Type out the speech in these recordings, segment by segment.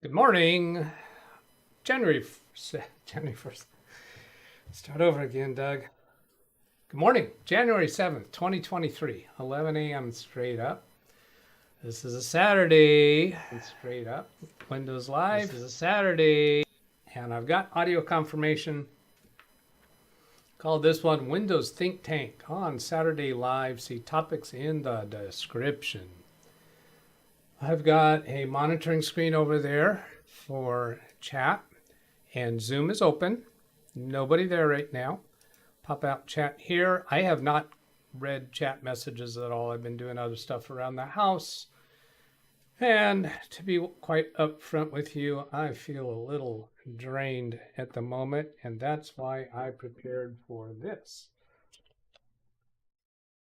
Good morning. January 1st. Start over again, Doug. Good morning. January 7th, 2023, 11 a.m. straight up. This is a Saturday. Straight up. Windows Live. This is a Saturday. And I've got audio confirmation. Called this one Windows Think Tank on Saturday Live. See topics in the description. I've got a monitoring screen over there for chat, and Zoom is open. Nobody there right now. Pop out chat here. I have not read chat messages at all. I've been doing other stuff around the house. And to be quite upfront with you, I feel a little drained at the moment, and that's why I prepared for this.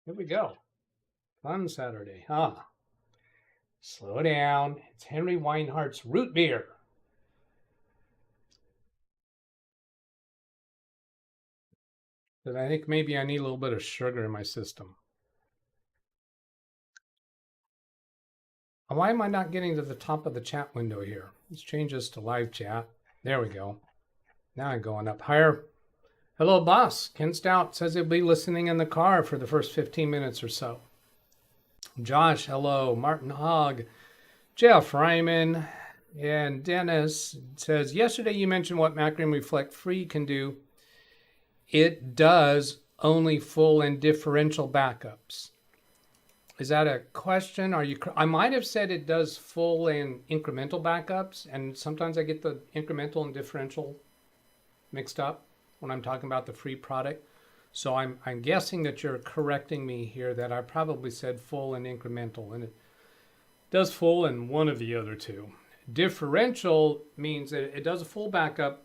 Here we go. Fun Saturday. Slow down. It's Henry Weinhardt's root beer. But I think maybe I need a little bit of sugar in my system. Why am I not getting to the top of the chat window here? Let's change this to live chat. There we go. Now I'm going up higher. Hello, boss. Ken Stout says he'll be listening in the car for the first 15 minutes or so. Josh, hello. Martin Hogg, Jeff Ryman, and Dennis says, yesterday you mentioned what Macrium Reflect Free can do. It does only full and differential backups. Is that a question? I might have said it does full and incremental backups, and sometimes I get the incremental and differential mixed up when I'm talking about the free product. So I'm guessing that you're correcting me here, that I probably said full and incremental, and it does full and one of the other two. Differential means that it does a full backup,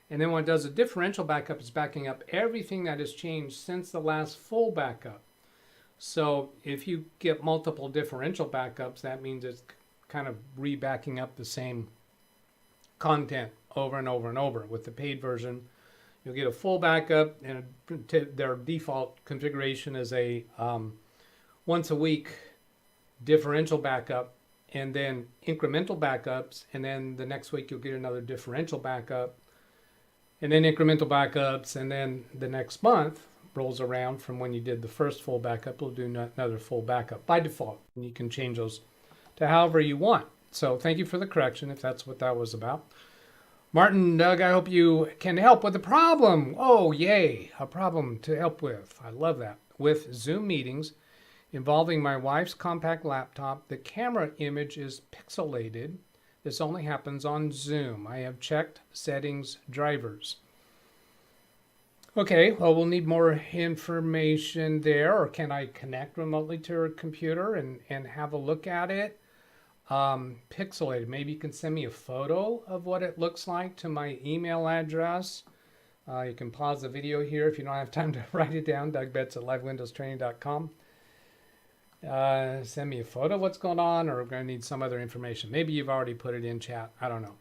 and then when it does a differential backup, it's backing up everything that has changed since the last full backup. So if you get multiple differential backups, that means it's kind of re-backing up the same content over and over and over. With the paid version, you'll get a full backup, and their default configuration is a once a week differential backup, and then incremental backups, and then the next week you'll get another differential backup, and then incremental backups, and then the next month rolls around from when you did the first full backup, we'll do another full backup by default. And you can change those to however you want. So thank you for the correction, if that's what that was about. Martin, Doug, I hope you can help with the problem. Oh, yay, a problem to help with. I love that. With Zoom meetings involving my wife's compact laptop, the camera image is pixelated. This only happens on Zoom. I have checked settings drivers. Okay, well, we'll need more information there. Or can I connect remotely to her computer and have a look at it? Pixelated. Maybe you can send me a photo of what it looks like to my email address. You can pause the video here if you don't have time to write it down. DougBetts at LiveWindowsTraining.com. Send me a photo of what's going on, or we're going to need some other information. Maybe you've already put it in chat. I don't know.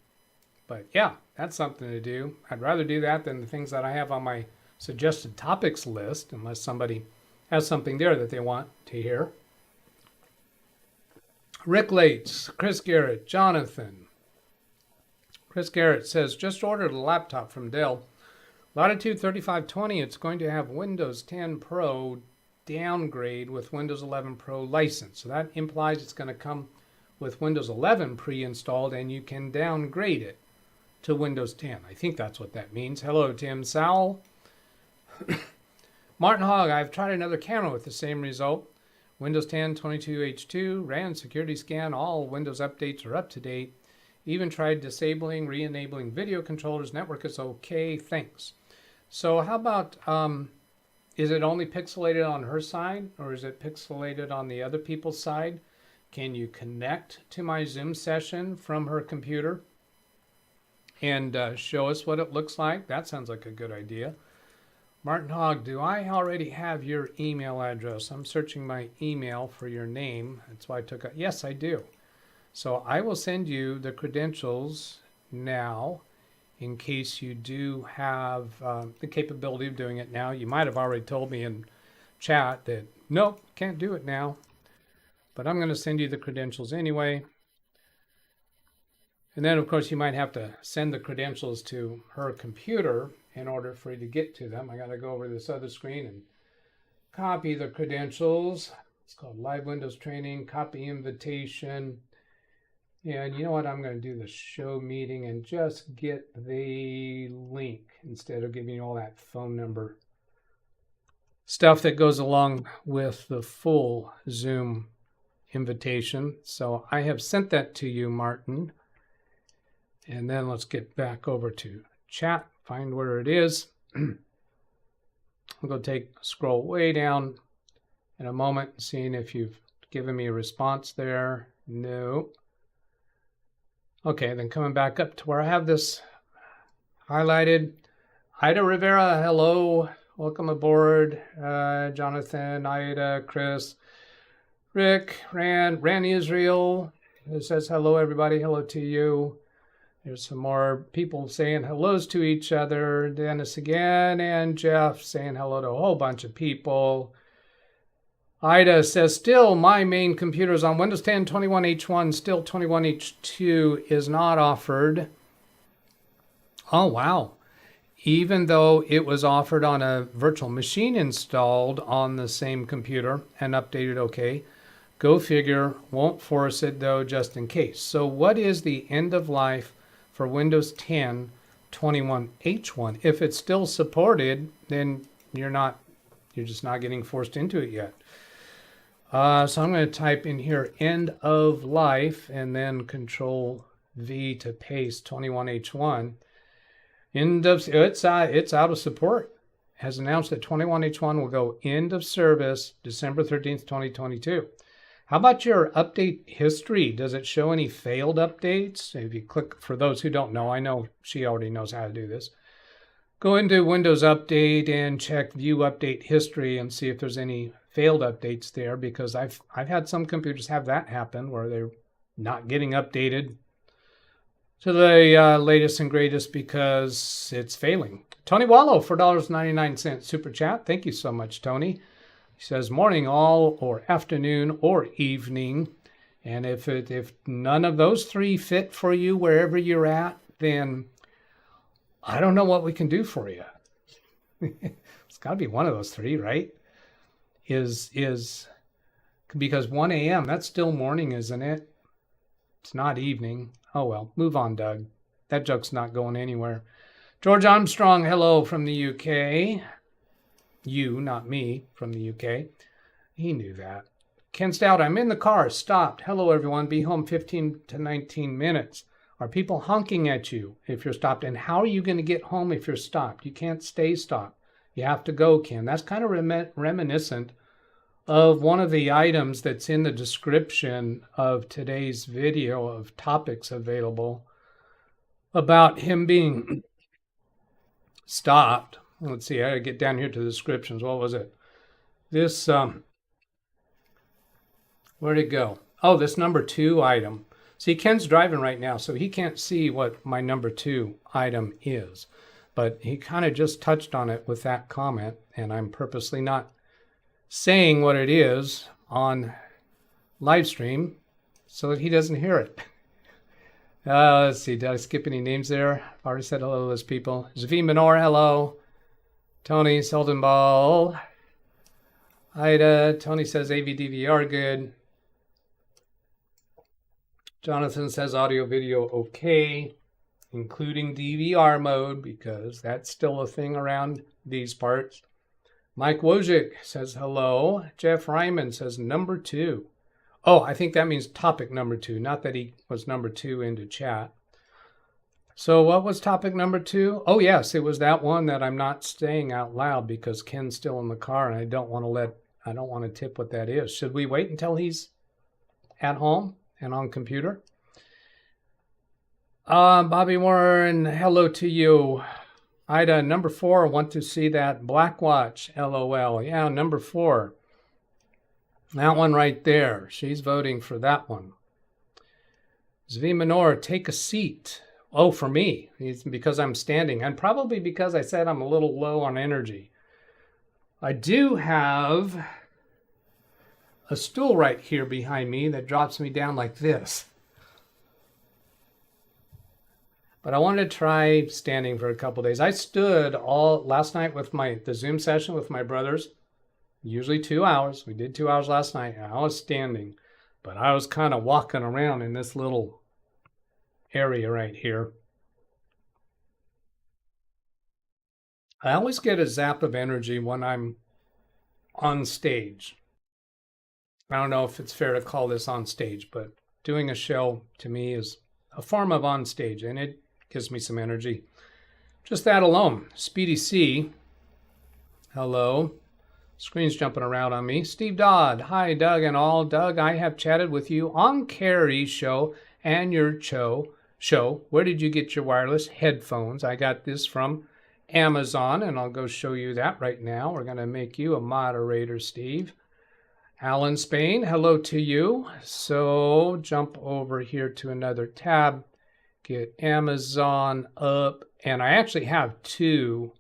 But yeah, that's something to do. I'd rather do that than the things that I have on my suggested topics list, unless somebody has something there that they want to hear. Rick Lates, Chris Garrett, Jonathan. Chris Garrett says, just ordered a laptop from Dell. Latitude 3520, it's going to have Windows 10 Pro downgrade with Windows 11 Pro license. So that implies it's going to come with Windows 11 pre-installed, and you can downgrade it to Windows 10. I think that's what that means. Hello, Tim Sowell. Martin Hogg, I've tried another camera with the same result. Windows 10 22H2, ran security scan, all Windows updates are up to date. Even tried disabling, re-enabling video controllers. Network is okay, thanks. So how about, is it only pixelated on her side, or is it pixelated on the other people's side? Can you connect to my Zoom session from her computer and show us what it looks like? That sounds like a good idea. Martin Hogg, do I already have your email address? I'm searching my email for your name. That's why I took it. Yes, I do. So I will send you the credentials now in case you do have the capability of doing it now. You might have already told me in chat that, nope, can't do it now. But I'm going to send you the credentials anyway. And then, of course, you might have to send the credentials to her computer in order for you to get to them. I got to go over to this other screen and copy the credentials. It's called Live Windows Training, copy invitation. And you know what? I'm going to do the show meeting and just get the link instead of giving you all that phone number stuff that goes along with the full Zoom invitation. So I have sent that to you, Martin. And then let's get back over to chat, find where it is. I'm going to scroll way down in a moment, seeing if you've given me a response there. No. Okay, then coming back up to where I have this highlighted. Ida Rivera, hello. Welcome aboard. Jonathan, Ida, Chris, Rick, Ran Israel. It says hello, everybody. Hello to you. There's some more people saying hellos to each other. Dennis again, and Jeff saying hello to a whole bunch of people. Ida says, still, my main computer is on Windows 10 21H1, still 21H2 is not offered. Oh, wow. Even though it was offered on a virtual machine installed on the same computer and updated okay. Go figure, won't force it though, just in case. So what is the end of life for Windows 10 21H1? If it's still supported, then you're just not getting forced into it yet. So I'm going to type in here end of life and then Control V to paste 21H1. It's out of support. Has announced that 21H1 will go end of service December 13th, 2022. How about your update history? Does it show any failed updates? If you click, for those who don't know, I know she already knows how to do this. Go into Windows Update and check View Update History and see if there's any failed updates there, because I've had some computers have that happen where they're not getting updated to the latest and greatest because it's failing. Tony Wallow, $4.99 super chat. Thank you so much, Tony. He says morning all or afternoon or evening. And if none of those three fit for you wherever you're at, then I don't know what we can do for you. It's got to be one of those three, right? Is because 1 a.m., that's still morning, isn't it? It's not evening. Oh, well, move on, Doug. That joke's not going anywhere. George Armstrong, hello from the UK. You, not me, from the UK. He knew that. Ken Stout, I'm in the car, stopped. Hello, everyone. Be home 15 to 19 minutes. Are people honking at you if you're stopped? And how are you going to get home if you're stopped? You can't stay stopped. You have to go, Ken. That's kind of reminiscent of one of the items that's in the description of today's video of topics available about him being stopped. Let's see, I gotta get down here to the descriptions. What was it? This, where'd it go? Oh, this number 2 item. See, Ken's driving right now, so he can't see what my number 2 item is. But he kind of just touched on it with that comment, and I'm purposely not saying what it is on live stream so that he doesn't hear it. Let's see, did I skip any names there? I've already said hello to those people. Zavi Minor, hello. Tony Seldenball. Ida, Tony says AVDVR good. Jonathan says audio video okay, including DVR mode, because that's still a thing around these parts. Mike Wojcik says hello. Jeff Ryman says number 2. Oh, I think that means topic number 2, not that he was number 2 into chat. So what was topic number 2? Oh, yes, it was that one that I'm not saying out loud because Ken's still in the car and I don't want to tip what that is. Should we wait until he's at home and on computer? Bobby Warren, hello to you. Ida, number 4, want to see that Blackwatch, LOL. Yeah, number 4. That one right there. She's voting for that one. Zvi Minor, take a seat. Oh, for me. It's because I'm standing. And probably because I said I'm a little low on energy. I do have a stool right here behind me that drops me down like this. But I wanted to try standing for a couple days. I stood all last night with the Zoom session with my brothers, usually 2 hours. We did 2 hours last night, and I was standing, but I was kind of walking around in this little area right here. I always get a zap of energy when I'm on stage. I don't know if it's fair to call this on stage, but doing a show to me is a form of on stage, and it gives me some energy. Just that alone. Speedy C, hello. Screen's jumping around on me. Steve Dodd, hi Doug and all. Doug, I have chatted with you on Carrie's show and your show. Where did you get your wireless headphones? I got this from Amazon, and I'll go show you that right now. We're going to make you a moderator, Steve. Alan Spain, hello to you. So jump over here to another tab, get Amazon up, and I actually have two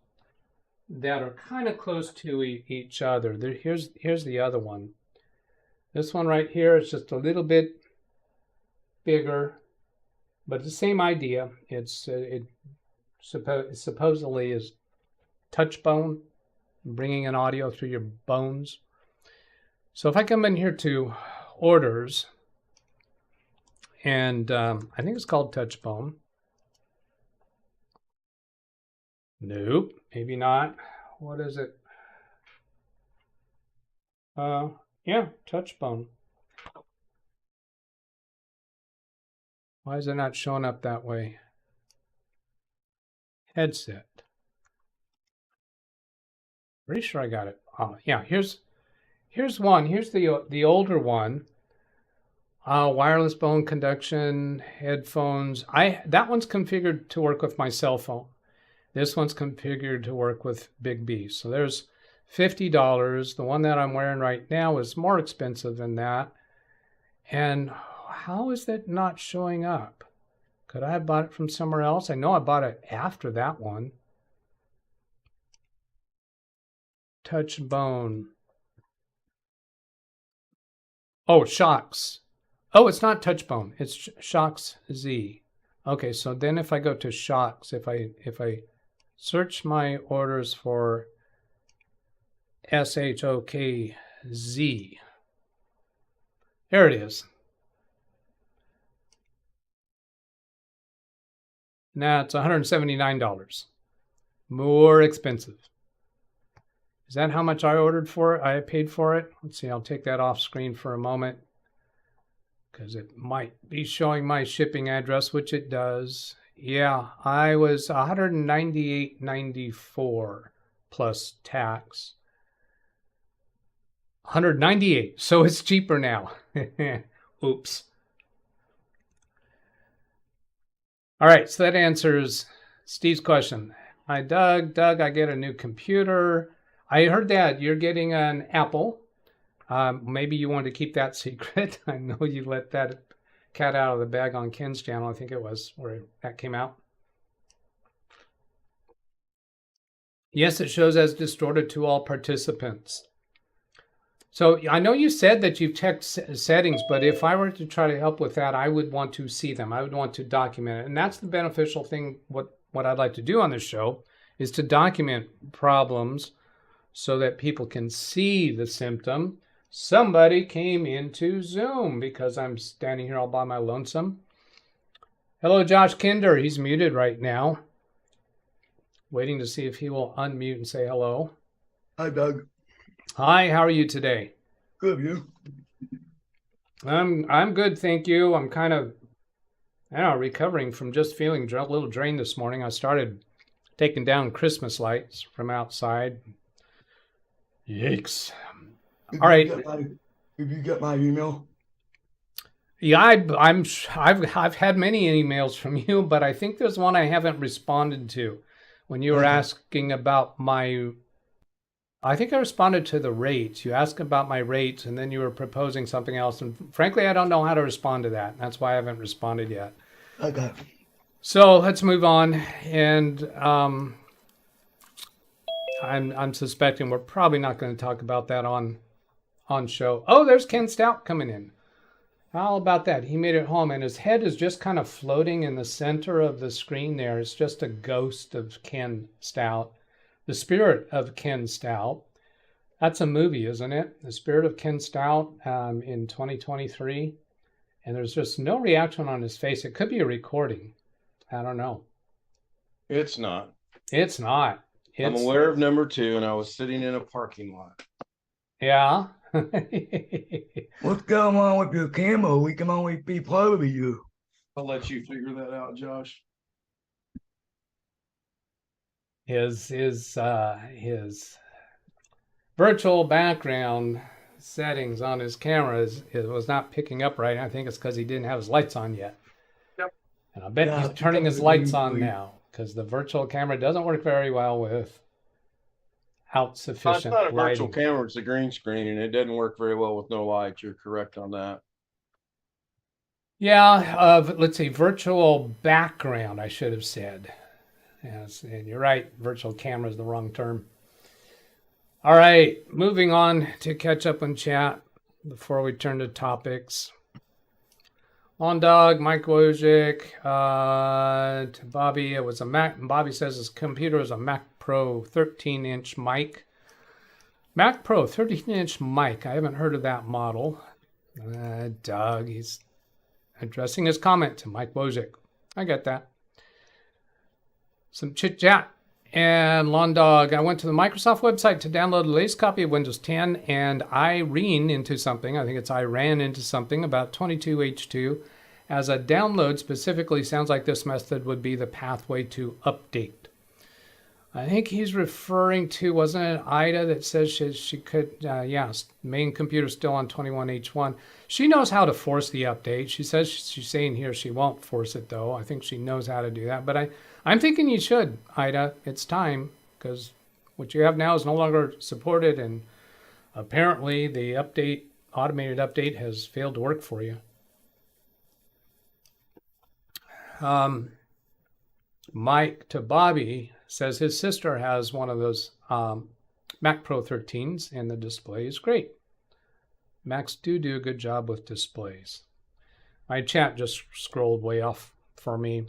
that are kind of close to each other. Here's the other one. This one right here is just a little bit bigger, but the same idea. It supposedly is touch bone, bringing in audio through your bones. So if I come in here to orders, and I think it's called touch bone. Nope, maybe not. What is it? Yeah, touch bone. Why is it not showing up that way? Headset. Pretty sure I got it. Oh, yeah, here's one. Here's the older one. Wireless bone conduction headphones. That one's configured to work with my cell phone. This one's configured to work with Big B. So there's $50. The one that I'm wearing right now is more expensive than that. And how is that not showing up? Could I have bought it from somewhere else? I know I bought it after that one. Touch bone. Oh, Shocks. Oh, it's not touch bone. It's Shocks Z. Okay, so then if I go to Shocks, if I search my orders for SHOKZ, there it is. Now it's $179. More expensive. Is that how much I ordered for it? I paid for it? Let's see, I'll take that off screen for a moment because it might be showing my shipping address, which it does. Yeah, I was $198.94 plus tax. $198, so it's cheaper now. Oops. All right, so that answers Steve's question. Hi, Doug. Doug, I get a new computer. I heard that you're getting an Apple. Maybe you want to keep that secret. I know you let that cat out of the bag on Ken's channel. I think it was where that came out. Yes, it shows as distorted to all participants. So I know you said that you've checked settings, but if I were to try to help with that, I would want to see them. I would want to document it. And that's the beneficial thing. What I'd like to do on this show is to document problems so that people can see the symptom. Somebody came into Zoom because I'm standing here all by my lonesome. Hello, Josh Kinder. He's muted right now. Waiting to see if he will unmute and say hello. Hi, Doug. Hi, how are you today? Good, you? I'm good, thank you. I'm kind of recovering from just feeling a little drained this morning. I started taking down Christmas lights from outside. Yikes. All right. Have you got my email? Yeah, I've had many emails from you, but I think there's one I haven't responded to. When you were asking about I think I responded to the rates. You asked about my rates, and then you were proposing something else. And frankly, I don't know how to respond to that. That's why I haven't responded yet. Okay. So let's move on. And I'm suspecting we're probably not going to talk about that on show. Oh, there's Ken Stout coming in. How about that? He made it home, and his head is just kind of floating in the center of the screen there. It's just a ghost of Ken Stout, the spirit of Ken Stout. That's a movie, isn't it? The Spirit of Ken Stout in 2023. And there's just no reaction on his face. It could be a recording. I don't know. It's not. It's not. I'm aware of number 2, and I was sitting in a parking lot. Yeah. What's going on with your camera? We can only be proud of you. I'll let you figure that out, Josh. His virtual background settings on his camera it was not picking up right. I think it's because he didn't have his lights on yet. Yep. And I bet he's turning his lights on now because the virtual camera doesn't work very well without sufficient It's not a virtual lighting. camera, it's a green screen, and it doesn't work very well with no lights. You're correct on that. Yeah, let's see, virtual background, I should have said. Yes, and you're right, virtual camera is the wrong term. All right, moving on to catch up on chat before we turn to topics. On Dog, Mike Wojcik, to Bobby, it was a Mac. Bobby says his computer is a Mac Pro 13-inch mic. Mac Pro 13-inch mic. I haven't heard of that model. Doug, he's addressing his comment to Mike Wojcik. I get that. Some chit chat. And Lawn Dog, I went to the Microsoft website to download the latest copy of Windows 10, and I ran into something about 22H2 as a download. Specifically, sounds like this method would be the pathway to update. I think he's referring to, wasn't it Ida that says she could, main computer still on 21H1. She knows how to force the update. She says she's saying here she won't force it, though. I think she knows how to do that. But I'm thinking you should, Ida. It's time, because what you have now is no longer supported, and apparently the automated update has failed to work for you. Mike to Bobby says his sister has one of those Mac Pro 13s, and the display is great. Macs do a good job with displays. My chat just scrolled way off for me.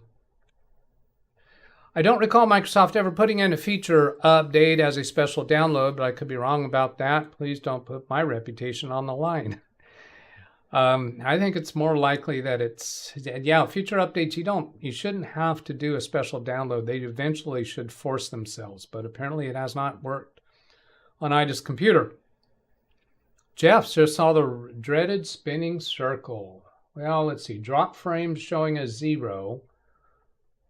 I don't recall Microsoft ever putting in a feature update as a special download, but I could be wrong about that. Please don't put my reputation on the line. I think it's more likely that feature updates, you shouldn't have to do a special download. They eventually should force themselves, but apparently it has not worked on Ida's computer. Jeff just saw the dreaded spinning circle. Well, let's see, drop frames showing a 0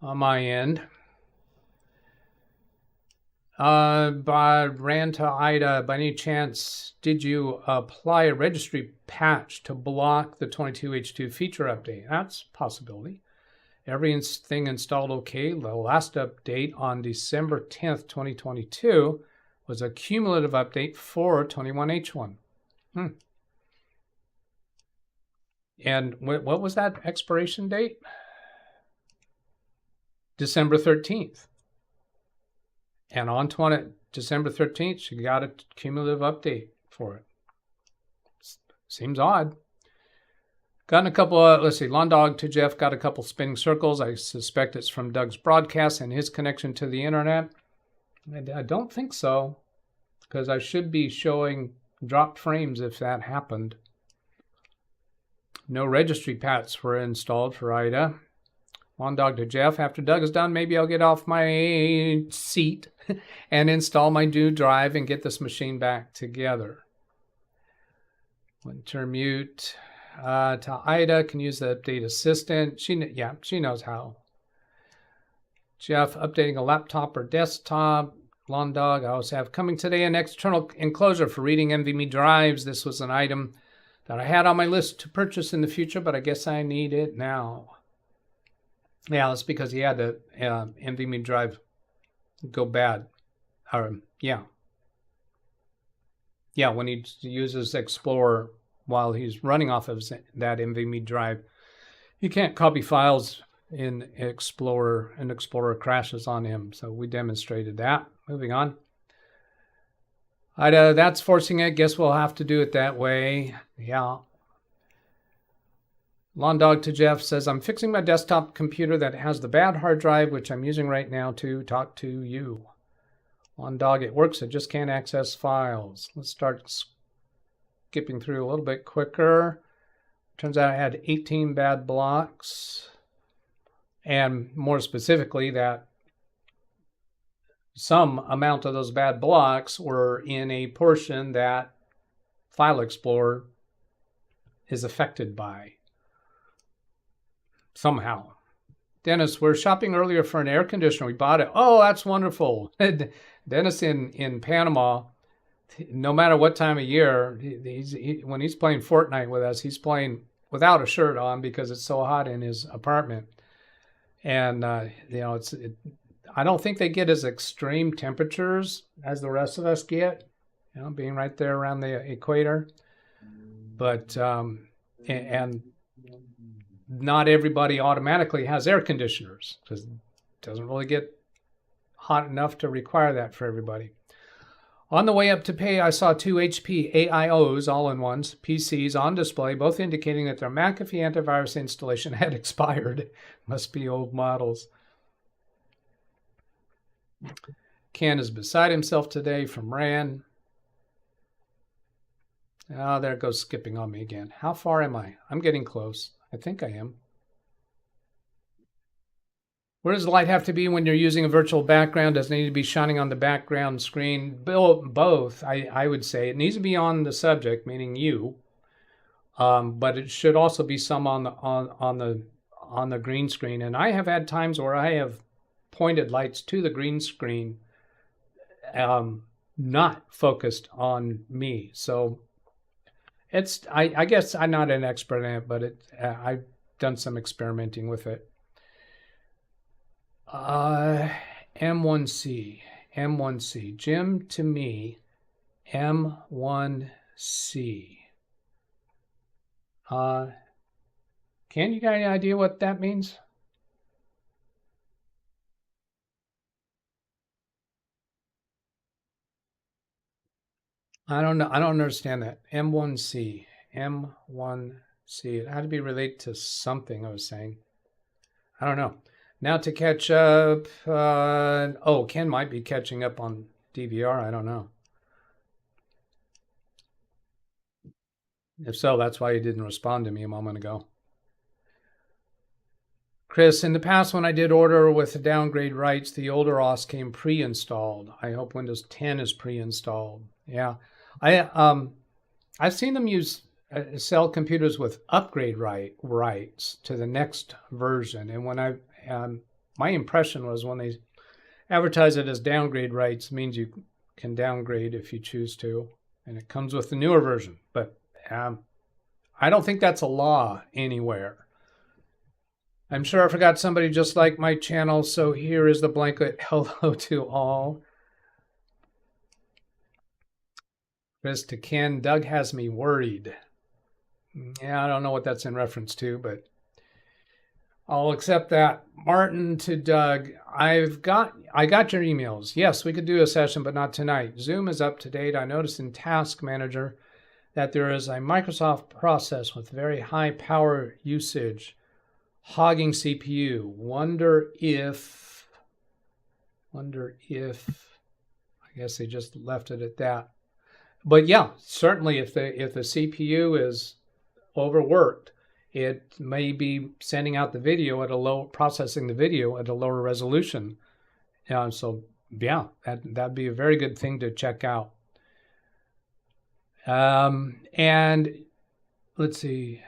on my end. Ran to Ida, by any chance, did you apply a registry patch to block the 22H2 feature update? That's a possibility. Everything installed okay. The last update on December 10th, 2022 was a cumulative update for 21H1. And what was that expiration date? December 13th. And on December 13th, she got a cumulative update for it. Seems odd. Gotten a couple of, Lawn Dog to Jeff got a couple spinning circles. I suspect it's from Doug's broadcast and his connection to the internet. I don't think so, because I should be showing dropped frames if that happened. No registry patches were installed for Ida. Lawn Dog to Jeff, after Doug is done, maybe I'll get off my seat and install my new drive and get this machine back together. Winter mute. To Ida, can use the update assistant. She knows how. Jeff, updating a laptop or desktop. Lawn Dog, I also have coming today an external enclosure for reading NVMe drives. This was an item that I had on my list to purchase in the future, but I guess I need it now. Yeah, that's because he had the NVMe drive go bad. When he uses Explorer while he's running off of that NVMe drive, he can't copy files in Explorer, and Explorer crashes on him. So we demonstrated that. Moving on. That's forcing it. Guess we'll have to do it that way. Yeah. Lawn Dog to Jeff says, I'm fixing my desktop computer that has the bad hard drive, which I'm using right now to talk to you. Lawn Dog, it works. I just can't access files. Let's start skipping through a little bit quicker. Turns out I had 18 bad blocks. And more specifically, that some amount of those bad blocks were in a portion that File Explorer is affected by somehow. Dennis, we're shopping earlier for an air conditioner. We bought it. Oh, that's wonderful. Dennis in Panama, no matter what time of year, when he's playing Fortnite with us, he's playing without a shirt on because it's so hot in his apartment. And, I don't think they get as extreme temperatures as the rest of us get, being right there around the equator. But, and not everybody automatically has air conditioners because it doesn't really get hot enough to require that for everybody. On the way up to pay, I saw 2 HP AIOs, all-in-ones, PCs on display, both indicating that their McAfee antivirus installation had expired. Must be old models. Ken is beside himself today from Ran. Oh, there it goes skipping on me again. How far am I? I'm getting close. I think I am. Where does the light have to be when you're using a virtual background? Does it need to be shining on the background screen? Both, I would say. It needs to be on the subject, meaning you, but it should also be some on the green screen. And I have had times where I have pointed lights to the green screen, not focused on me. So I guess I'm not an expert in it, but I've done some experimenting with it. M1C. Jim to me, M1C. Can you got any idea what that means? I don't know. I don't understand that. M1C. It had to be related to something I was saying. I don't know. Now to catch up. Ken might be catching up on DVR. I don't know. If so, that's why he didn't respond to me a moment ago. Chris, in the past when I did order with the downgrade rights, the older OS came pre-installed. I hope Windows 10 is pre-installed. Yeah. I've seen them sell computers with upgrade rights to the next version. And when my impression was when they advertise it as downgrade rights, means you can downgrade if you choose to, and it comes with the newer version. But I don't think that's a law anywhere. I'm sure I forgot somebody just like my channel, so here is the blanket hello to all. Chris to Ken, Doug has me worried. Yeah, I don't know what that's in reference to, but I'll accept that. Martin to Doug, I got your emails. Yes, we could do a session, but not tonight. Zoom is up to date. I noticed in Task Manager that there is a Microsoft process with very high power usage, hogging CPU. Wonder if, I guess they just left it at that. But yeah, certainly if the CPU is overworked, it may be sending out the video processing the video at a lower resolution. So yeah, that'd be a very good thing to check out. And let's see.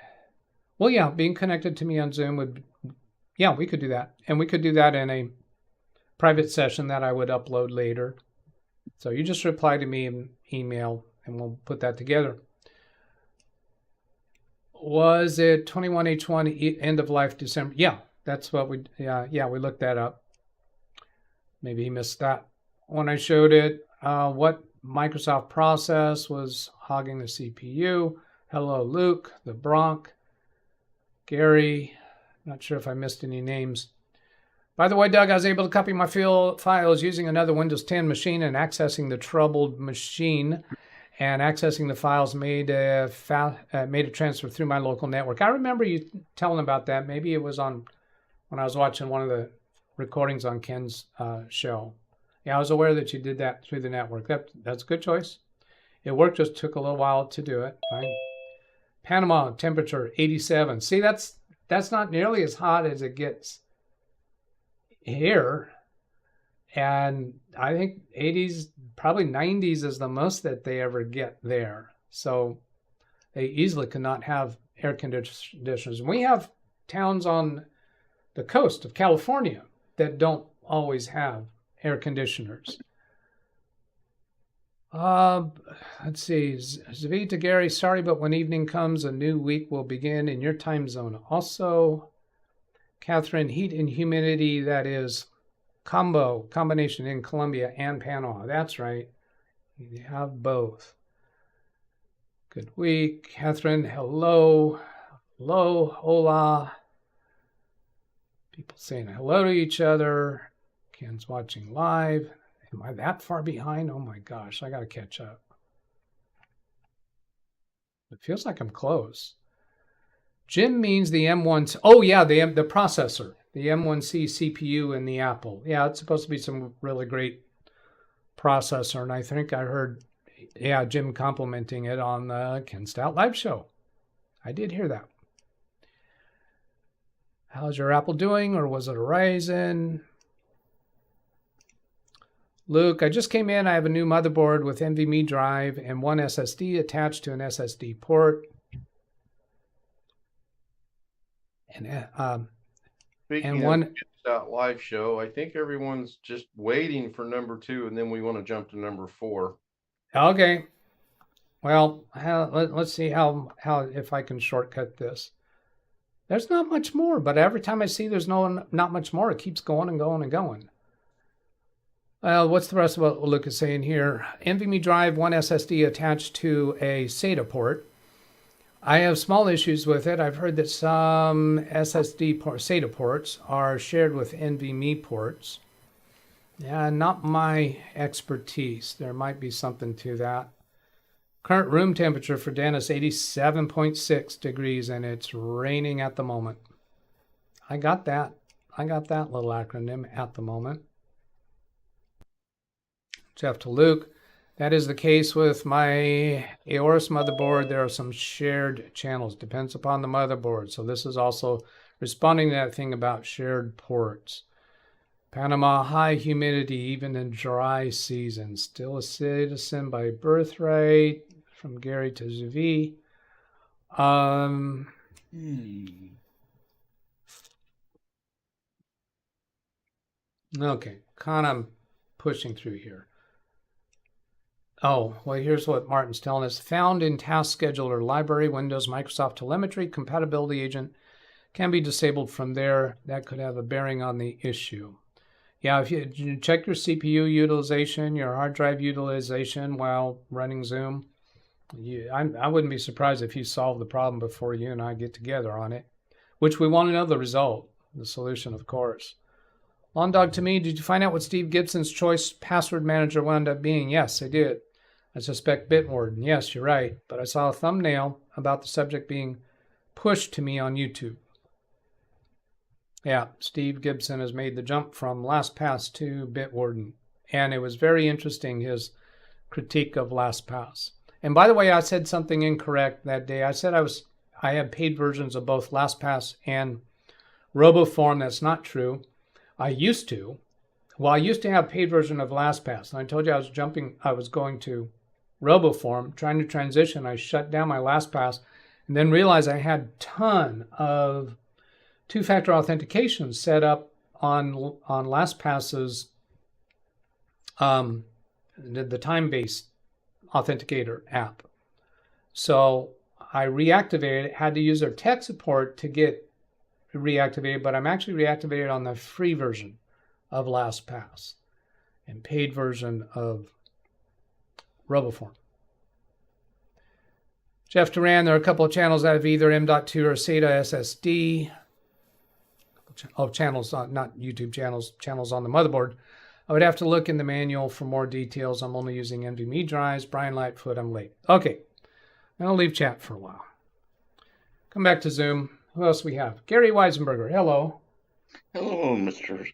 Well, yeah, being connected to me on Zoom we could do that. And we could do that in a private session that I would upload later. So you just reply to me in email and we'll put that together. Was it 21H1 end of life December? Yeah, that's what we looked that up. Maybe he missed that when I showed it. What Microsoft process was hogging the CPU? Hello, Luke, the Bronc, Gary. Not sure if I missed any names. By the way, Doug, I was able to copy my files using another Windows 10 machine and accessing the troubled machine and accessing the files made a transfer through my local network. I remember you telling about that. Maybe it was on when I was watching one of the recordings on Ken's show. Yeah, I was aware that you did that through the network. That's a good choice. It worked, just took a little while to do it. Fine. Panama, temperature 87. See, that's not nearly as hot as it gets here. And I think 80s, probably 90s is the most that they ever get there. So they easily could not have air conditioners. We have towns on the coast of California that don't always have air conditioners. Let's see. Zvi to Gary, sorry, but when evening comes, a new week will begin in your time zone. Also, Catherine, heat and humidity, that is combination in Colombia and Panama. That's right. You have both. Good week. Catherine, hello. Hello, hola. People saying hello to each other. Ken's watching live. Am I that far behind? Oh my gosh, I got to catch up. It feels like I'm close. Jim means the M1. Oh yeah, the processor, the M1C CPU in the Apple. Yeah, it's supposed to be some really great processor, and I think I heard, yeah, Jim complimenting it on the Ken Stout live show. I did hear that. How's your Apple doing, or was it a Ryzen? Luke, I just came in. I have a new motherboard with NVMe drive and one SSD attached to an SSD port. And Speaking one of Stout live show, I think everyone's just waiting for number 2, and then we want to jump to number 4. Okay. Well, let's see how if I can shortcut this. There's not much more, but every time I see there's not much more, it keeps going and going and going. What's the rest of what Luke is saying here? NVMe drive, one SSD attached to a SATA port. I have small issues with it. I've heard that some SATA ports are shared with NVMe ports. Yeah, not my expertise. There might be something to that. Current room temperature for Dennis, 87.6 degrees, and it's raining at the moment. I got that little acronym, at the moment. Jeff to Luke, that is the case with my Aorus motherboard. There are some shared channels, depends upon the motherboard. So this is also responding to that thing about shared ports. Panama, high humidity, even in dry season. Still a citizen by birthright, from Gary to Zvi. Okay, kind of pushing through here. Oh, well, here's what Martin's telling us. Found in Task Scheduler Library, Windows, Microsoft Telemetry, Compatibility Agent can be disabled from there. That could have a bearing on the issue. Yeah, if you check your CPU utilization, your hard drive utilization while running Zoom, I wouldn't be surprised if you solve the problem before you and I get together on it, which we want to know the result, the solution, of course. Long Dog to me, did you find out what Steve Gibson's choice password manager wound up being? Yes, I did. I suspect Bitwarden. Yes, you're right. But I saw a thumbnail about the subject being pushed to me on YouTube. Yeah, Steve Gibson has made the jump from LastPass to Bitwarden. And it was very interesting, his critique of LastPass. And by the way, I said something incorrect that day. I said I had paid versions of both LastPass and RoboForm. That's not true. I used to. Well, I used to have paid version of LastPass. And I told you I was going to RoboForm, trying to transition. I shut down my LastPass and then realized I had a ton of two-factor authentication set up on LastPass's the time-based authenticator app. So I reactivated it, had to use their tech support to get reactivated, but I'm actually reactivated on the free version of LastPass and paid version of RoboForm. Jeff Duran, there are a couple of channels that have either M.2 or SATA SSD. Oh, channels, not YouTube channels, channels on the motherboard. I would have to look in the manual for more details. I'm only using NVMe drives. Brian Lightfoot, I'm late. Okay, I'll leave chat for a while. Come back to Zoom. Who else we have? Gary Weisenberger, hello. Hello, Mr.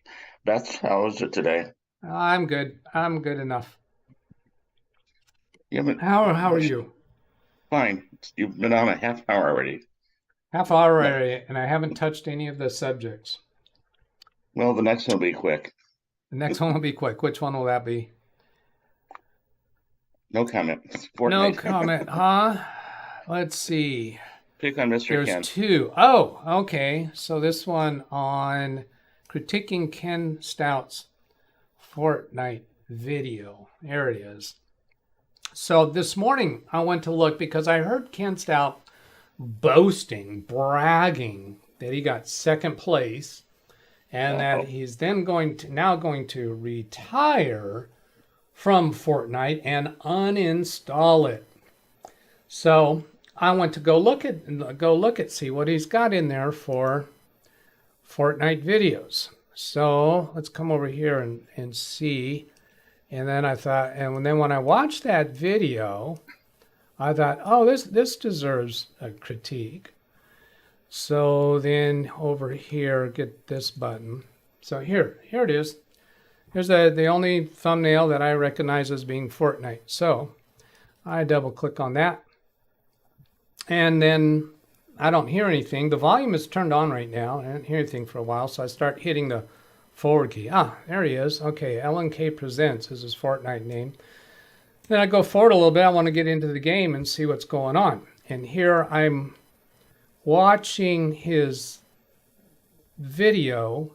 Betts. How is it today? I'm good. I'm good enough. You haven't. How are you? Fine. You've been on a half hour already. Half hour already, and I haven't touched any of the subjects. Well, the next one will be quick. The next one will be quick. Which one will that be? No comment. No Fortnite. comment, huh? Let's see. Pick on Mr. There's Ken. two. Oh, okay. So this one on critiquing Ken Stout's Fortnite video. There it is. So this morning I went to look because I heard Ken Stout boasting, bragging that he got second place and that he's then going to retire from Fortnite and uninstall it. So I went to go look at see what he's got in there for Fortnite videos. So let's come over here and see. And then I thought, and then when I watched that video, I thought, oh, this deserves a critique. So then over here, get this button. So here it is. Here's the only thumbnail that I recognize as being Fortnite. So I double click on that. And then I don't hear anything. The volume is turned on right now. I didn't hear anything for a while. So I start hitting the forward key. Ah, there he is. Okay, LNK Presents is his Fortnite name. Then I go forward a little bit. I want to get into the game and see what's going on. And here I'm watching his video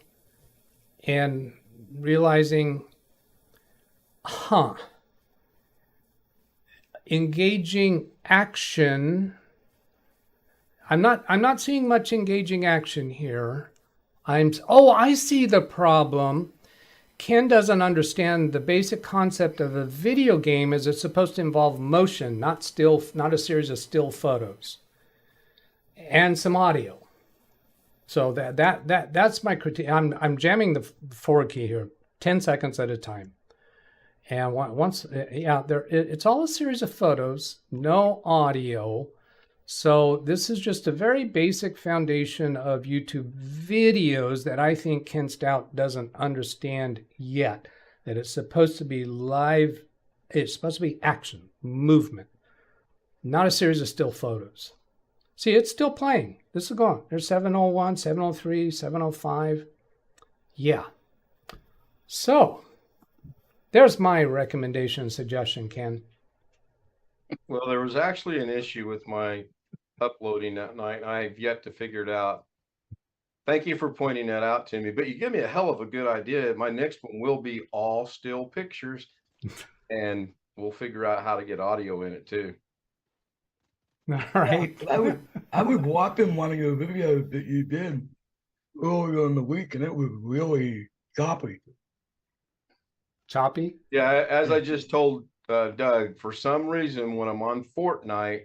and realizing, engaging action. I'm not seeing much engaging action here. I see the problem. Ken doesn't understand the basic concept of a video game is it's supposed to involve motion, not a series of still photos, and some audio. So that's my critique. I'm jamming the forward key here, 10 seconds at a time, and it's all a series of photos, no audio. So this is just a very basic foundation of YouTube videos that I think Ken Stout doesn't understand yet. That it's supposed to be live, it's supposed to be action, movement, not a series of still photos. See, it's still playing. This is going. There's 701, 703, 705. Yeah. So there's my recommendation and suggestion, Ken. Well, there was actually an issue with my uploading that night. I've yet to figure it out. Thank you for pointing that out to me, but you give me a hell of a good idea. My next one will be all still pictures and we'll figure out how to get audio in it too. All right. I was watching one of your videos that you did earlier in the week, and it was really choppy. Choppy? Yeah, as I just told Doug, for some reason when I'm on Fortnite,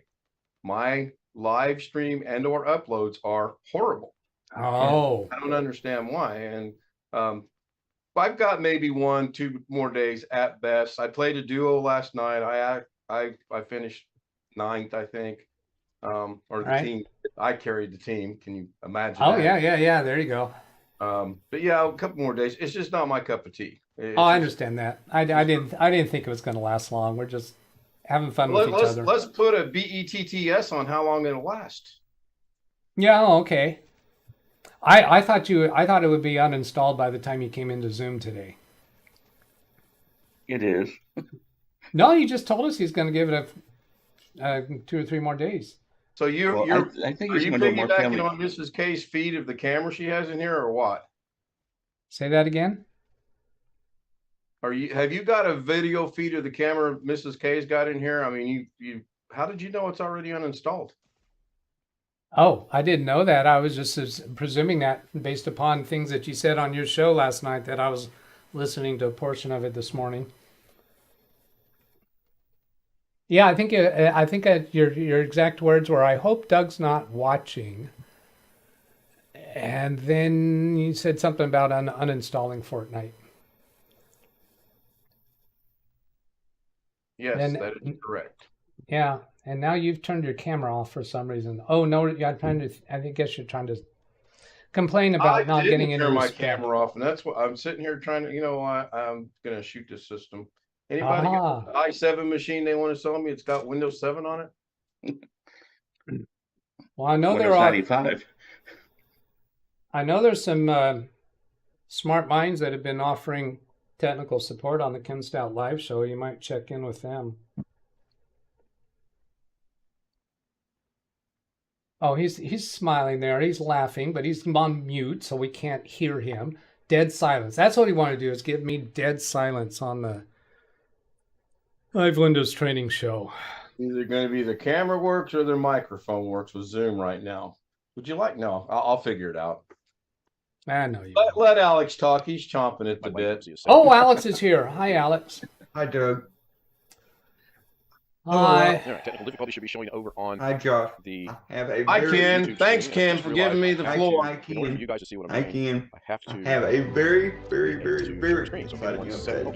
my live stream and or uploads are horrible. Oh, I don't understand why. And I've got maybe 1-2 more days at best. I played a duo last night. I finished 9th, I think. Or the team. I carried the team. Can you imagine? Oh, that? yeah. There you go. But yeah, a couple more days. It's just not my cup of tea. I understand that. I didn't think it was going to last long. We're just having fun with each other. Let's put a BETTS on how long it'll last. Yeah, okay. I thought it would be uninstalled by the time you came into Zoom today. It is. No, he just told us he's going to give it a 2 or 3 more days. So I think are he's you going to do more piggybacking family. on Mrs. K's feed of the camera she has in here, or what? Say that again. Have you got a video feed of the camera Mrs. K's got in here? I mean, you how did you know it's already uninstalled? Oh, I didn't know that. I was just presuming that based upon things that you said on your show last night that I was listening to a portion of it this morning. Yeah, I think your exact words were, "I hope Doug's not watching," and then you said something about uninstalling Fortnite. Yes, And that is correct. yeah, and now you've turned your camera off for some reason. Oh no, I'm trying to. I guess you're trying to complain about I not getting didn't any turn my respect. camera off, and that's what I'm sitting here trying to, I'm gonna shoot this system. Anybody got Ah, an i7 machine they want to sell me? It's got Windows 7 on it. well, I know there Windows are. 95. I know there's some smart minds that have been offering technical support on the Ken Stout live show. You might check in with them. Oh, he's smiling there. He's laughing, but he's on mute, so we can't hear him. Dead silence. That's what he wanted to do, is give me dead silence on the Live Windows Training Show. Either going to be the camera works or their microphone works with Zoom right now. Would you like? No, I'll figure it out. I know you. Let Alex talk. He's chomping at the bit. Oh, Alex is here. Hi, Alex. Hi, Doug. Hi. All right, technical difficulty should be showing over on Hi, Josh. the I have a Hi, very, Ken. YouTube Thanks, screen. I Ken, just for giving me realized the I floor. have to- In order for you guys to see what I'm I doing, can I have to have a very, very, to very, share very screen. So give me exciting one second. Oh update.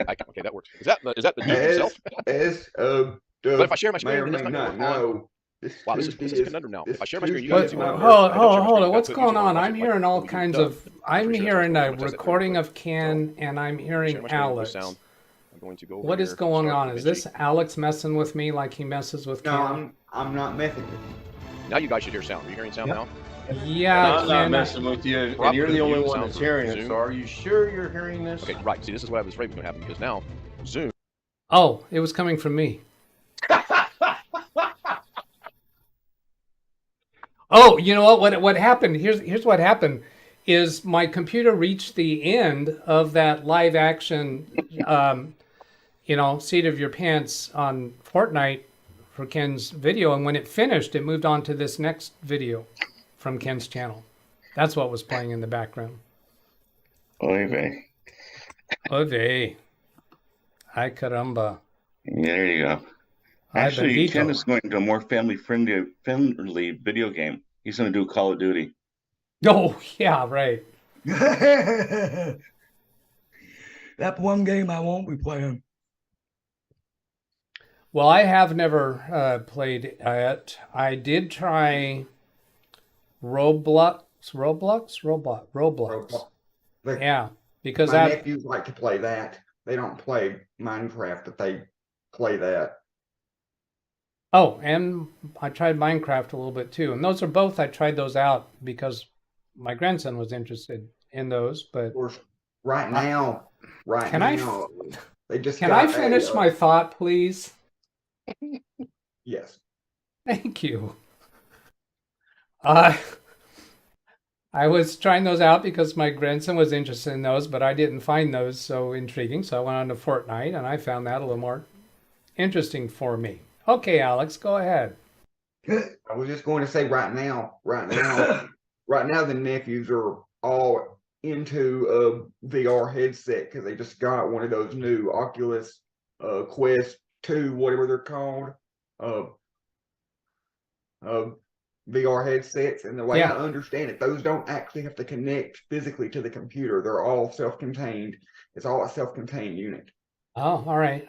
wait, okay, that works. Is that the dude himself? As But if I share my may screen, or then it's may not not going to work on. know, this Wow, this is Tuesday a conundrum now. this If I share my screen, you Tuesday guys is see my what I'm Hold, doing. birthday. I don't share my hold screen. on. What's That's going usually on? what I I'm watch, hearing like, all we do, kinds like, of. I'm appreciate hearing that. a I'll test that recording real of quick. Ken, and I'm Share hearing my screen with Alex. sound. I'm going to go over What is here, going start on? Is DaVinci. this Alex messing with me like he messes with Ken? No, I'm not messing with you. Now you guys should hear sound. Are you hearing sound Yep. now? Yeah, I'm not Ken. messing with you, and Proper you're the only view one sound that's for hearing it. Zoom. So are you sure you're hearing this? Okay, right. See, this is what I was afraid was going to happen because now Zoom. Oh, it was coming from me. Oh, you know what? What happened? Here's what happened. Is my computer reached the end of that live action, seat of your pants on Fortnite for Ken's video, and when it finished, it moved on to this next video from Ken's channel. That's what was playing in the background. Oy vey. Ove. Ay caramba. There you go. Ay Actually, Ken bendito. is going to a more family video game. He's going to do Call of Duty. Oh, yeah, right. That one game I won't be playing. Well, I have never played it. I did try Roblox. Like, Yeah, because my that. nephews like to play that. They don't play Minecraft, but they play that. Oh, and I tried Minecraft a little bit too, and those are both. I tried those out because my grandson was interested in those. But Of course, right now, they just can got I finish my thought, please? yes. Thank you. I was trying those out because my grandson was interested in those, but I didn't find those so intriguing. So I went on to Fortnite, and I found that a little more interesting for me. Okay, Alex, go ahead. I was just going to say right now, the nephews are all into a VR headset because they just got one of those new Oculus Quest 2, whatever they're called, VR headsets. And the way I understand it, those don't actually have to connect physically to the computer. They're all self-contained. It's all a self-contained unit. Oh, all right.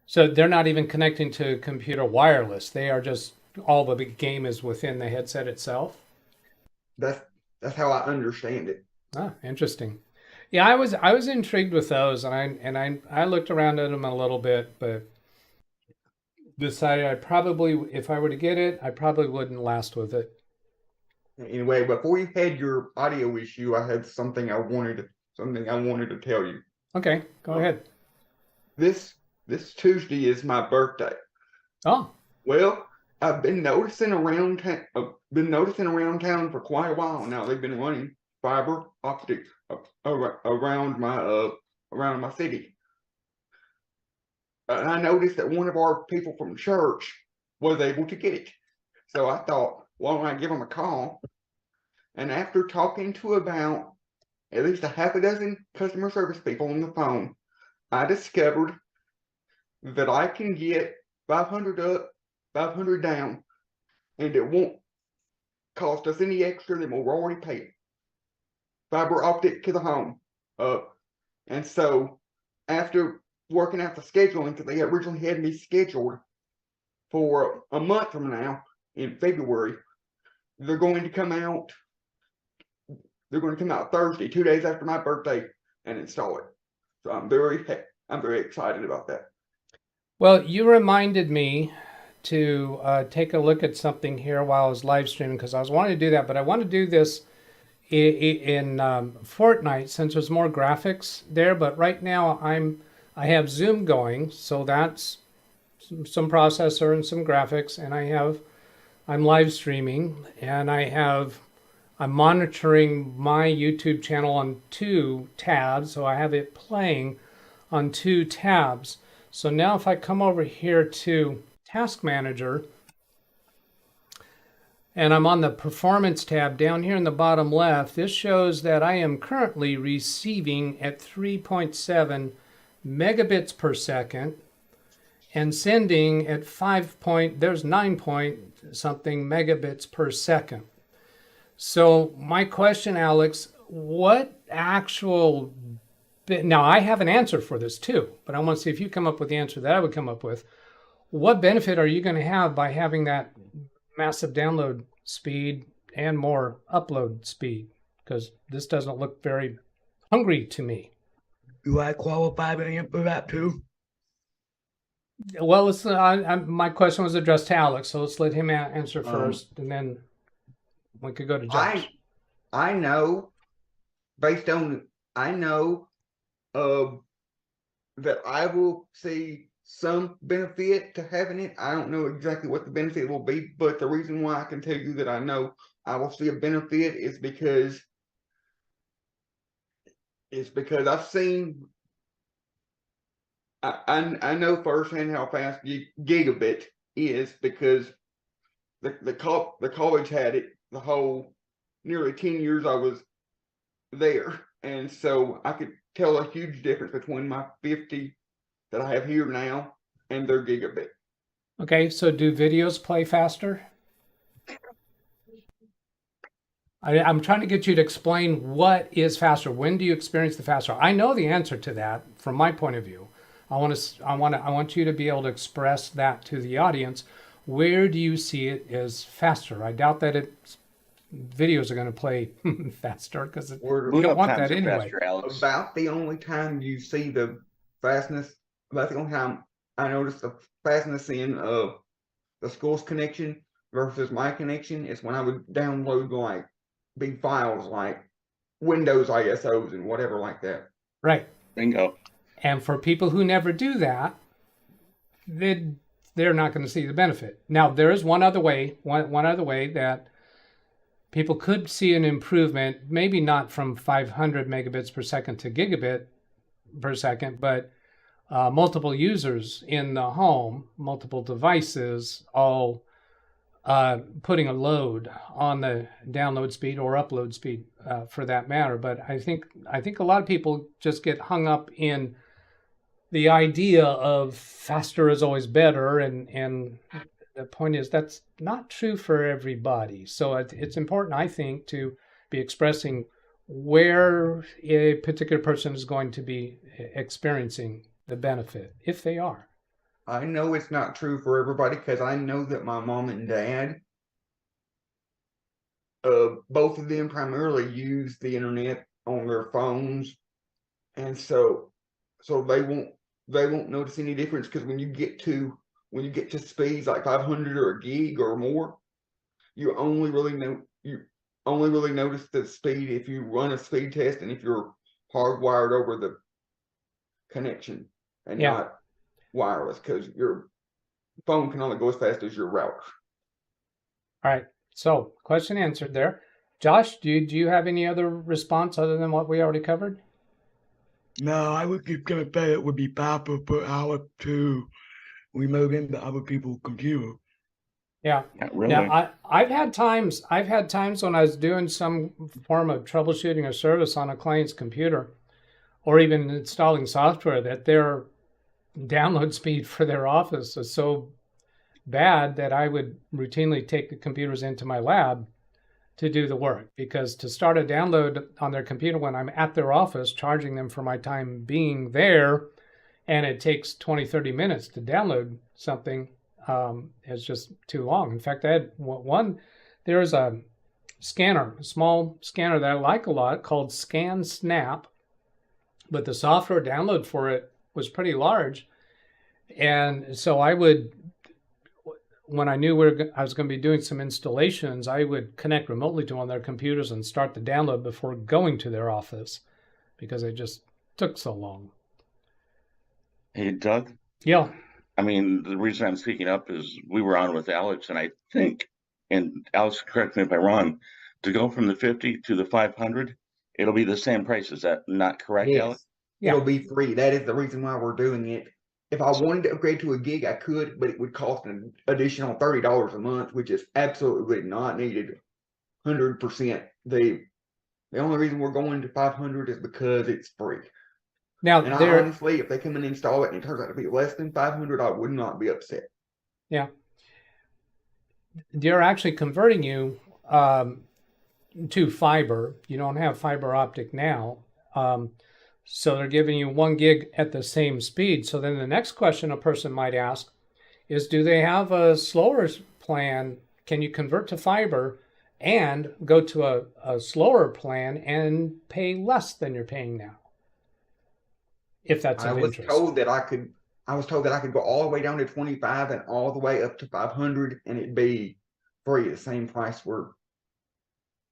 So they're not even connecting to computer wireless. They are just all the big game is within the headset itself. That's how I understand it. Ah, interesting. Yeah, I was intrigued with those, and I looked around at them a little bit, but decided I probably, if I were to get it, I probably wouldn't last with it. Anyway, before you had your audio issue, I had something I wanted to tell you. Okay, go ahead. This Tuesday is my birthday. Oh, Well, I've been noticing around town for quite a while now. They've been running fiber optic around my city. And I noticed that one of our people from church was able to get it. So I thought, why don't I give them a call? And after talking to about at least a half a dozen customer service people on the phone, I discovered that I can get 500 up, 500 down, and it won't cost us any extra than we're already paying. Fiber optic to the home. And so after working out the scheduling because they originally had me scheduled for a month from now in February. They're going to come out. They're going to come out Thursday, 2 days after my birthday, and install it. So I'm very excited about that. Well, you reminded me to take a look at something here while I was live streaming because I was wanting to do that, but I want to do this in Fortnite since there's more graphics there. But right now I have Zoom going, so that's some processor and some graphics, and I'm live streaming, and I'm monitoring my YouTube channel on 2 tabs, so I have it playing on 2 tabs. So now if I come over here to Task Manager, and I'm on the Performance tab down here in the bottom left, this shows that I am currently receiving at 3.7 megabits per second and sending at 9 point something megabits per second. So my question, Alex, what actual... Now, I have an answer for this too, but I want to see if you come up with the answer that I would come up with. What benefit are you going to have by having that massive download speed and more upload speed? Because this doesn't look very hungry to me. Do I qualify for that too? Well, my question was addressed to Alex, so let's let him answer first, and then we could go to Josh. I know, that I will see some benefit to having it. I don't know exactly what the benefit will be, but the reason why I can tell you that I know I will see a benefit is because I've seen. I know firsthand how fast gigabit is because the college had it the whole nearly 10 years I was there, and so I could tell a huge difference between my 50 that I have here now and their gigabit. Okay, so do videos play faster? I'm trying to get you to explain what is faster. When do you experience the faster? I know the answer to that from my point of view. I want you to be able to express that to the audience. Where do you see it as faster? I doubt that videos are going to play faster because we don't want that anyway. Faster, about the only time you see the fastness, about the only time I notice the fastness in the school's connection versus my connection is when I would download like big files like Windows ISOs and whatever like that. Right. Bingo. And for people who never do that, they're not going to see the benefit. Now, there is one other way that people could see an improvement, maybe not from 500 megabits per second to gigabit per second, but multiple users in the home, multiple devices, all putting a load on the download speed or upload speed for that matter. But I think a lot of people just get hung up in the idea of faster is always better, and the point is that's not true for everybody. So it's important, I think, to be expressing where a particular person is going to be experiencing the benefit, if they are. I know it's not true for everybody because I know that my mom and dad, both of them primarily use the internet on their phones, and so they won't notice any difference because when you get to speeds like 500 or a gig or more, you only really notice the speed if you run a speed test and if you're hardwired over the connection and not wireless, because your phone can only go as fast as your router. All right. So question answered there. Josh, do you have any other response other than what we already covered? No, I would give it better. It would be faster per hour to remote into other people's computer. Yeah, really. Now, I've had times when I was doing some form of troubleshooting or service on a client's computer, or even installing software, that their download speed for their office is so bad that I would routinely take the computers into my lab to do the work, because to start a download on their computer when I'm at their office charging them for my time being there and it takes 20, 30 minutes to download something. It's just too long. In fact, I had one, there's a scanner, a small scanner that I like a lot called Scan Snap, but the software download for it was pretty large. And so I would, when I knew I was going to be doing some installations, I would connect remotely to one of their computers and start the download before going to their office because it just took so long. Hey, Doug. Yeah. I mean, the reason I'm speaking up is we were on with Alex, and I think, and Alex, correct me if I'm wrong, to go from the 50 to the 500, it'll be the same price. Is that not correct, Alex? Yeah. It'll be free. That is the reason why we're doing it. If I wanted to upgrade to a gig, I could, but it would cost an additional $30 a month, which is absolutely not needed. 100%. The only reason we're going to 500 is because it's free. Now, and I honestly, if they come and install it and it turns out to be less than 500, I would not be upset. Yeah. They're actually converting you to fiber. You don't have fiber optic now. So they're giving you 1 gig at the same speed. So then the next question a person might ask is, do they have a slower plan? Can you convert to fiber and go to a slower plan and pay less than you're paying now? If that's of interest. I was told that I could go all the way down to 25 and all the way up to 500, and it'd be free, the same price we're.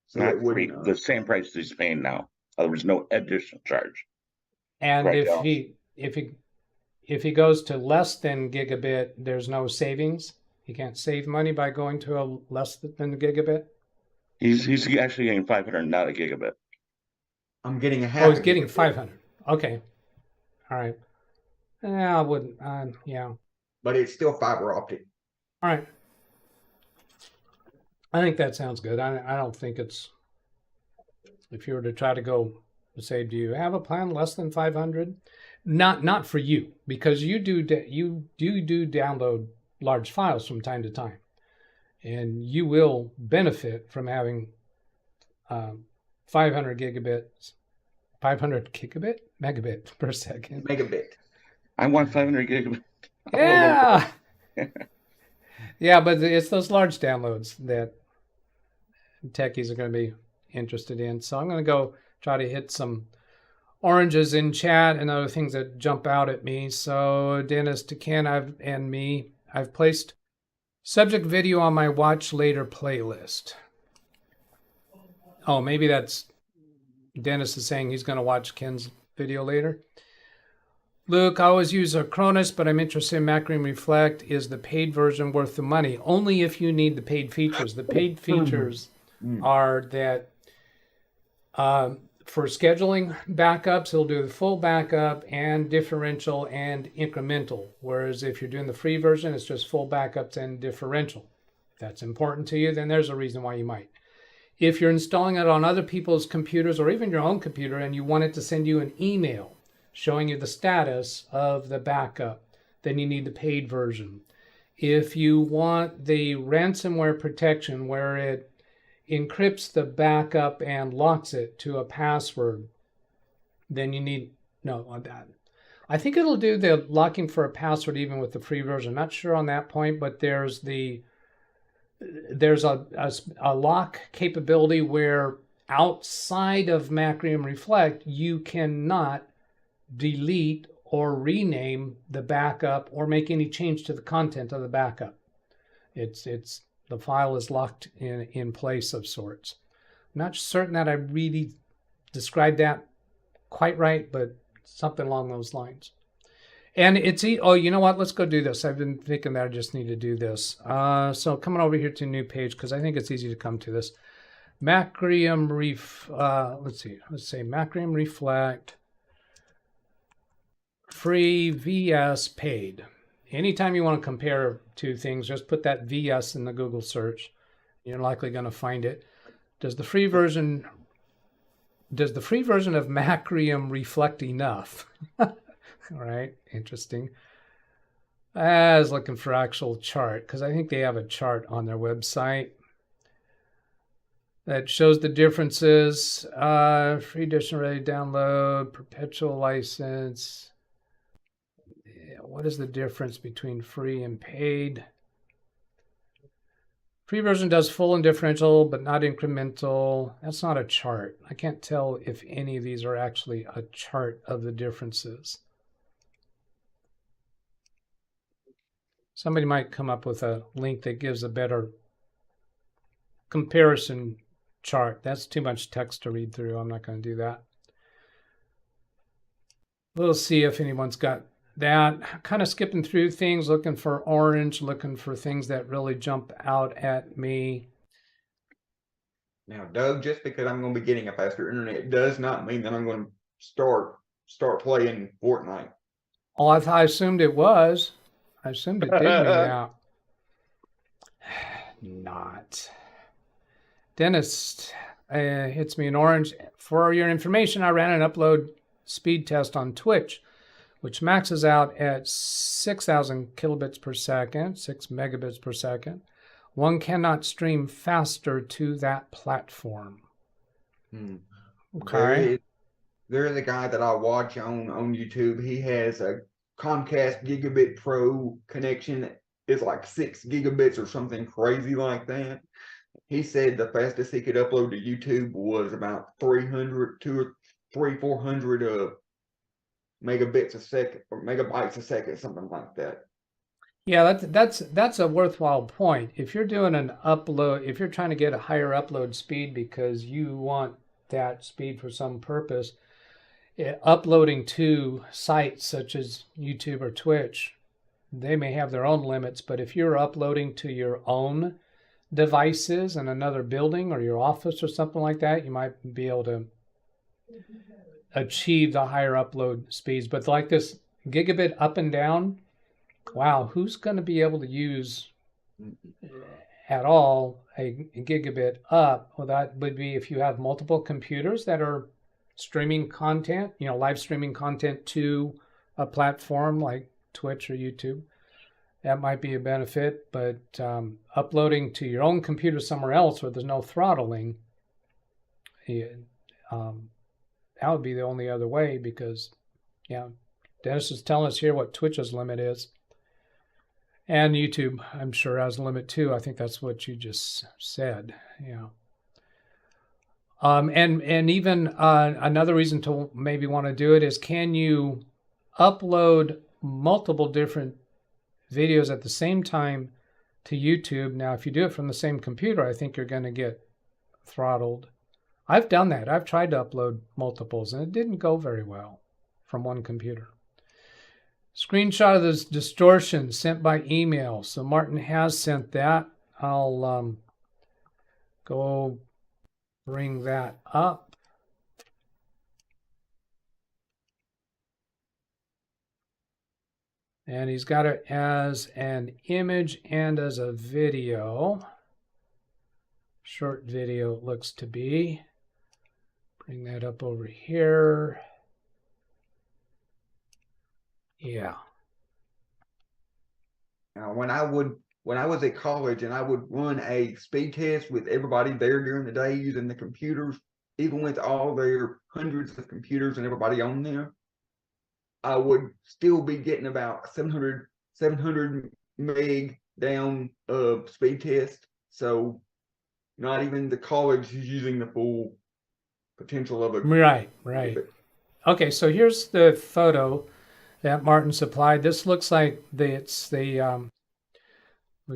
So Not it wouldn't. free, the same price he's paying now. There was no additional charge. And Correct, if he goes to less than gigabit, there's no savings. He can't save money by going to a less than gigabit. He's actually getting 500, not a gigabit. I'm getting a half. Oh, he's getting 500. Okay. All right. Yeah, I wouldn't. Yeah. But it's still fiber optic. All right. I think that sounds good. I don't think it's. If you were to try to go, say, do you have a plan less than 500? Not for you, because you do download large files from time to time, and you will benefit from having 500 megabit per second. Megabit. I want 500 gigabit. Yeah. Yeah, but it's those large downloads that techies are going to be interested in. So I'm going to go try to hit some oranges in chat and other things that jump out at me. So Dennis, to Ken, I've placed subject video on my watch later playlist. Oh, maybe that's Dennis is saying he's going to watch Ken's video later. Luke, I always use Acronis, but I'm interested in Macrium Reflect. Is the paid version worth the money? Only if you need the paid features. The paid features are that for scheduling backups, it'll do the full backup and differential and incremental. Whereas if you're doing the free version, it's just full backups and differential. If that's important to you, then there's a reason why you might. If you're installing it on other people's computers or even your own computer and you want it to send you an email showing you the status of the backup, then you need the paid version. If you want the ransomware protection where it encrypts the backup and locks it to a password, then you need, I think it'll do the locking for a password even with the free version. Not sure on that point, but there's a lock capability where outside of Macrium Reflect, you cannot delete or rename the backup or make any change to the content of the backup. It's the file is locked in place of sorts. I'm not certain that I really described that quite right, but something along those lines. And it's you know what? Let's go do this. I've been thinking that I just need to do this. So coming over here to a new page because I think it's easy to come to this. Macrium let's say Macrium Reflect. Free vs paid. Anytime you want to compare two things, just put that vs in the Google search. You're likely going to find it. Does the free version of Macrium reflect enough? All right, interesting. I was looking for actual chart because I think they have a chart on their website that shows the differences. Free edition ready to download, perpetual license. what is the difference between free and paid? Free version does full and differential, but not incremental. That's not a chart. I can't tell if any of these are actually a chart of the differences. Somebody might come up with a link that gives a better comparison chart. That's too much text to read through. I'm not going to do that. We'll see if anyone's got that. Kind of skipping through things, looking for orange, looking for things that really jump out at me. Now, Doug, just because I'm going to be getting a faster internet does not mean that I'm going to start playing Fortnite. Oh, I assumed it was. I assumed it did mean that. Not. Dennis hits me in orange. For your information, I ran an upload speed test on Twitch, which maxes out at 6,000 kilobits per second, 6 megabits per second. One cannot stream faster to that platform. Okay. There is a guy that I watch on YouTube. He has a Comcast Gigabit Pro connection that is like 6 gigabits or something crazy like that. He said the fastest he could upload to YouTube was about 400 megabits a second or megabytes a second, something like that. Yeah, that's a worthwhile point. If you're doing an upload, if you're trying to get a higher upload speed because you want that speed for some purpose, uploading to sites such as YouTube or Twitch, they may have their own limits, but if you're uploading to your own devices in another building or your office or something like that, you might be able to achieve the higher upload speeds. But like this gigabit up and down, wow, who's going to be able to use at all a gigabit up? Well, that would be if you have multiple computers that are streaming content, live streaming content to a platform like Twitch or YouTube. That might be a benefit, but uploading to your own computer somewhere else where there's no throttling, that would be the only other way because, Dennis is telling us here what Twitch's limit is. And YouTube, I'm sure, has a limit too. I think that's what you just said. Yeah. And even another reason to maybe want to do it is, can you upload multiple different videos at the same time to YouTube? Now, if you do it from the same computer, I think you're going to get throttled. I've done that. I've tried to upload multiples, and it didn't go very well from one computer. Screenshot of this distortion sent by email. So Martin has sent that. I'll go bring that up. And he's got it as an image and as a video. Short video it looks to be. Bring that up over here. Yeah. Now, when I was at college and I would run a speed test with everybody there during the day using the computers, even with all their hundreds of computers and everybody on there, I would still be getting about 700 meg down speed test. So not even the college is using the full potential of a right. Okay, so here's the photo that Martin supplied. This looks like we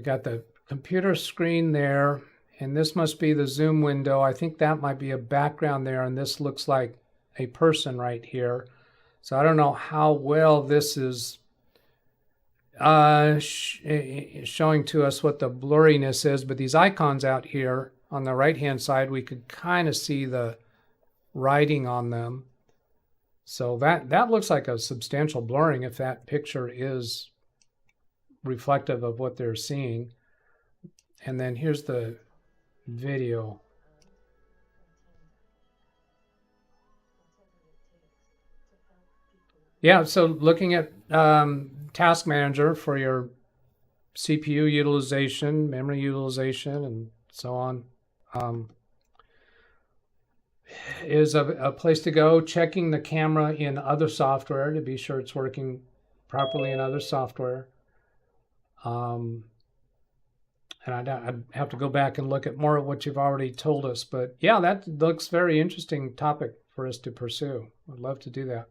got the computer screen there, and this must be the Zoom window. I think that might be a background there, and this looks like a person right here. So I don't know how well this is showing to us what the blurriness is, but these icons out here on the right-hand side, we could kind of see the writing on them. So that looks like a substantial blurring if that picture is reflective of what they're seeing. And then here's the video. Yeah, so looking at Task Manager for your CPU utilization, memory utilization, and so on, is a place to go. Checking the camera in other software to be sure it's working properly in other software. And I'd have to go back and look at more of what you've already told us. But yeah, that looks very interesting topic for us to pursue. I'd love to do that.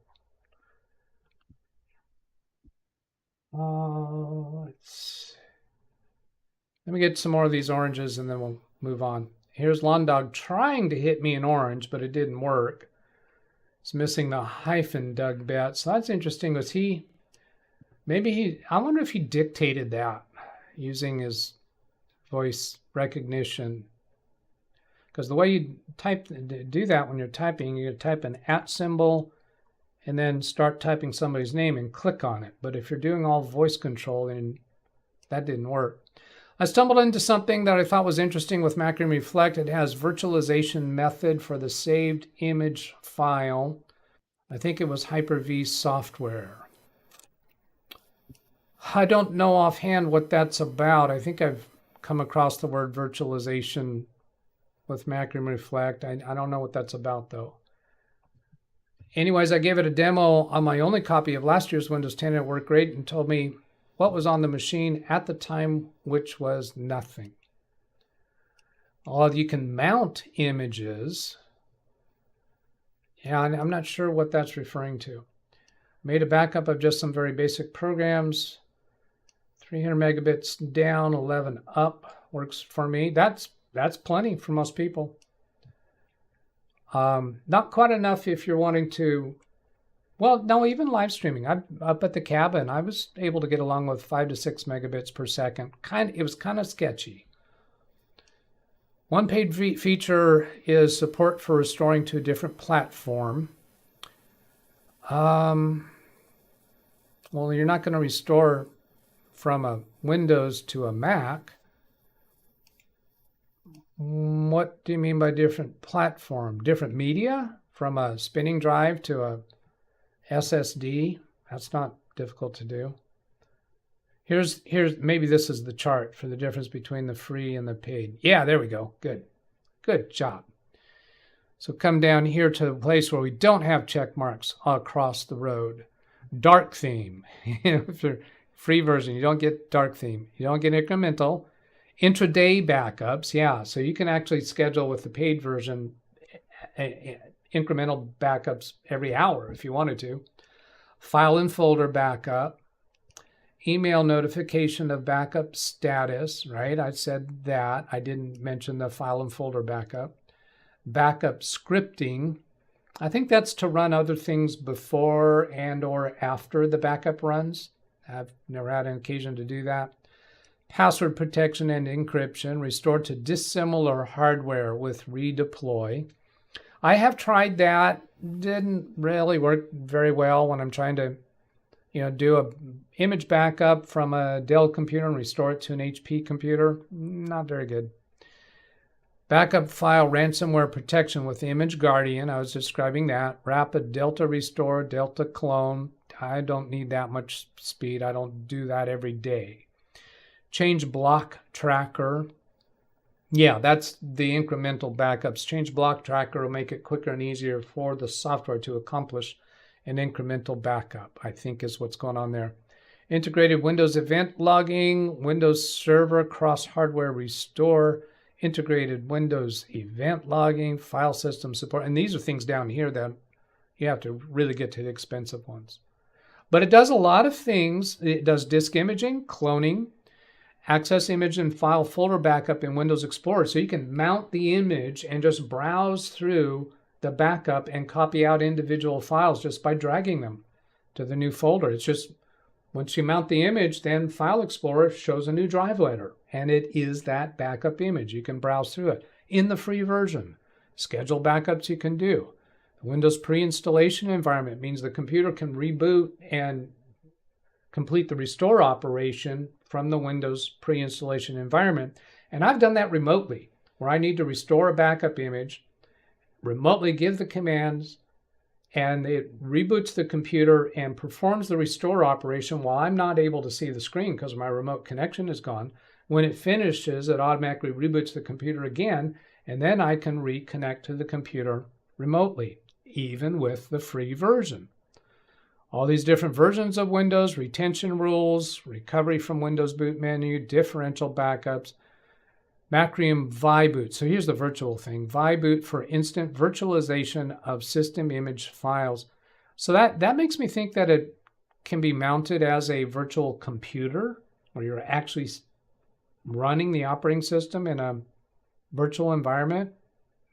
Let me get some more of these oranges and then we'll move on. Here's Lawn Dog trying to hit me in orange, but it didn't work. It's missing the hyphen, DougBetts. So that's interesting. Was he, I wonder if he dictated that using his voice recognition. Because the way you do that when you're typing, you type an @ symbol and then start typing somebody's name and click on it. But if you're doing all voice control, then that didn't work. I stumbled into something that I thought was interesting with Macrium Reflect. It has virtualization method for the saved image file. I think it was Hyper-V software. I don't know offhand what that's about. I think I've come across the word virtualization with Macrium Reflect. I don't know what that's about though. Anyways, I gave it a demo on my only copy of last year's Windows 10 and it worked great and told me what was on the machine at the time, which was nothing. You can mount images. Yeah, I'm not sure what that's referring to. Made a backup of just some very basic programs. 300 megabits down, 11 up works for me. That's plenty for most people. Not quite enough if you're wanting to. Well, no, even live streaming. I'm up at the cabin. I was able to get along with 5 to 6 megabits per second. It was kind of sketchy. One paid feature is support for restoring to a different platform. Well, you're not going to restore from a Windows to a Mac. What do you mean by different platform? Different media? From a spinning drive to a SSD? That's not difficult to do. Here's maybe this is the chart for the difference between the free and the paid. Yeah, there we go. Good job. So come down here to the place where we don't have check marks across the road. Dark theme. For free version, you don't get dark theme. You don't get incremental. Intraday backups. Yeah, so you can actually schedule with the paid version incremental backups every hour if you wanted to. File and folder backup. Email notification of backup status, right? I said that. I didn't mention the file and folder backup. Backup scripting. I think that's to run other things before and or after the backup runs. I've never had an occasion to do that. Password protection and encryption. Restore to dissimilar hardware with redeploy. I have tried that. Didn't really work very well when I'm trying to, do a image backup from a Dell computer and restore it to an HP computer. Not very good. Backup file ransomware protection with Image Guardian. I was describing that. Rapid Delta restore, Delta clone. I don't need that much speed. I don't do that every day. Change block tracker. Yeah, that's the incremental backups. Change block tracker will make it quicker and easier for the software to accomplish an incremental backup, I think is what's going on there. Integrated Windows event logging, Windows Server cross-hardware restore, integrated Windows event logging, file system support. And these are things down here that you have to really get to the expensive ones. But it does a lot of things. It does disk imaging, cloning, access image and file folder backup in Windows Explorer. So you can mount the image and just browse through the backup and copy out individual files just by dragging them to the new folder. It's just, once you mount the image, then File Explorer shows a new drive letter. And it is that backup image. You can browse through it in the free version. Schedule backups you can do. The Windows pre-installation environment means the computer can reboot and complete the restore operation from the Windows pre-installation environment. And I've done that remotely, where I need to restore a backup image, remotely give the commands, and it reboots the computer and performs the restore operation while I'm not able to see the screen because my remote connection is gone. When it finishes, it automatically reboots the computer again, and then I can reconnect to the computer remotely, even with the free version. all these different versions of Windows, retention rules, recovery from Windows boot menu, differential backups, Macrium ViBoot. So here's the virtual thing. ViBoot for instant virtualization of system image files. So that makes me think that it can be mounted as a virtual computer, where you're actually running the operating system in a virtual environment.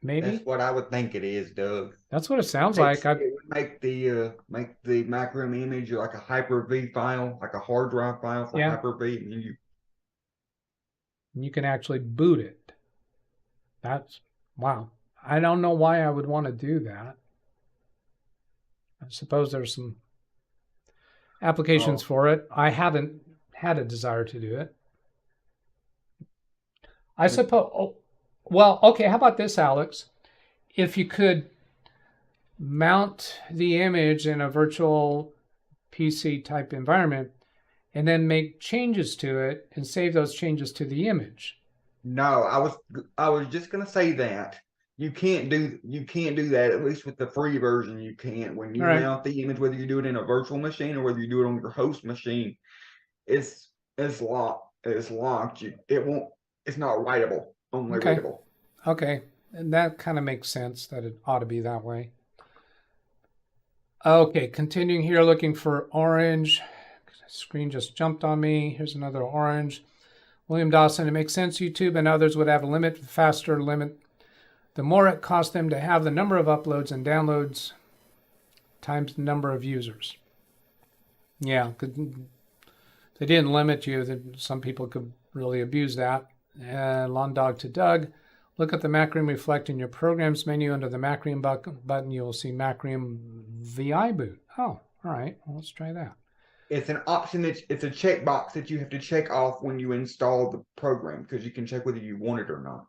Maybe That's what I would think it is, Doug. that's what it sounds like. It would make the Macrium image like a Hyper-V file, like a hard drive file for Yeah. Hyper-V, and You can actually boot it. That's wow. I don't know why I would want to do that. I suppose there's some applications for it. I haven't had a desire to do it. I suppose, well, okay, how about this, Alex? If you could mount the image in a virtual PC type environment and then make changes to it and save those changes to the image. No, I was just gonna say that you can't do that, at least with the free version. You can't. When you All right. mount the image, whether you do it in a virtual machine or whether you do it on your host machine, it's locked. It's locked. It's not writable. Only Okay. readable. Okay, and that kind of makes sense that it ought to be that way. Okay, continuing here, looking for orange. Screen just jumped on me. Here's another orange. William Dawson, it makes sense YouTube and others would have a limit, faster limit. The more it costs them to have the number of uploads and downloads times the number of users. Yeah, because they didn't limit you. Some people could really abuse that. Lawn Dog to Doug. Look at the Macrium Reflect in your Programs menu. Under the Macrium button, you will see Macrium ViBoot. Oh, all right. Well, let's try that. It's an option. It's a checkbox that you have to check off when you install the program, because you can check whether you want it or not.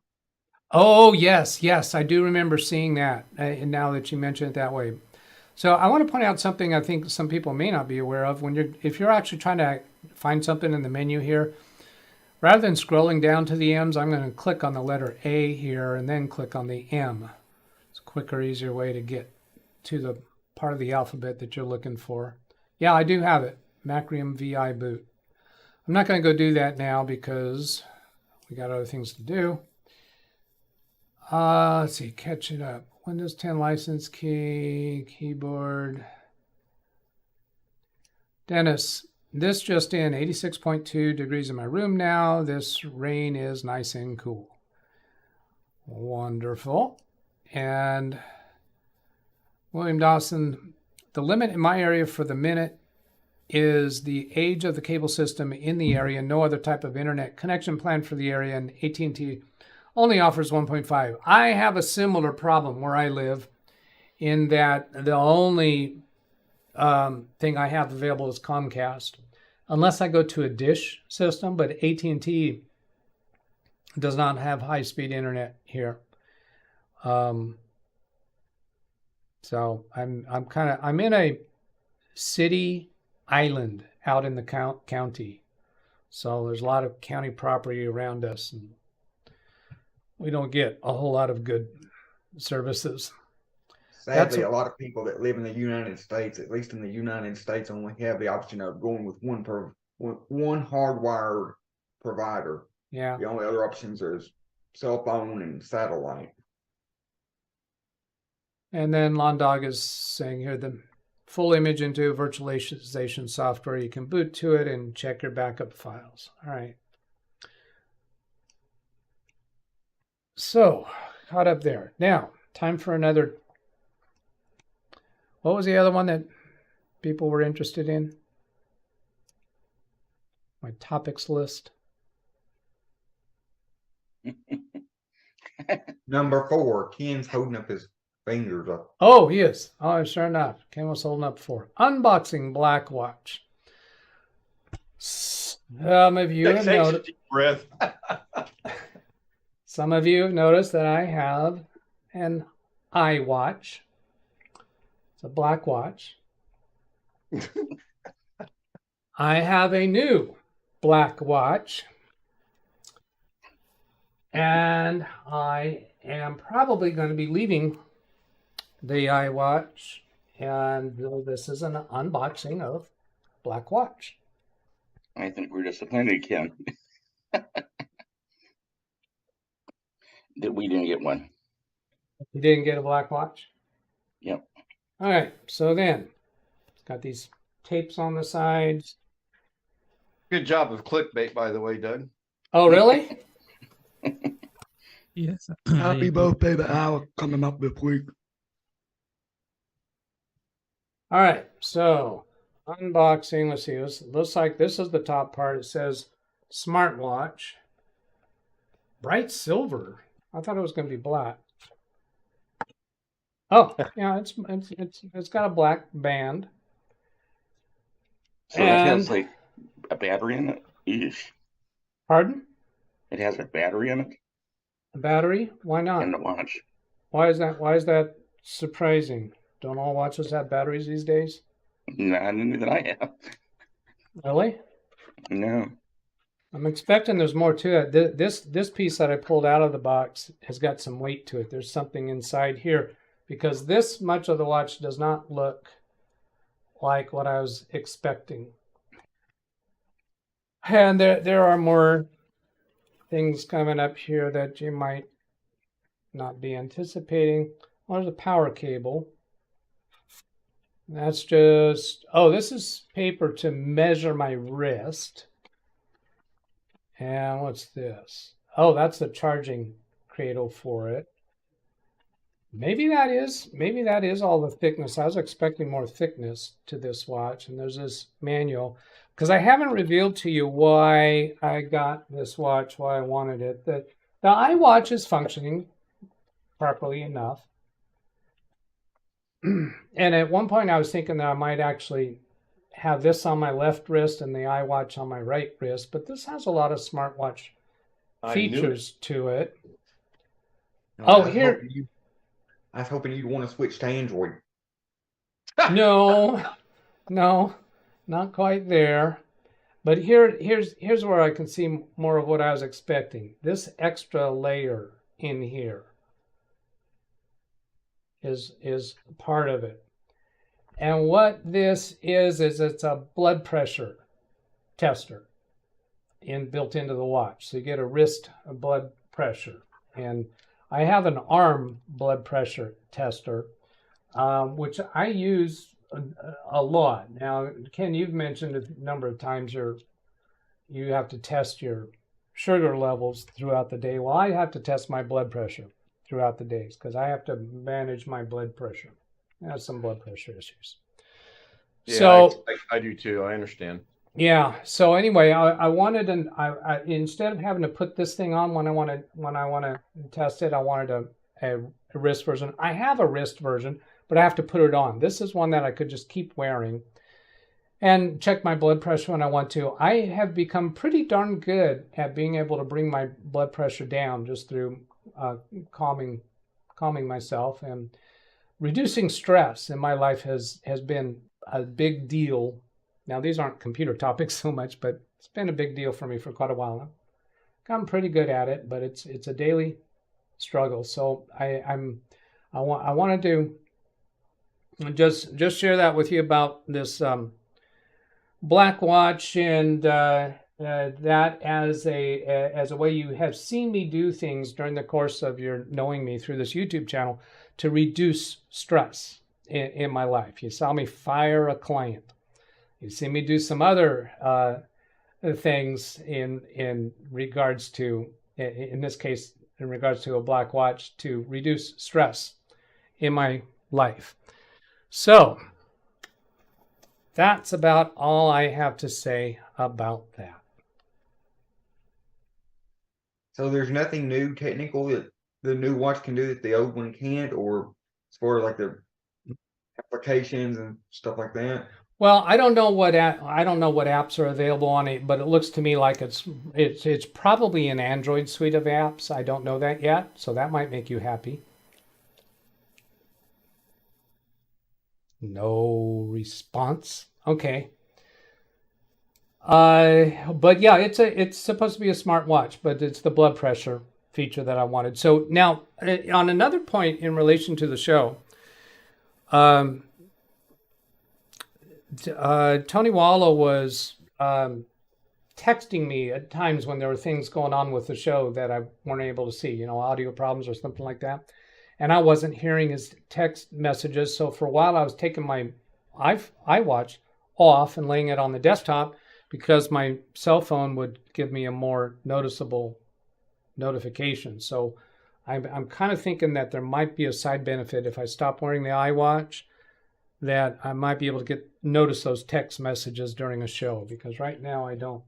Oh, yes, I do remember seeing that, and now that you mention it that way. So I want to point out something I think some people may not be aware of. If you're actually trying to find something in the menu here, rather than scrolling down to the M's, I'm going to click on the letter A here and then click on the M. It's a quicker, easier way to get to the part of the alphabet that you're looking for. Yeah, I do have it, Macrium ViBoot. I'm not going to go do that now because we got other things to do. Let's see, catch it up. Windows 10 license key, keyboard. Dennis, this just in, 86.2 degrees in my room now. This rain is nice and cool. Wonderful. And William Dawson, the limit in my area for the minute is the age of the cable system in the area. No other type of internet connection plan for the area, and AT&T only offers 1.5. I have a similar problem where I live, in that the only thing I have available is Comcast, unless I go to a dish system. But AT&T does not have high-speed internet here. So I'm in a city island out in the county. So there's a lot of county property around us, and we don't get a whole lot of good services. Sadly, a lot of people that live in the United States, at least in the United States, only have the option of going with one hardwired provider. Yeah. The only other options is cell phone and satellite. And then Londog is saying here, the full image into virtualization software. You can boot to it and check your backup files. All right. So, caught up there. Now, time for another. What was the other one that people were interested in? My topics list. Number 4, Ken's holding up his fingers up. Oh, he is. Oh, sure enough. Ken was holding up for unboxing Black Watch. Some of you have noticed. Breath. Some of you have noticed that I have an iWatch. It's a black watch. I have a new black watch. And I am probably going to be leaving the iWatch And this is an unboxing of Black Watch. I think we're disappointed, Ken, that we didn't get one. You didn't get a Black Watch? Yep. All right, so then it's got these tapes on the sides. Good job of clickbait, by the way, Doug. Oh, really? Yes. Happy birthday to Alec coming up this week. All right, so unboxing. Let's see. This looks like this is the top part. It says smartwatch, bright silver. I thought it was going to be black. Oh, yeah, it's got a black band. So it has like a battery in it. Eesh. Pardon? It has a battery in it A battery? Why not? in the watch. Why is that? Why is that surprising? Don't all watches have batteries these days? Not any that I have. Really? No. I'm expecting there's more to it. This piece that I pulled out of the box has got some weight to it. There's something inside here because this much of the watch does not look like what I was expecting. And there are more things coming up here that you might not be anticipating. Well, there's a power cable. That's just, oh, this is paper to measure my wrist. And what's this? Oh, that's the charging cradle for it. Maybe that is all the thickness. I was expecting more thickness to this watch. And there's this manual. Because I haven't revealed to you why I got this watch, why I wanted it. The iWatch is functioning properly enough. And at one point I was thinking that I might actually have this on my left wrist and the iWatch on my right wrist, but this has a lot of smartwatch features to it. No, Oh, I was here. I was hoping you'd want to switch to Android. No, not quite there. But here's where I can see more of what I was expecting. This extra layer in here is part of it. And what this is it's a blood pressure tester built into the watch. So you get a wrist blood pressure. And I have an arm blood pressure tester, which I use a lot. Now, Ken, you've mentioned a number of times you have to test your sugar levels throughout the day. Well, I have to test my blood pressure throughout the days because I have to manage my blood pressure. I have some blood pressure issues. Yeah, So I do too. I understand. yeah. So anyway, I wanted I instead of having to put this thing on when I want to test it, I wanted a wrist version. I have a wrist version, but I have to put it on. This is one that I could just keep wearing and check my blood pressure when I want to. I have become pretty darn good at being able to bring my blood pressure down just through calming myself, and reducing stress in my life has been a big deal. Now, these aren't computer topics so much, but it's been a big deal for me for quite a while now. I'm pretty good at it, but it's a daily struggle. So I wanted to just share that with you about this Black Watch, and that as a way you have seen me do things during the course of your knowing me through this YouTube channel to reduce stress in my life. You saw me fire a client. You see me do some other things in regards to, in this case, in regards to a Black Watch to reduce stress in my life. So that's about all I have to say about that. So there's nothing new technical that the new watch can do that the old one can't, or as far as like the applications and stuff like that. Well, I don't know what apps are available on it, but it looks to me like it's probably an Android suite of apps. I don't know that yet, so that might make you happy. No response. Okay. But yeah, it's supposed to be a smart watch, but it's the blood pressure feature that I wanted. So now, on another point in relation to the show, Tony Wallo was texting me at times when there were things going on with the show that I weren't able to see, you know, audio problems or something like that. And I wasn't hearing his text messages. So for a while, I was taking my iWatch off and laying it on the desktop because my cell phone would give me a more noticeable notification. So I'm kind of thinking that there might be a side benefit if I stop wearing the iWatch, that I might be able to notice those text messages during a show, because right now I don't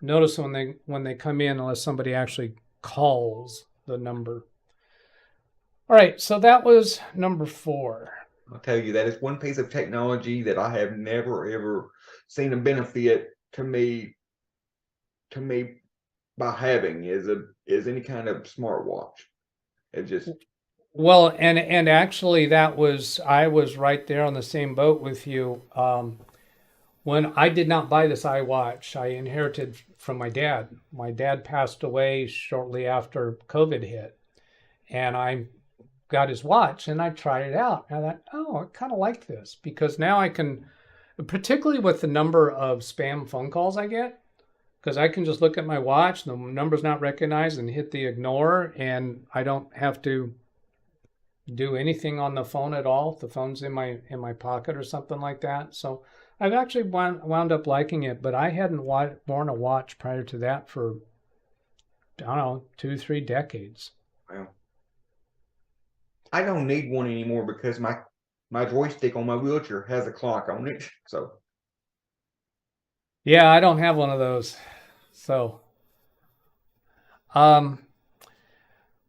notice when they come in unless somebody actually calls the number. All right, so that was number 4. I'll tell you, that is one piece of technology that I have never ever seen a benefit to me by having is any kind of smartwatch. It just well, and actually I was right there on the same boat with you. When I did not buy this iWatch, I inherited from my dad. My dad passed away shortly after COVID hit, and I got his watch and I tried it out. And I thought, oh, I kind of like this, because now I can, particularly with the number of spam phone calls I get, because I can just look at my watch, the number's not recognized, and hit the ignore, and I don't have to do anything on the phone at all. The phone's in my pocket or something like that. So I've actually wound up liking it, but I hadn't worn a watch prior to that for, I don't know, 2-3 decades. Well, I don't need one anymore because my joystick on my wheelchair has a clock on it. So yeah, I don't have one of those. So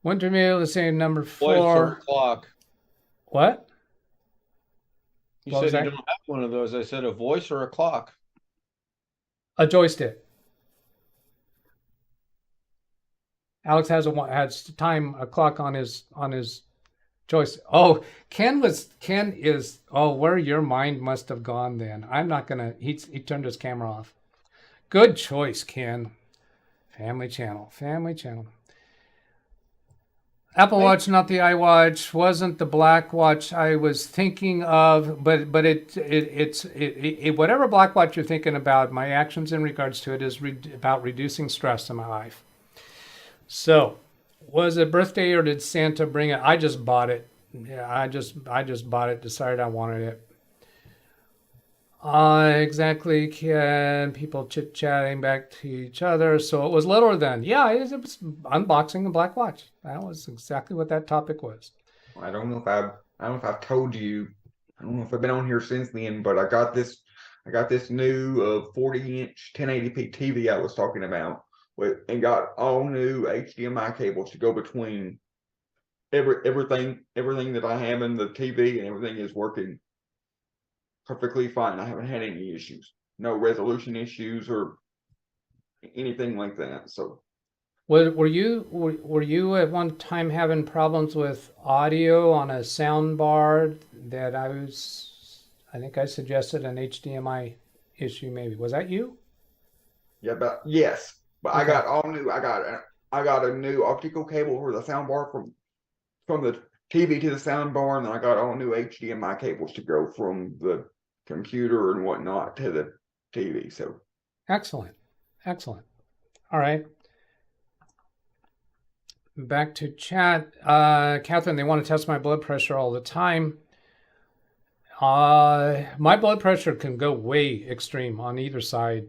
Winter Meal is saying number 4. Clock. What? You What was said you that? don't have one of those. I said a voice or a clock. A joystick. Alex has a clock on his joystick. Oh, Ken is, where your mind must have gone then. I'm not gonna, he turned his camera off. Good choice, Ken. Family channel. Apple Watch, not the iWatch. Wasn't the black watch I was thinking of, but it's whatever black watch you're thinking about, my actions in regards to it is about reducing stress in my life. So, was it birthday or did Santa bring it? I just bought it. Yeah, I just bought it, decided I wanted it. Exactly, Ken. People chit-chatting back to each other. So it was littler then. Yeah, it was unboxing the black watch. That was exactly what that topic was. I don't know if I've told you. I don't know if I've been on here since then, but I got this new 40-inch 1080p TV I was talking about and got all new HDMI cables to go between everything that I have in the TV, and everything is working perfectly fine. I haven't had any issues, no resolution issues or anything like that. So, were you at one time having problems with audio on a sound bar that I think I suggested an HDMI issue? Maybe was that you? Yeah, but yes, but okay. I got all new. I got a new optical cable for the sound bar from the TV to the sound bar, and then I got all new HDMI cables to go from the computer and whatnot to the TV. So excellent. All right. Back to chat. Catherine, they want to test my blood pressure all the time. My blood pressure can go way extreme on either side.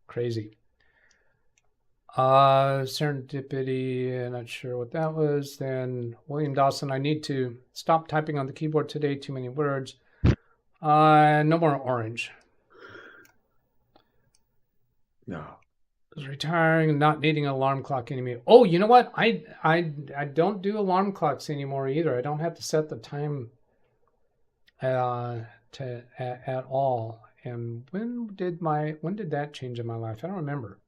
Crazy. Serendipity, not sure what that was. Then William Dawson, I need to stop typing on the keyboard today, too many words. No more orange. No. I was retiring and not needing an alarm clock anymore. Oh, you know what? I don't do alarm clocks anymore either. I don't have to set the time at all. And when did that change in my life? I don't remember.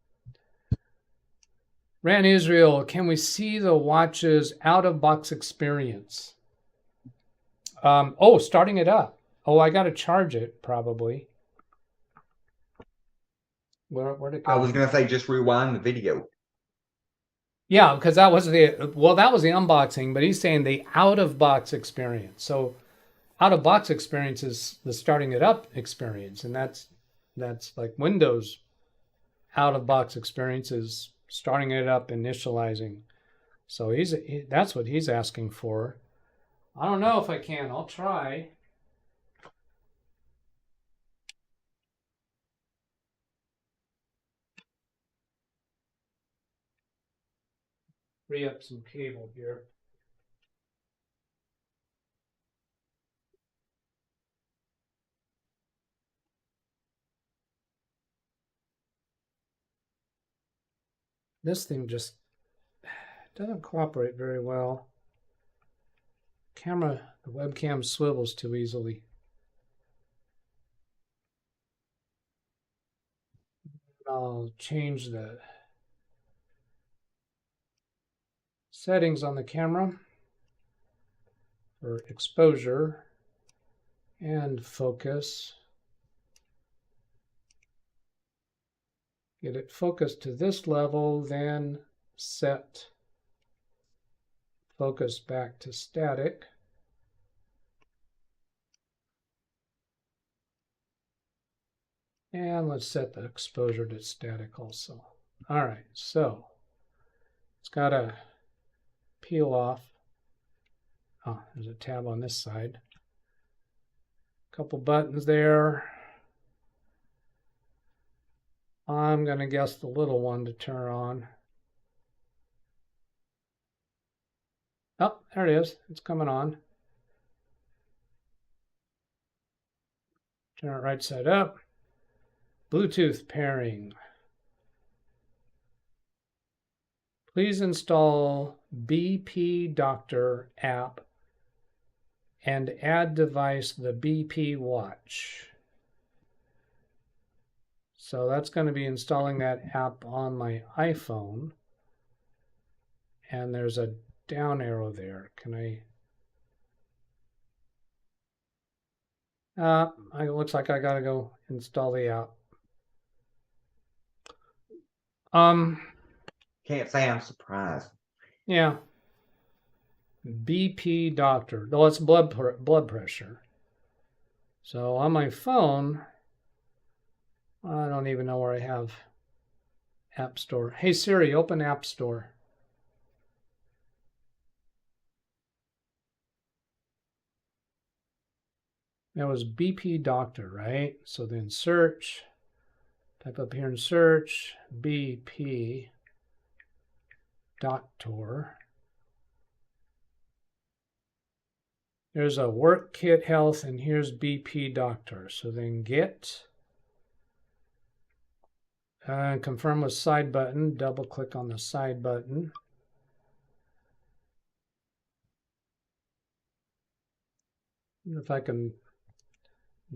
Ran Israel, can we see the watch's out-of-box experience? Starting it up. Oh, I got to charge it probably. Where'd it go? I was going to say just rewind the video. Yeah, because that was the unboxing, but he's saying the out-of-box experience. So out-of-box experience is the starting it up experience, and that's like Windows out-of-box experience is starting it up, initializing. So that's what he's asking for. I don't know if I can. I'll try. Free up some cable here. This thing just doesn't cooperate very well. The webcam swivels too easily. I'll change the settings on the camera for exposure and focus. Get it focused to this level, then set focus back to static. And let's set the exposure to static also. All right, so it's got to peel off. Oh, there's a tab on this side. Couple buttons there. I'm going to guess the little one to turn on. Oh, there it is. It's coming on. Turn it right side up. Bluetooth pairing. Please install BP Doctor app and add device the BP Watch. So that's going to be installing that app on my iPhone. And there's a down arrow there. Can I? It looks like I got to go install the app. Can't say I'm surprised. Yeah. BP Doctor. No, it's blood pressure. So on my phone, I don't even know where I have App Store. Hey Siri, open App Store. That was BP Doctor, right? So then search. Type up here in search, BP Doctor. There's a work kit health, and here's BP Doctor. So then get, confirm with side button, double click on the side button. If I can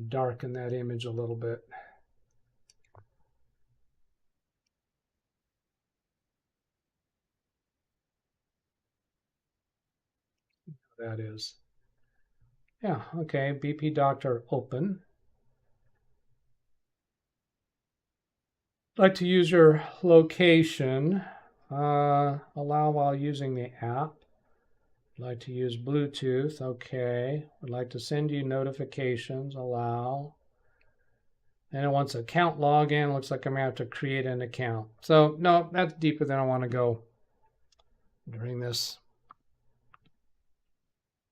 darken that image a little bit. That is. Yeah, okay, BP Doctor open. Like to use your location. Allow while using the app. Like to use Bluetooth. Okay. Would like to send you notifications. Allow. And it wants account login. Looks like I'm going to have to create an account. So, no, that's deeper than I want to go during this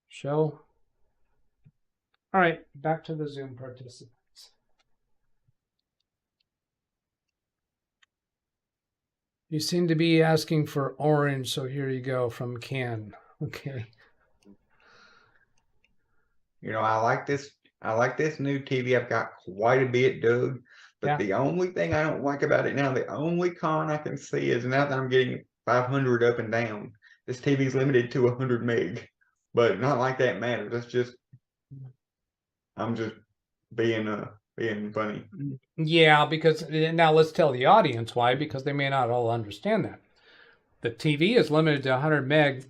show. All right, back to the Zoom participants. You seem to be asking for orange, so here you go from Ken. Okay. You know, I like this new TV. I've got quite a bit, Doug. But Yeah. the only thing I don't like about it now, the only con I can see is now that I'm getting 500 up and down, this TV's limited to 100 meg. But not like that matters. That's just, I'm just being funny. Yeah, because now let's tell the audience why, because they may not all understand that. The TV is limited to 100 meg,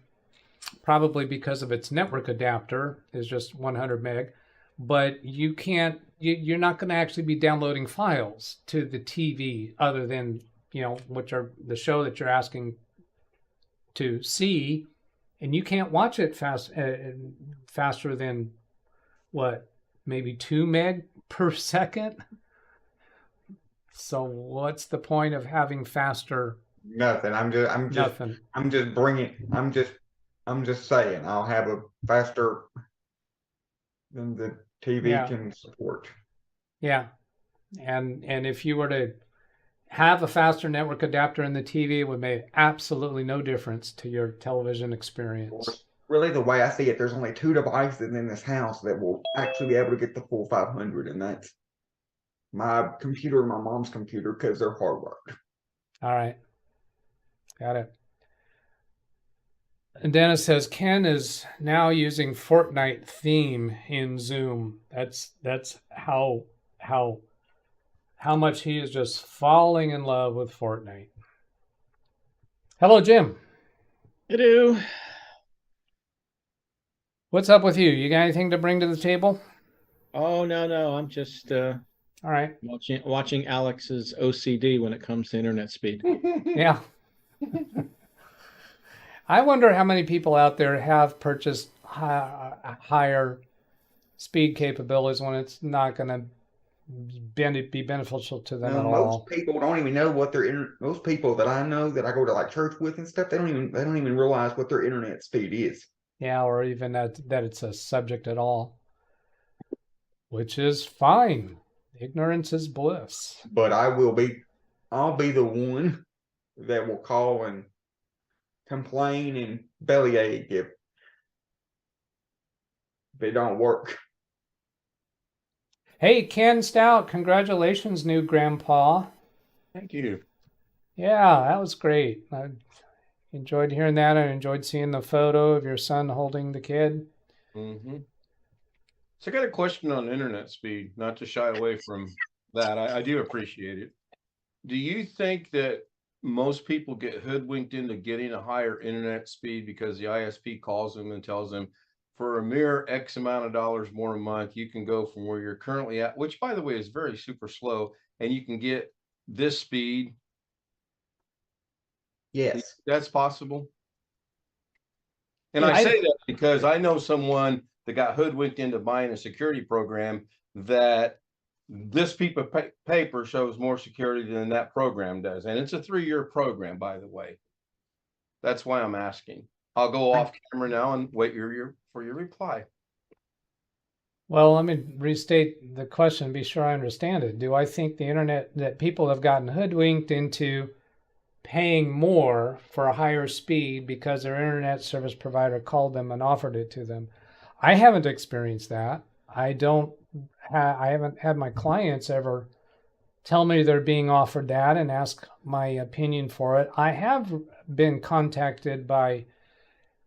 probably because of its network adapter is just 100 meg, but you can't, you're not going to actually be downloading files to the TV other than, you know, which are the show that you're asking to see, and you can't watch it faster than what, maybe 2 meg per second. So what's the point of having faster? Nothing. I'm just saying I'll have a faster than the TV Yeah. can support. Yeah. And if you were to have a faster network adapter in the TV, it would make absolutely no difference to your television experience. Really, the way I see it, there's only 2 devices in this house that will actually be able to get the full 500, and that's my computer and my mom's computer because they're hardwired. All right. Got it. And Dennis says Ken is now using Fortnite theme in Zoom. That's how much he is just falling in love with Fortnite. Hello, Jim. Hello. What's up with you? You got anything to bring to the table? Oh, no. I'm just All right. watching Alex's OCD when it comes to internet speed. Yeah. I wonder how many people out there have purchased higher speed capabilities when it's not going to be beneficial to them at all. Most people don't even know what most people that I know that I go to like church with and stuff, they don't even realize what their internet speed is. Yeah, or even that it's a subject at all, which is fine. Ignorance is bliss. But I'll be the one that will call and complain and bellyache if they don't work. Hey, Ken Stout, congratulations, new grandpa. Thank you. Yeah, that was great. I enjoyed hearing that. I enjoyed seeing the photo of your son holding the kid. Mm-hmm. So I got a question on internet speed, not to shy away from that. I do appreciate it. Do you think that most people get hoodwinked into getting a higher internet speed because the ISP calls them and tells them for a mere X amount of dollars more a month, you can go from where you're currently at, which by the way is very super slow, and you can get this speed? Yes. That's possible. And Yeah, I say that because I know someone that got hoodwinked into buying a security program that this piece of paper shows more security than that program does. And it's a 3-year program, by the way. That's why I'm asking. I'll go off camera now and wait for your reply. Well, let me restate the question, be sure I understand it. Do I think the internet, that people have gotten hoodwinked into paying more for a higher speed because their internet service provider called them and offered it to them? I haven't experienced that. I haven't had my clients ever tell me they're being offered that and ask my opinion for it. I have been contacted by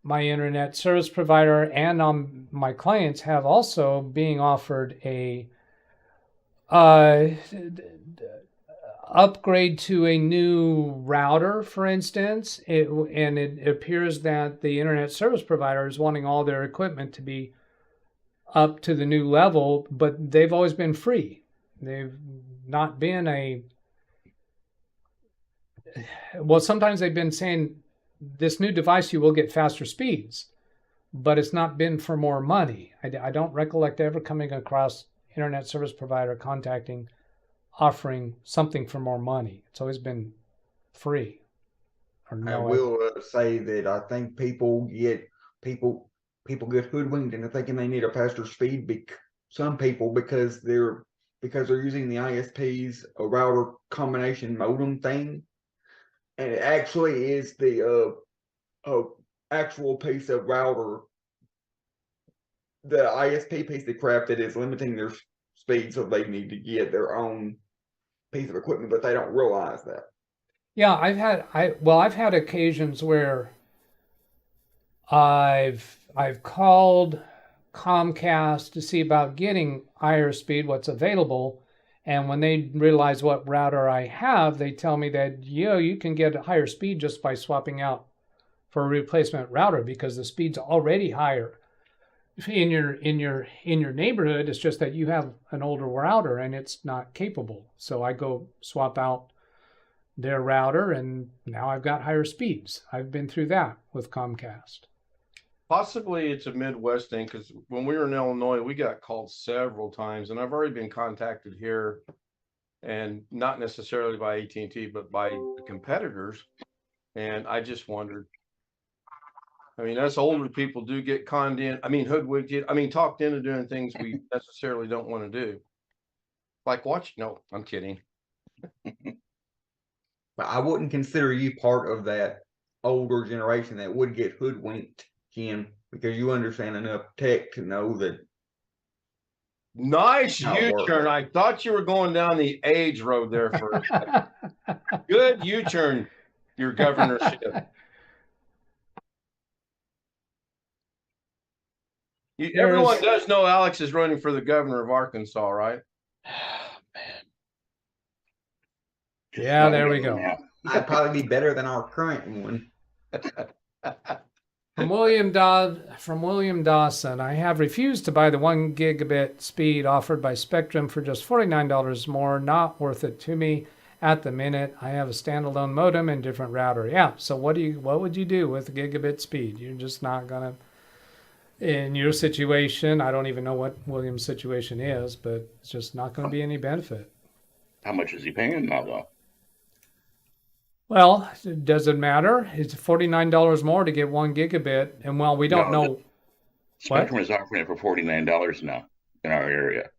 my internet service provider, and my clients have also being offered a upgrade to a new router, for instance. And it appears that the internet service provider is wanting all their equipment to be up to the new level, but they've always been free. They've not been sometimes they've been saying this new device you will get faster speeds, but it's not been for more money. I don't recollect ever coming across internet service provider offering something for more money. It's always been free. I will say that I think people get hoodwinked into thinking they need a faster speed. Some people because they're using the ISP's a router combination modem thing, and it actually is the actual piece of router, the ISP piece of crap that is limiting their speed, so they need to get their own piece of equipment, but they don't realize that. Yeah, I've had occasions where I've called Comcast to see about getting higher speed, what's available, and when they realize what router I have, they tell me that you can get a higher speed just by swapping out for a replacement router because the speed's already higher in your neighborhood. It's just that you have an older router and it's not capable. So I go swap out their router and now I've got higher speeds. I've been through that with Comcast. Possibly it's a Midwest thing, because when we were in Illinois, we got called several times, and I've already been contacted here, and not necessarily by AT&T, but by the competitors. And I just wondered. I mean, us older people do get conned in. I mean, hoodwinked. I mean, talked into doing things we necessarily don't want to do. Like watch. No, I'm kidding. But I wouldn't consider you part of that older generation that would get hoodwinked, Ken, because you understand enough tech to know that. Nice How it works. U-turn. I thought you were going down the age road there for a second. Good U-turn, your governorship. Everyone does know Alex is running for the governor of Arkansas, right? Yeah, there we go. I'd probably be better than our current one. From William Dawson, I have refused to buy the 1 gigabit speed offered by Spectrum for just $49 more. Not worth it to me at the minute. I have a standalone modem and different router. Yeah. So what would you do with a gigabit speed? You're just not gonna. In your situation, I don't even know what William's situation is, but it's just not going to be any benefit. How much is he paying now, though? Well, it doesn't matter. It's $49 more to get 1 gigabit. And while we don't know. Spectrum is offering it for $49 now in our area,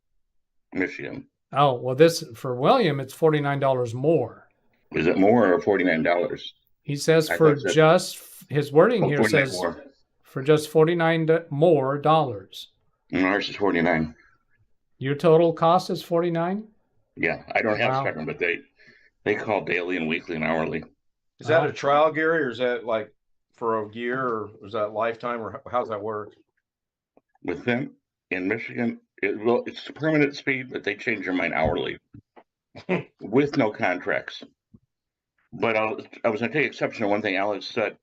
Michigan. Oh, well, this for William, it's $49 more. Is it more or $49? He says for just, his wording here says more. For just $49 more dollars. And ours is $49. Your total cost is $49? Yeah, I don't have Spectrum, but they call daily and weekly and hourly. Is that a trial, Gary, or is that like for a year, or is that lifetime, or how's that work? With them in Michigan, it's permanent speed, but they change your mind hourly with no contracts. But I was going to take exception to one thing Alex said.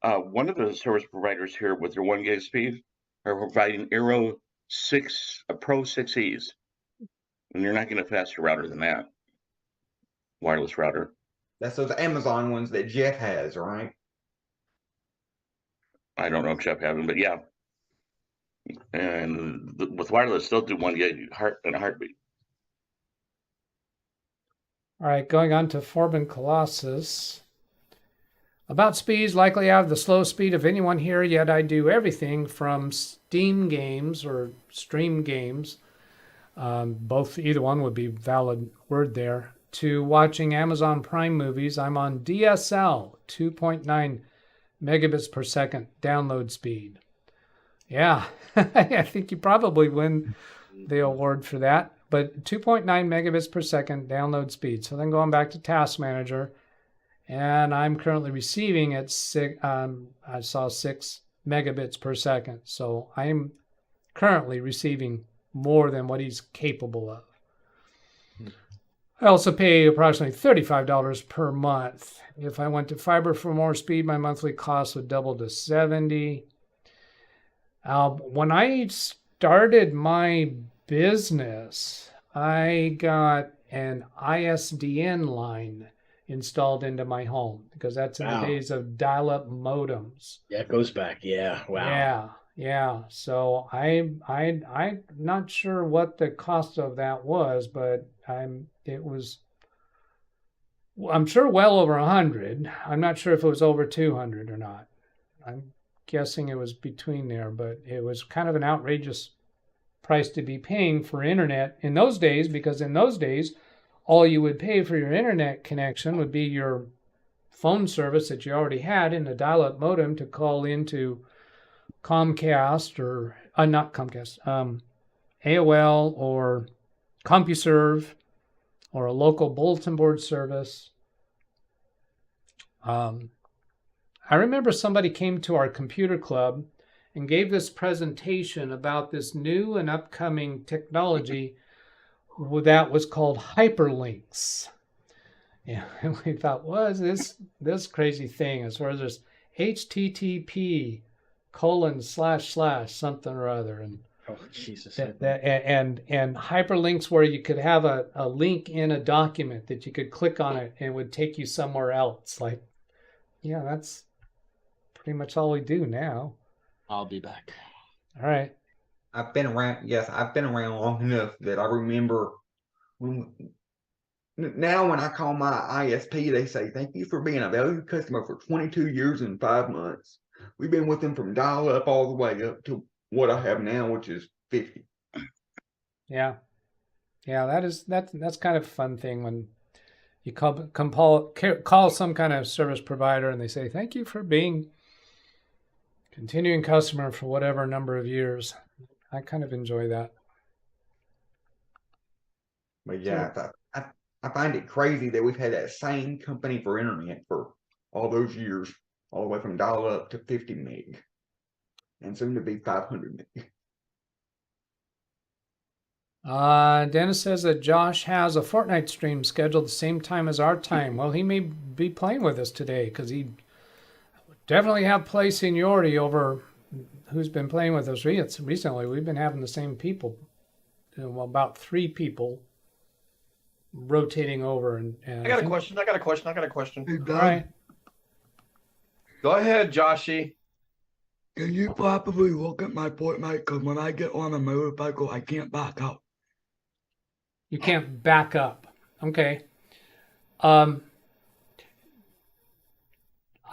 One of the service providers here with their 1 gig speed are providing Pro 6Es. And you're not getting a faster router than that. Wireless router. That's those Amazon ones that Jeff has, right? I don't know if Jeff has them, but yeah. And with wireless, they'll do 1 gig in a heartbeat. All right, going on to Forbin Colossus. About speeds, likely I have the slow speed of anyone here, yet I do everything from Steam games or stream games, either one would be valid word there, to watching Amazon Prime movies. I'm on DSL, 2.9 megabits per second download speed. Yeah, I think you probably win the award for that, but 2.9 megabits per second download speed. So then going back to Task Manager, and I'm currently receiving at 6 megabits per second. So I'm currently receiving more than what he's capable of. I also pay approximately $35 per month. If I went to fiber for more speed, my monthly cost would double to $70. When I started my business, I got an ISDN line installed into my home because that's in the days of dial-up modems. Yeah, it goes back. Yeah. Wow. Yeah. So I'm not sure what the cost of that was, but I'm sure well over 100. I'm not sure if it was over 200 or not. I'm guessing it was between there, but it was kind of an outrageous price to be paying for internet in those days, because in those days, all you would pay for your internet connection would be your phone service that you already had in a dial-up modem to call into Comcast or not Comcast, AOL or CompuServe or a local bulletin board service. I remember somebody came to our computer club and gave this presentation about this new and upcoming technology that was called hyperlinks. Yeah, and we thought, what is this crazy thing? As far as there's HTTP : something or other, and oh Jesus, and hyperlinks where you could have a link in a document that you could click on it and it would take you somewhere else. Like, yeah, that's pretty much all we do now. I'll be back. All right. I've been around. Yes, I've been around long enough that I remember when. Now, when I call my ISP, they say, "Thank you for being a valued customer for 22 years and 5 months." We've been with them from dial up all the way up to what I have now, which is 50. Yeah. Yeah, that's kind of a fun thing when you call some kind of service provider and they say, "Thank you for being continuing customer for whatever number of years." I kind of enjoy that. But yeah, I find it crazy that we've had that same company for internet for all those years, all the way from dial up to 50 meg, and soon to be 500 meg. Dennis says that Josh has a Fortnite stream scheduled the same time as our time. Well, he may be playing with us today because he definitely have play seniority over who's been playing with us recently. We've been having the same people, well, about 3 people rotating over. And I got a question. Hey, All Doug, right. Go ahead, Joshy. can you probably look at my Fortnite? Because when I get on a motorcycle, I can't back up. You can't back up. Okay.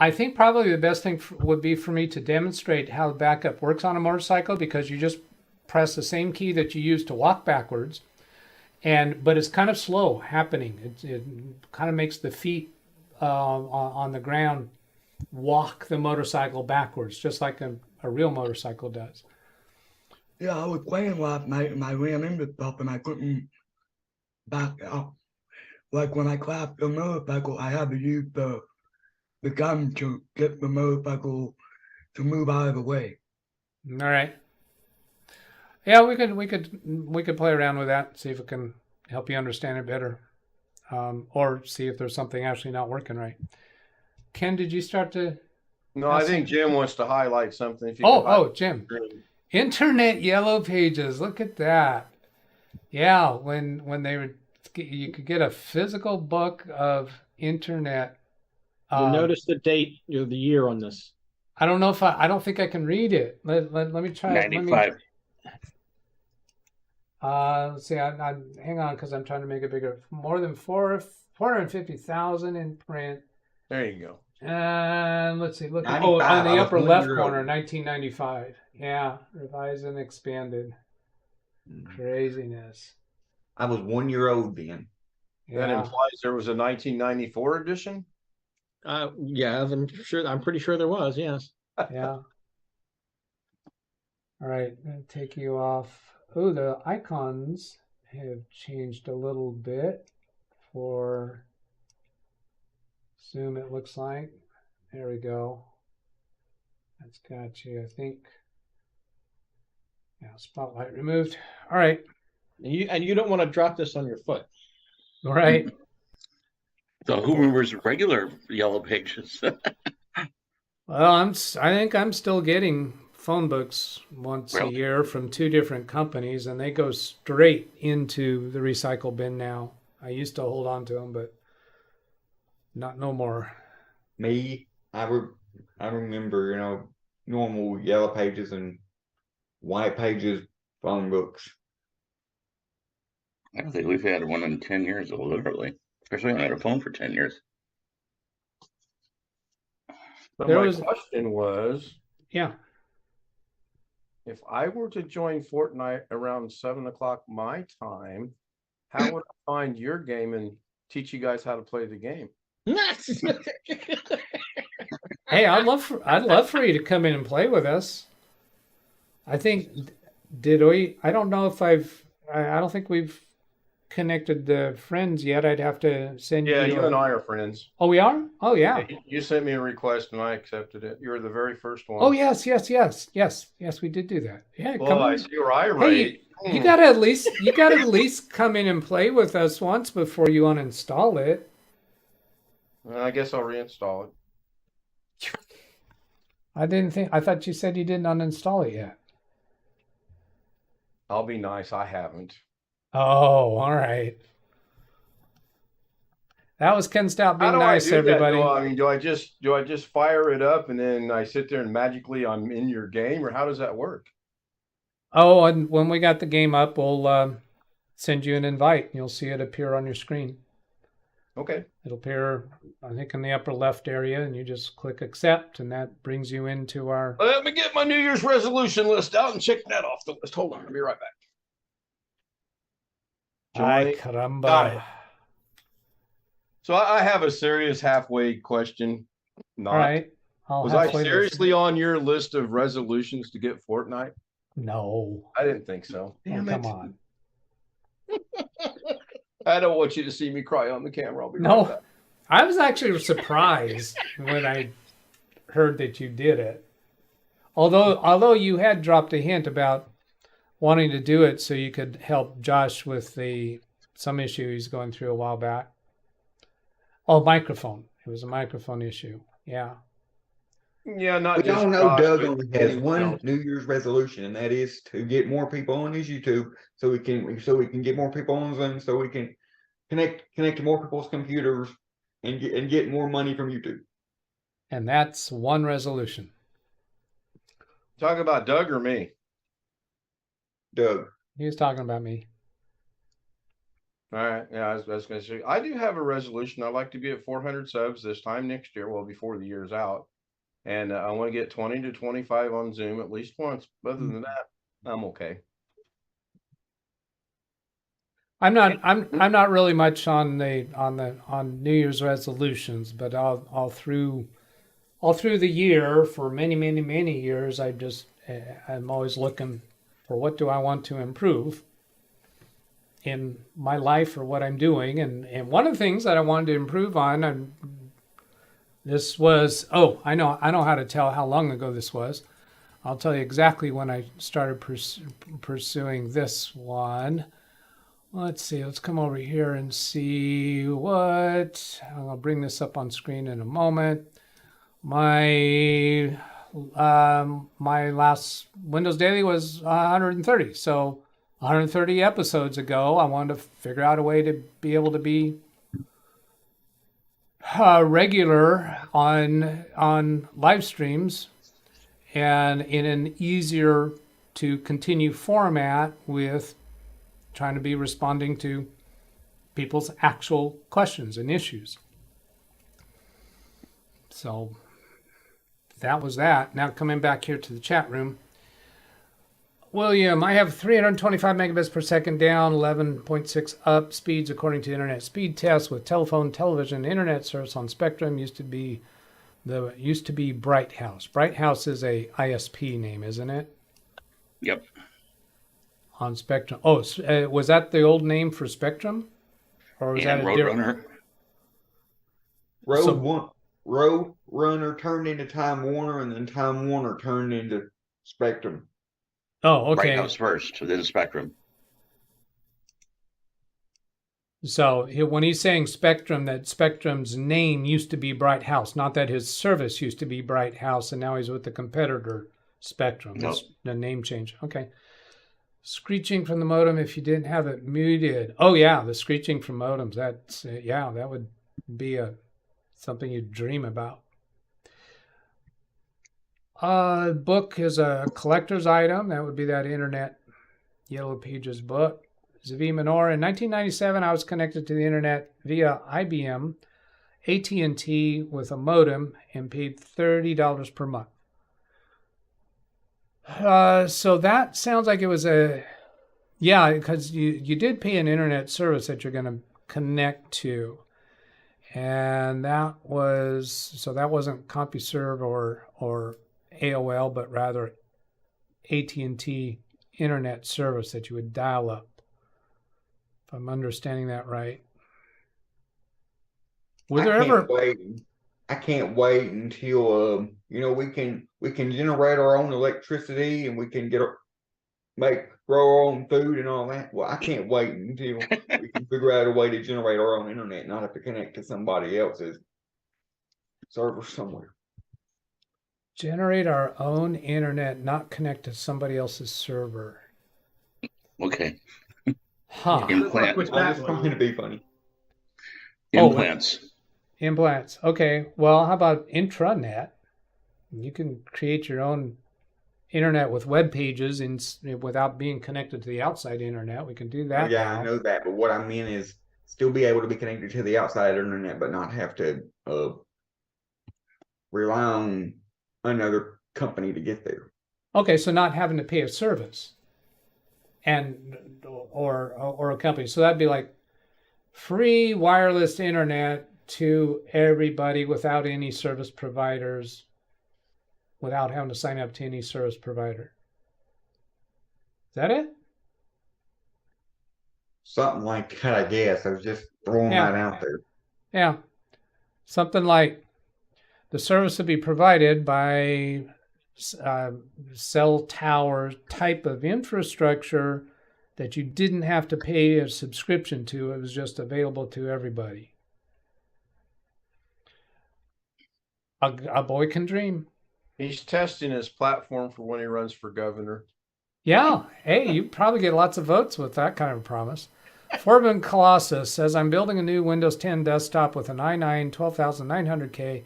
I think probably the best thing would be for me to demonstrate how the backup works on a motorcycle, because you just press the same key that you use to walk backwards, but it's kind of slow happening. It kind of makes the feet on the ground walk the motorcycle backwards, just like a real motorcycle does. Yeah, I was playing last night and I ran into stuff and I couldn't back up. Like when I clapped the motorcycle, I had to use the gun to get the motorcycle to move out of the way. All right. Yeah, we could play around with that, see if it can help you understand it better, or see if there's something actually not working right. Ken, did you start to? No, I think Jim wants to highlight something. If you could highlight Jim. the screen. Internet yellow pages. Look at that. Yeah, when you could get a physical book of internet. You'll notice the date, the year on this. I don't know if I don't think I can read it. Let me try. 95. Let's see. I hang on, because I'm trying to make it bigger. More than 450,000 in print. There you go. And let's see. Look at 95, on the I was upper 1 left year corner, old. 1995. Yeah, revised and expanded. Craziness. I was 1 year old then. That Yeah. implies there was a 1994 edition. Yeah, I'm pretty sure there was. Yes. Yeah. All right, gonna take you off. Oh, the icons have changed a little bit for Zoom, it looks like. There we go. That's got you, I think. Yeah, spotlight removed. All right. And you don't want to drop this on your foot. All right. So who remembers regular yellow pages? Well, I think I'm still getting phone books once a Really? year from 2 different companies, and they go straight into the recycle bin now. I used to hold on to them, but no more. Me, I remember, normal yellow pages and white pages phone books. I don't think we've had one in 10 years, literally. Especially when I had a phone for 10 years. But There my was- question was, Yeah. if I were to join Fortnite around 7 o'clock my time, how would I find your game and teach you guys how to play the game? Hey, I'd love for you to come in and play with us. I think I don't know if I don't think we've connected the friends yet. I'd have to send you. Yeah, you and I are friends. Oh, we are? Oh, yeah. You sent me a request and I accepted it. You were the very first one. Oh, yes, we did do that. Yeah, Well, come I in. see you're irate. Hey, you gotta at least come in and play with us once before you uninstall it. I guess I'll reinstall it. I thought you said you didn't uninstall it yet. I'll be nice. I haven't. Oh, all right. That was Ken Stout How being do nice, I do everybody. that? I mean, do I just fire it up and then I sit there and magically I'm in your game, or how does that work? Oh, and when we got the game up, we'll send you an invite. You'll see it appear on your screen. Okay. It'll appear, I think, in the upper left area, and you just click accept, and that brings you into our... Let me get my New Year's resolution list out and check that off the list. Hold on, I'll be right back. Ay, Join. caramba. Got it. So I have a serious halfway question. Not. All right. Was I seriously on your list of resolutions to get Fortnite? No. I didn't think so. Damn it. Come on. I don't want you to see me cry on the camera. I'll be No, right back. I was actually surprised when I heard that you did it. Although you had dropped a hint about wanting to do it so you could help Josh with some issue he's going through a while back. Oh, microphone. It was a microphone issue. Yeah. Yeah, not We just all know Josh, Doug but only has anyone one else. New Year's resolution, and that is to get more people on his YouTube, so we can get more people on Zoom, so we can connect to more people's computers and get more money from YouTube. And that's one resolution. Talking about Doug or me? Doug. He was talking about me. All right. Yeah, I was going to say, I do have a resolution. I'd like to be at 400 subs this time next year. Well, before the year's out. And I want to get 20 to 25 on Zoom at least once. Other than that, I'm okay. I'm not really much on New Year's resolutions, but all through the year for many years, I'm always looking for what do I want to improve in my life or what I'm doing, and one of the things that I wanted to improve on, I know how to tell how long ago this was. I'll tell you exactly when I started pursuing this one. Let's see, let's come over here and see I'll bring this up on screen in a moment. My last Windows Daily was 130. So 130 episodes ago, I wanted to figure out a way to be able to be regular on live streams and in an easier to continue format with trying to be responding to people's actual questions and issues. So that was that. Now coming back here to the chat room. William, I have 325 megabits per second down, 11.6 up speeds according to internet speed tests with telephone, television, internet service on Spectrum. Used to be Bright House. Bright House is a ISP name, isn't it? Yep. On Spectrum. Oh, was that the old name for Spectrum, or was that a different? Roadrunner turned into Time Warner, and then Time Warner turned into Spectrum. Oh, okay. Bright House first, then Spectrum. So when he's saying Spectrum, that Spectrum's name used to be Bright House, not that his service used to be Bright House, and now he's with the competitor Spectrum. Nope. That's the name change. Okay. Screeching from the modem if you didn't have it muted. Oh yeah, the screeching from modems. That's that would be something you'd dream about. Book is a collector's item. That would be that Internet Yellow Pages book. Zavi Minor. In 1997, I was connected to the internet via IBM, AT&T with a modem and paid $30 per month. So that sounds like it was because you did pay an internet service that you're going to connect to. And that wasn't CompuServe or AOL, but rather AT&T internet service that you would dial up. If I'm understanding that right. I can't wait until we can generate our own electricity and we can grow our own food and all that. Well, I can't wait until we can figure out a way to generate our own internet, not have to connect to somebody else's server somewhere. Generate our own internet, not connect to somebody else's server. Okay. Huh. Implant. I'm just trying to be funny. Oh, Implants. implants. Okay. Well, how about intranet? You can create your own internet with web pages without being connected to the outside internet. We can do Oh, that yeah, I now. know that, but what I mean is still be able to be connected to the outside internet, but not have to rely on another company to get there. Okay, so not having to pay a service and or a company. So that'd be like free wireless internet to everybody without any service providers, without having to sign up to any service provider. Is that it? Something like that, I guess. I was just throwing Yeah. that out there. Yeah. Something like the service would be provided by cell tower type of infrastructure that you didn't have to pay a subscription to. It was just available to everybody. A boy can dream. He's testing his platform for when he runs for governor. Yeah. Hey, you probably get lots of votes with that kind of promise. Forbin Colossus says, I'm building a new Windows 10 desktop with an i9 12900K.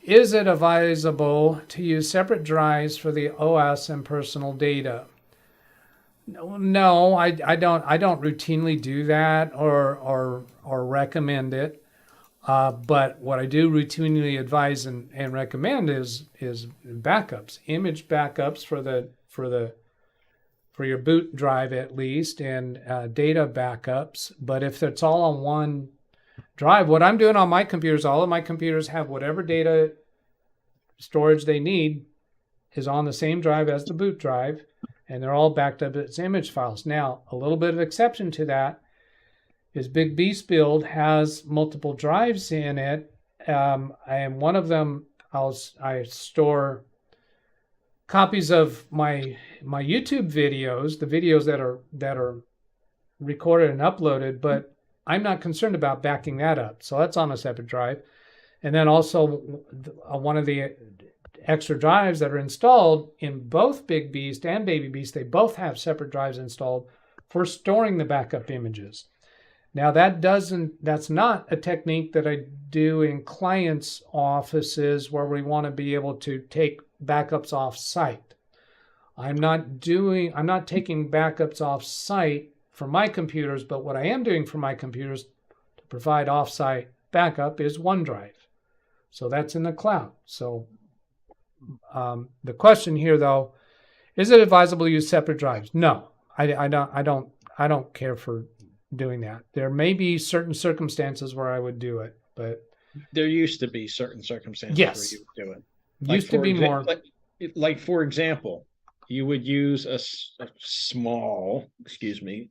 Is it advisable to use separate drives for the OS and personal data? No, I don't routinely do that or recommend it. But what I do routinely advise and recommend is backups, image backups for your boot drive at least, and data backups. But if it's all on one drive, what I'm doing on my computers, all of my computers have whatever data storage they need is on the same drive as the boot drive, and they're all backed up as image files. Now, a little bit of exception to that is Big Beast Build has multiple drives in it, and one of them I store copies of my YouTube videos, the videos that are recorded and uploaded, but I'm not concerned about backing that up. So that's on a separate drive. And then also one of the extra drives that are installed in both Big Beast and Baby Beast, they both have separate drives installed for storing the backup images. Now that's not a technique that I do in clients' offices where we want to be able to take backups off site. I'm not taking backups off site for my computers, but what I am doing for my computers to provide off-site backup is OneDrive. So that's in the cloud. So the question here, though, is it advisable to use separate drives? No, I don't care for doing that. There may be certain circumstances where I would do it, but There used to be certain circumstances Yes. where you would do it. used to be more. Like for example, you would use a small,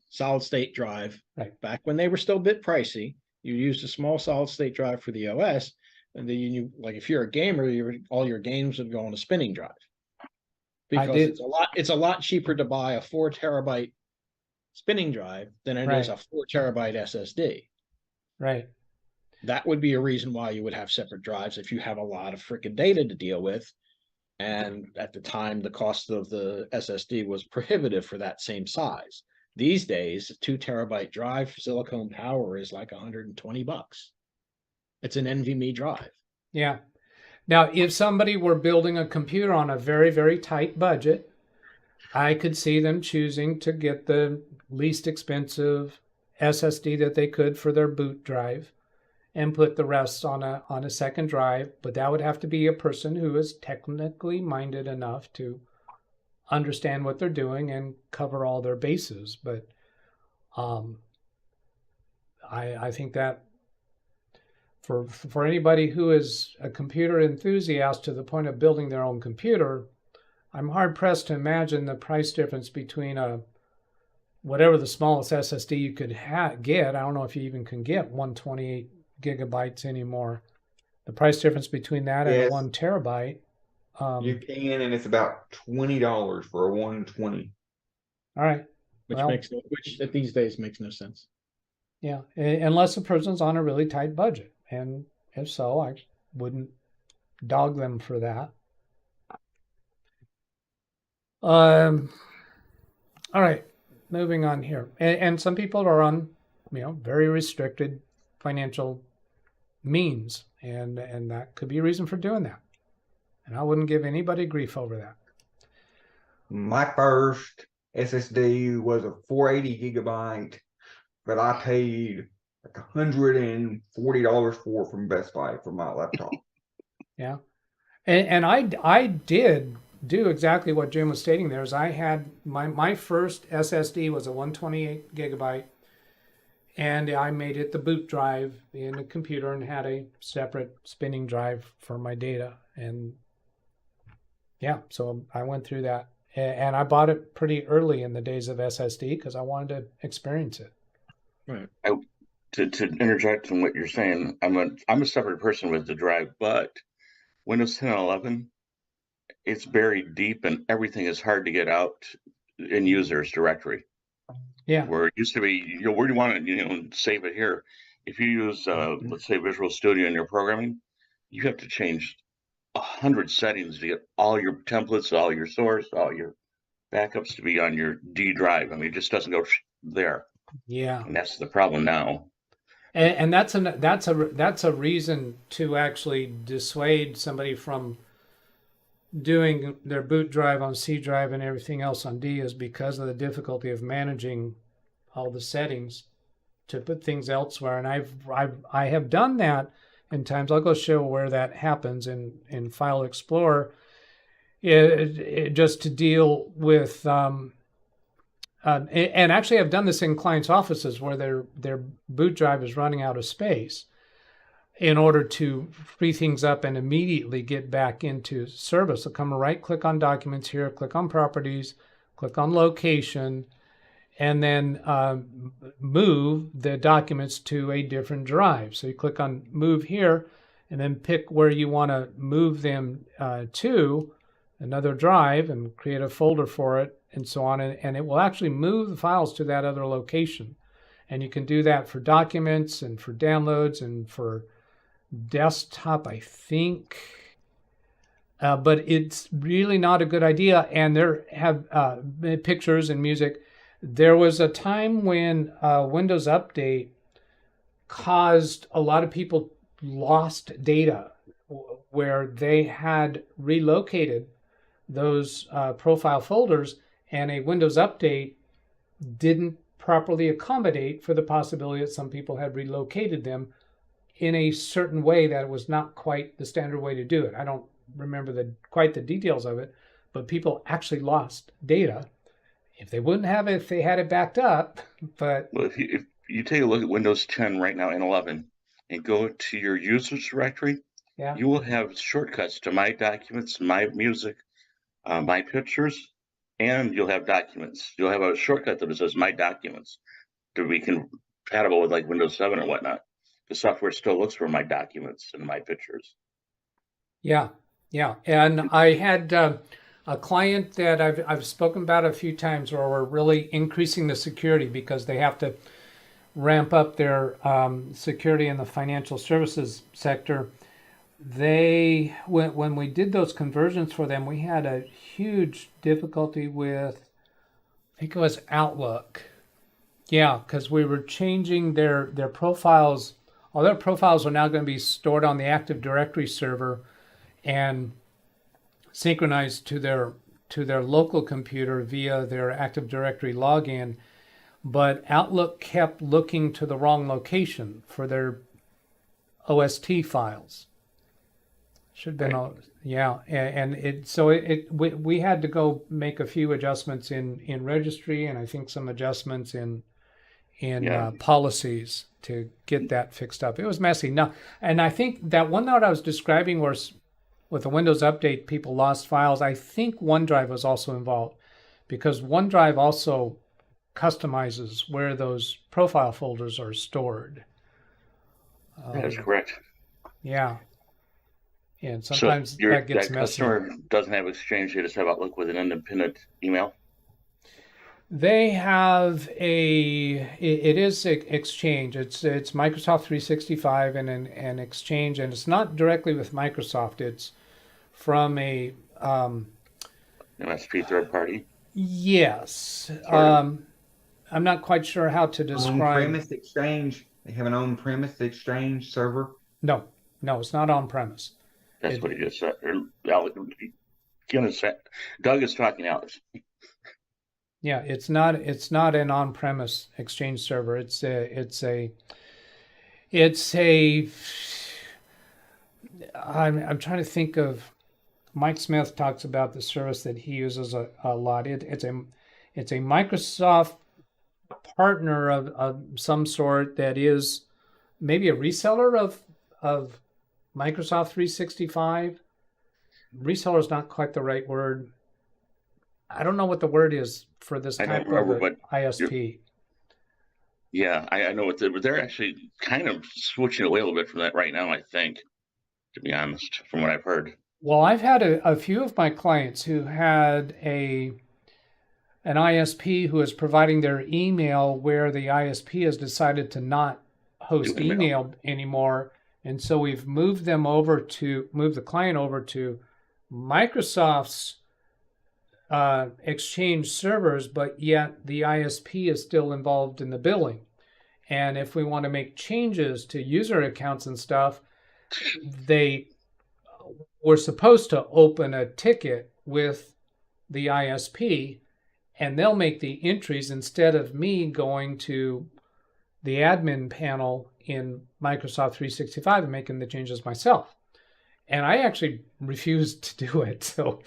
solid state drive. Right. Back when they were still a bit pricey, you used a small solid state drive for the OS, and then like if you're a gamer, all your games would go on a spinning drive. Because it's a lot cheaper to buy a 4 terabyte spinning drive than it is a 4 terabyte SSD. Right. That would be a reason why you would have separate drives if you have a lot of freaking data to deal with. And at the time, the cost of the SSD was prohibitive for that same size. These days, a 2 terabyte drive for silicone power is like $120. It's an NVMe drive. Yeah. Now, if somebody were building a computer on a very, very tight budget, I could see them choosing to get the least expensive SSD that they could for their boot drive and put the rest on a second drive. But that would have to be a person who is technically minded enough to understand what they're doing and cover all their bases. But I think that for anybody who is a computer enthusiast to the point of building their own computer, I'm hard pressed to imagine the price difference between whatever the smallest SSD you could get. I don't know if you even can get 128 gigabytes anymore. The price difference between that and 1 terabyte. You can, and it's about $20 for a 120. All right. Which these days makes no sense. Yeah, unless the person's on a really tight budget. And if so, I wouldn't dog them for that. All right, moving on here. And some people are on, very restricted financial means, and that could be a reason for doing that. And I wouldn't give anybody grief over that. My first SSD was a 480 gigabyte, but I paid like $140 for from Best Buy for my laptop. Yeah. And I did do exactly what Jim was stating there. Is I had my first SSD was a 128 gigabyte, and I made it the boot drive in the computer and had a separate spinning drive for my data. And yeah, so I went through that, and I bought it pretty early in the days of SSD because I wanted to experience it. Right. To interject in what you're saying, I'm a separate person with the drive, but Windows 10 and 11, it's buried deep and everything is hard to get out in users directory. Yeah. Where it used to be, where do you want it, save it here. If you use, let's say, Visual Studio in your programming, you have to change 100 settings to get all your templates, all your source, all your backups to be on your D drive. I mean, it just doesn't go there. Yeah. And that's the problem now. And that's a reason to actually dissuade somebody from doing their boot drive on C drive and everything else on D, is because of the difficulty of managing all the settings to put things elsewhere. And I have done that in times. I'll go show where that happens in File Explorer, just to deal with. And actually, I've done this in clients' offices where their boot drive is running out of space. In order to free things up and immediately get back into service, I'll come right-click on Documents here, click on Properties, click on Location, and then move the documents to a different drive. So you click on Move here, and then pick where you want to move them to another drive and create a folder for it, and so on. And it will actually move the files to that other location. And you can do that for documents and for downloads and for desktop, I think. But it's really not a good idea. And there have pictures and music. There was a time when Windows Update caused a lot of people lost data where they had relocated those profile folders, and a Windows Update didn't properly accommodate for the possibility that some people had relocated them in a certain way that was not quite the standard way to do it. I don't remember quite the details of it, but people actually lost data. If they wouldn't have it, if they had it backed up, but... Well, if you take a look at Windows 10 right now and 11 and go to your users directory, yeah, you will have shortcuts to My Documents, My Music, My Pictures, and you'll have Documents. You'll have a shortcut that says My Documents to be compatible with like Windows 7 or whatnot. The software still looks for My Documents and My Pictures. Yeah. And I had a client that I've spoken about a few times where we're really increasing the security because they have to ramp up their security in the financial services sector. When we did those conversions for them, we had a huge difficulty with, I think it was Outlook. Yeah, because we were changing their profiles. All their profiles are now going to be stored on the Active Directory server and synchronized to their local computer via their Active Directory login. But Outlook kept looking to the wrong location for their OST files. Should have been, right. Yeah, and we had to go make a few adjustments in registry, and I think some adjustments in policies to get that fixed up. It was messy. Now, and I think that one that I was describing was with the Windows Update, people lost files. I think OneDrive was also involved because OneDrive also customizes where those profile folders are stored. That is correct. Yeah. And sometimes that gets messy. Customer doesn't have Exchange, they just have Outlook with an independent email? They have it is Exchange. It's Microsoft 365 and an Exchange, and it's not directly with Microsoft. It's from a MSP third party? Yes. I'm not quite sure how to describe. On-premise Exchange They have an on-premise Exchange server. No, it's not on premise. That's what he just said. Doug is talking, Alex. Yeah, it's not an on-premise Exchange server. It's a I'm trying to think of. Mike Smith talks about the service that he uses a lot. It's a Microsoft partner of some sort that is maybe a reseller of Microsoft 365. Reseller is not quite the right word. I don't know what the word is for this type of ISP. Yeah, I know what they're actually kind of switching away a little bit from that right now, I think, to be honest, from what I've heard. Well, I've had a few of my clients who had an ISP who is providing their email where the ISP has decided to not host email anymore. And so we've moved the client over to Microsoft's Exchange servers, but yet the ISP is still involved in the billing. And if we want to make changes to user accounts and stuff, we're supposed to open a ticket with the ISP, and they'll make the entries instead of me going to the admin panel in Microsoft 365 and making the changes myself. And I actually refused to do it. So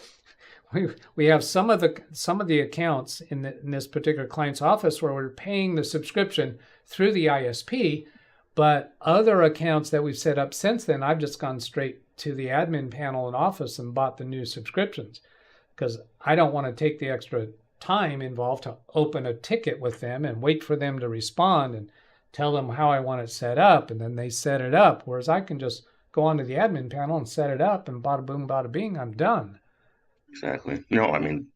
we have some of the accounts in this particular client's office where we're paying the subscription through the ISP, but other accounts that we've set up since then, I've just gone straight to the admin panel in Office and bought the new subscriptions because I don't want to take the extra time involved to open a ticket with them and wait for them to respond and tell them how I want it set up, and then they set it up. Whereas I can just go onto the admin panel and set it up, and bada boom, bada bing, I'm done. Exactly. No, I mean,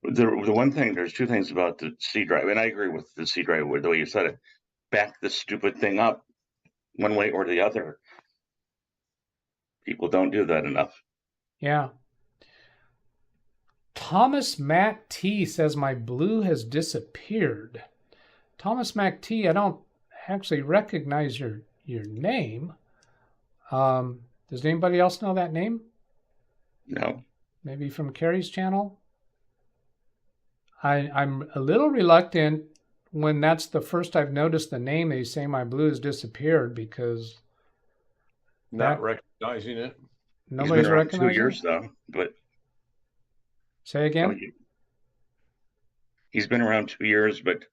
the one thing, there's two things about the C drive, and I agree with the C drive, the way you said it. Back this stupid thing up one way or the other. People don't do that enough. Yeah. Thomas Mac T says my blue has disappeared. Thomas Mac T, I don't actually recognize your name. Does anybody else know that name? No. Maybe from Carrie's channel? I'm a little reluctant when that's the first I've noticed the name. They say my blue has disappeared because not recognizing it. Nobody's recognizing 2 years though, but say again. He's been around 2 years, but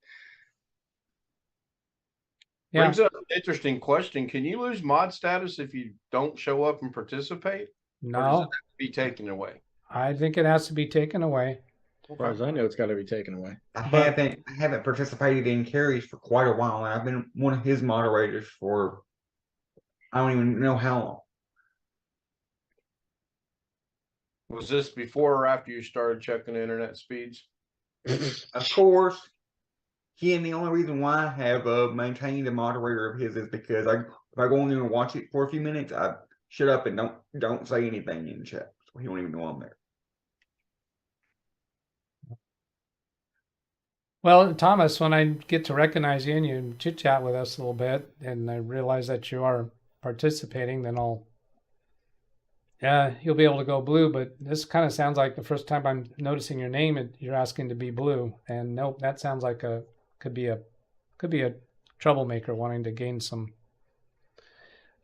yeah. Brings up an interesting question. Can you lose mod status if you don't show up and participate? No. Or does it have to be taken away? I think it has to be taken away. As far as I know, it's got to be taken away. I haven't participated in Carrie's for quite a while. I've been one of his moderators for I don't even know how long. Was this before or after you started checking the internet speeds? Of course, the only reason why I have maintained a moderator of his is because if I go in there and watch it for a few minutes, I shut up and don't say anything in the chat. So he don't even know I'm there. Well, Thomas, when I get to recognize you and you chit chat with us a little bit, and I realize that you are participating, then you'll be able to go blue. But this kind of sounds like the first time I'm noticing your name, and you're asking to be blue. And nope, that sounds like could be a troublemaker wanting to gain some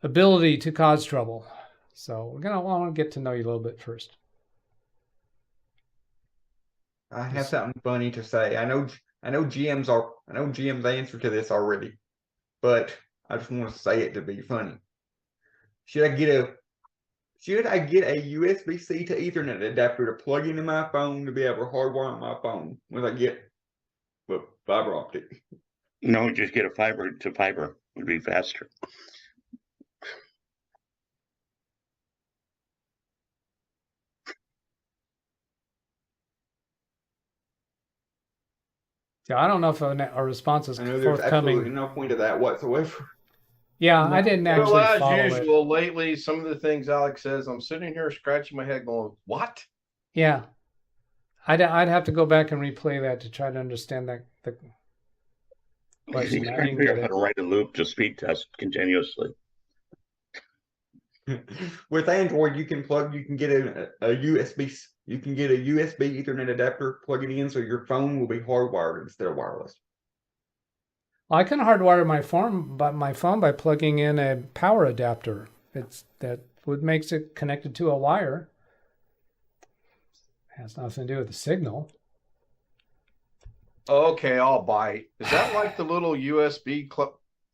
ability to cause trouble. So we're gonna want to get to know you a little bit first. I have something funny to say. I know GM's answer to this already, but I just want to say it to be funny. Should I get a USB-C to Ethernet adapter to plug into my phone to be able to hardwire my phone when I get fiber optic? No, just get a fiber to fiber. It would be faster. Yeah, I don't know if a response is I know there's forthcoming. absolutely no point to that whatsoever. Yeah, I didn't actually Well, follow as usual, it. lately, some of the things Alex says, I'm sitting here scratching my head going, what? Yeah. I'd have to go back and replay that to try to understand that. question. You I can't didn't figure get out how it. to write a loop to speed test continuously. With Android, you can get a USB, you can get a USB Ethernet adapter, plug it in, so your phone will be hardwired instead of wireless. I can hardwire my phone by plugging in a power adapter. That what makes it connected to a wire. Has nothing to do with the signal. Okay, I'll bite. Is that like the little USB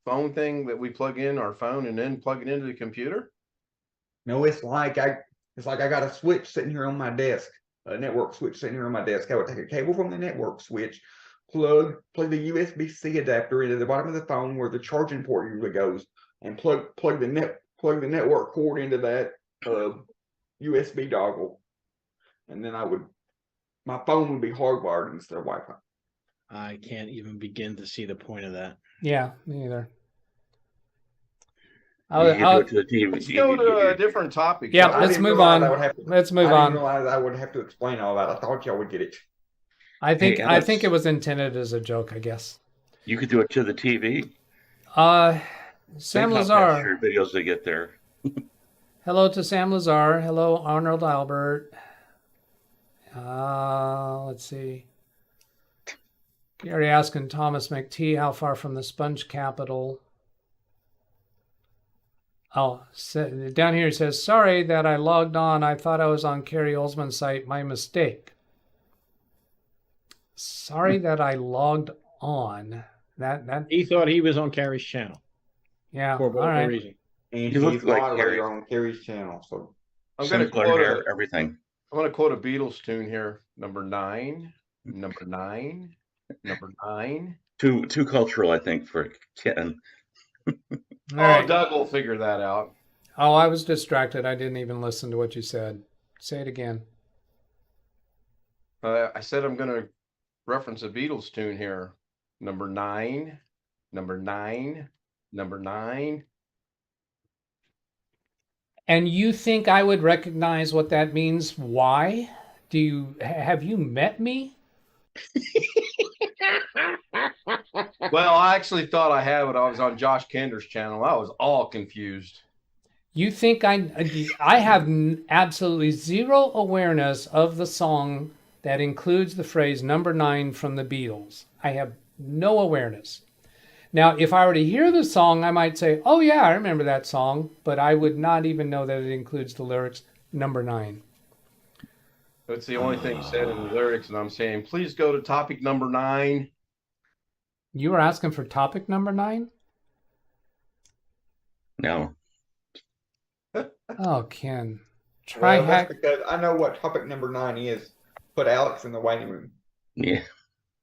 phone thing that we plug in our phone and then plug it into the computer? No, it's like I got a switch sitting here on my desk, a network switch sitting here on my desk. I would take a cable from the network switch, plug the USB-C adapter into the bottom of the phone where the charging port usually goes, and plug the network cord into that USB dongle, and then my phone would be hardwired instead of Wi-Fi. I can't even begin to see the point of that. Yeah, me either. You can do it to the TV. Let's go to a different topic. Yeah, shall we? let's move on. Let's move I didn't on. realize I would have to explain all that. I thought y'all would get it. I think Alex. it was intended as a joke, I guess. You could do it to the TV. Sam Think how fast Lazar. your videos to get there. Hello to Sam Lazar. Hello, Arnold Albert. Let's see. Gary asking Thomas McT how far from the sponge capital. Oh, down here he says, sorry that I logged on. I thought I was on Carrie Olsman's site. My mistake. Sorry that I logged on. That He thought he was on Carrie's channel. yeah. For All whatever right. reason. And You look he's like moderator Harry. on Carrie's channel, so I'm going to Similar quote hair, everything. I'm going to quote a Beatles tune here. Number 9, number 9, number 9. Too cultural, I think, for Ken. All Oh, right. Doug will figure that out. Oh, I was distracted. I didn't even listen to what you said. Say it again. I said I'm going to reference a Beatles tune here. Number 9, number 9, number 9. And you think I would recognize what that means? Why? Have you met me? Well, I actually thought I had it. I was on Josh Kender's channel. I was all confused. You think I have absolutely zero awareness of the song that includes the phrase number 9 from the Beatles. I have no awareness. Now, if I were to hear the song, I might say, oh yeah, I remember that song, but I would not even know that it includes the lyrics number 9. That's the only thing said in the lyrics, and I'm saying, please go to topic number 9. You were asking for topic number 9? No. Oh, Ken. Try well, hack. that's because I know what topic number 9 is. Put Alex in the waiting room. Yeah.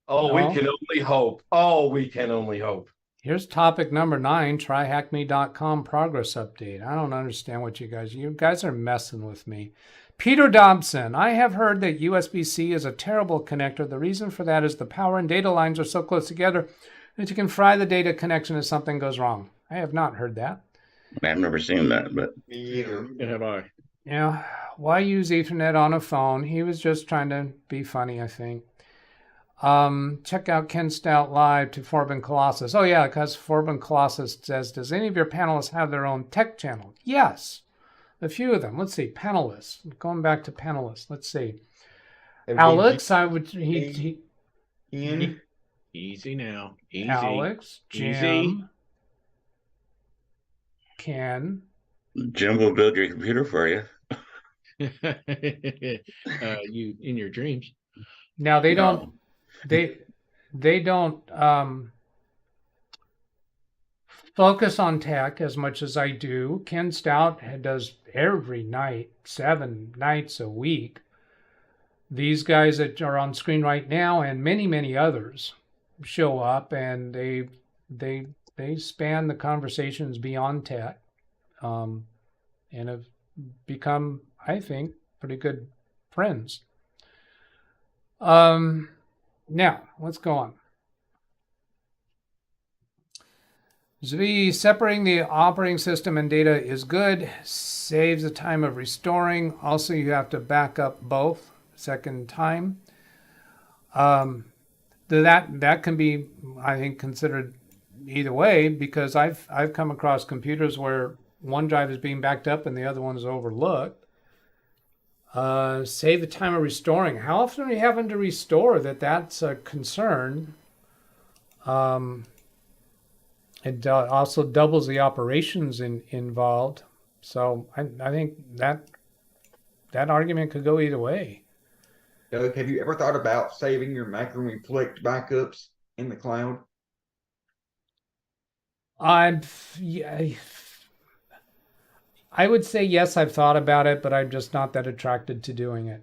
Oh, No. we can only hope. Oh, we can only hope. Here's topic number 9, tryhackme.com progress update. I don't understand what you guys are messing with me. Peter Dobson, I have heard that USB-C is a terrible connector. The reason for that is the power and data lines are so close together that you can fry the data connection if something goes wrong. I have not heard that. I've never seen that, but Me either. Yeah, have I. Yeah, why use Ethernet on a phone? He was just trying to be funny, I think. Check out Ken Stout live to Forbin Colossus. Oh yeah, because Forbin Colossus says, does any of your panelists have their own tech channel? Yes, a few of them. Let's see, panelists. Going back to panelists. Let's see. Alex, I would he Ian, Easy now. Easy. Alex, Jim, Easy. Ken. Jim will build your computer for you. You in your dreams. Now they No. don't they don't focus on tech as much as I do. Ken Stout does every night, 7 nights a week. These guys that are on screen right now and many, many others show up, and they span the conversations beyond tech, and have become, I think, pretty good friends. Now, let's go on. Zvi, separating the operating system and data is good, saves the time of restoring. Also, you have to back up both second time. The that can be, I think, considered either way, because I've come across computers where one drive is being backed up and the other one is overlooked. Save the time of restoring. How often are you having to restore that's a concern? It also doubles the operations involved. So I think that argument could go either way. Doug, have you ever thought about saving your Macrium Reflect backups in the cloud? I would say yes, I've thought about it, but I'm just not that attracted to doing it.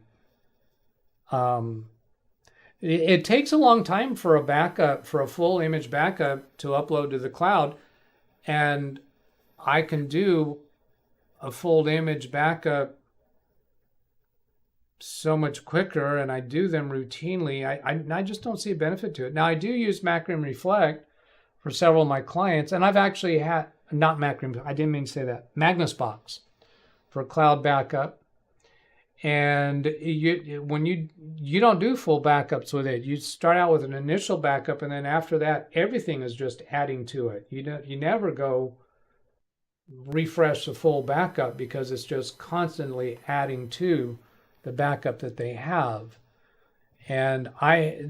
It takes a long time for a backup, for a full image backup to upload to the cloud. And I can do a full image backup so much quicker, and I do them routinely. I just don't see a benefit to it. Now, I do use Macrium Reflect for several of my clients, and I've actually had, not Macrium, I didn't mean to say that, Magnus Box for cloud backup. And when you don't do full backups with it, you start out with an initial backup, and then after that, everything is just adding to it. You never go refresh the full backup because it's just constantly adding to the backup that they have. And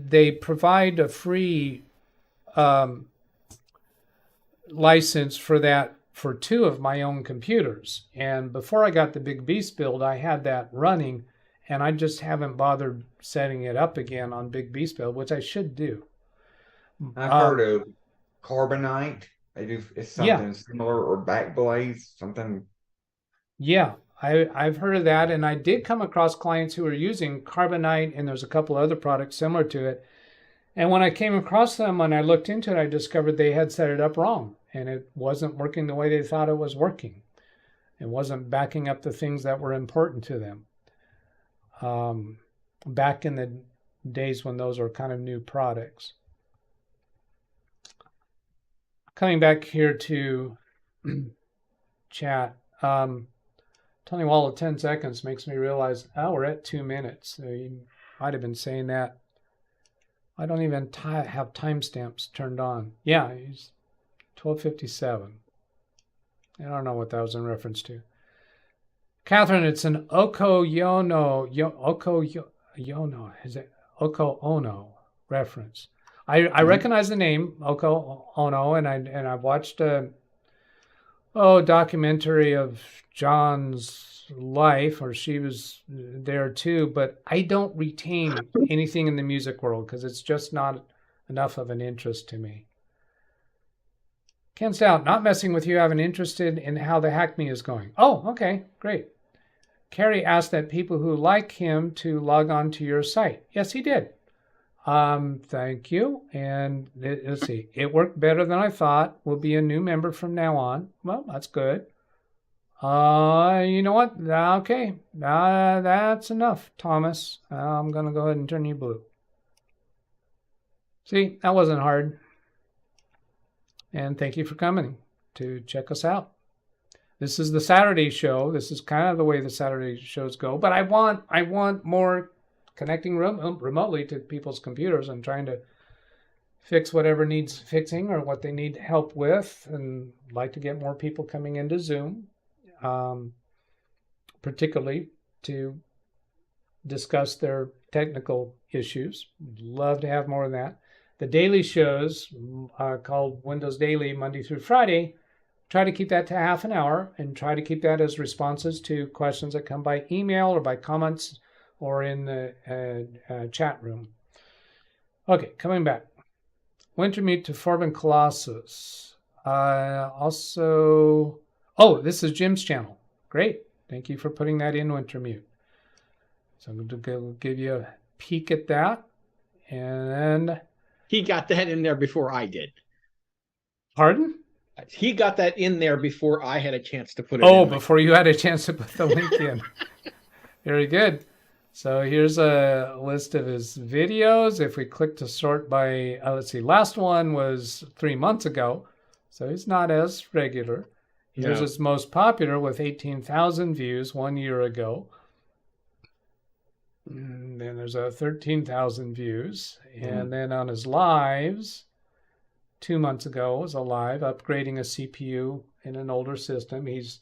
they provide a free license for that for 2 of my own computers. And before I got the Big Beast build, I had that running, and I just haven't bothered setting it up again on Big Beast build, which I should do. I've heard of Carbonite. They do it's something similar, or Backblaze, something. Yeah, I've heard of that, and I did come across clients who were using Carbonite, and there's a couple other products similar to it. And when I came across them, when I looked into it, I discovered they had set it up wrong, and it wasn't working the way they thought it was working. It wasn't backing up the things that were important to them. Back in the days when those were kind of new products. Coming back here to chat, telling you all of 10 seconds makes me realize, we're at 2 minutes. So you might have been saying that. I don't even have timestamps turned on. Yeah, it's 12:57. I don't know what that was in reference to. Catherine, it's an Oko-Yono. Is it Oko-Ono reference? I recognize the name Oko-Ono, and I watched a documentary of John's life, or she was there too, but I don't retain anything in the music world because it's just not enough of an interest to me. Ken Stout, not messing with you, I have an interest in how the Hack Me is going. Oh, okay, great. Carrie asked that people who like him to log on to your site. Yes, he did. Thank you. And let's see, it worked better than I thought. We'll be a new member from now on. Well, that's good. You know what? Okay, that's enough, Thomas. I'm going to go ahead and turn you blue. See, that wasn't hard. And thank you for coming to check us out. This is the Saturday show. This is kind of the way the Saturday shows go. But I want more connecting remotely to people's computers and trying to fix whatever needs fixing or what they need help with, and like to get more people coming into Zoom. Particularly to discuss their technical issues. Love to have more of that. The daily shows called Windows Daily, Monday through Friday, try to keep that to half an hour and try to keep that as responses to questions that come by email or by comments or in the chat room. Okay, coming back. Wintermute to Forbin Colossus. Also... Oh, this is Jim's channel. Great. Thank you for putting that in, Wintermute. So I'm going to give you a peek at that. And He got that in there before I did. Pardon? He got that in there before I had a chance to put it in. Oh, before you had a chance to put the link in. Very good. So here's a list of his videos. If we click to sort by, let's see, last one was 3 months ago. So he's not as regular. Here's his most popular with 18,000 views 1 year ago. And then there's a 13,000 views. And then on his lives, 2 months ago was a live upgrading a CPU in an older system. He's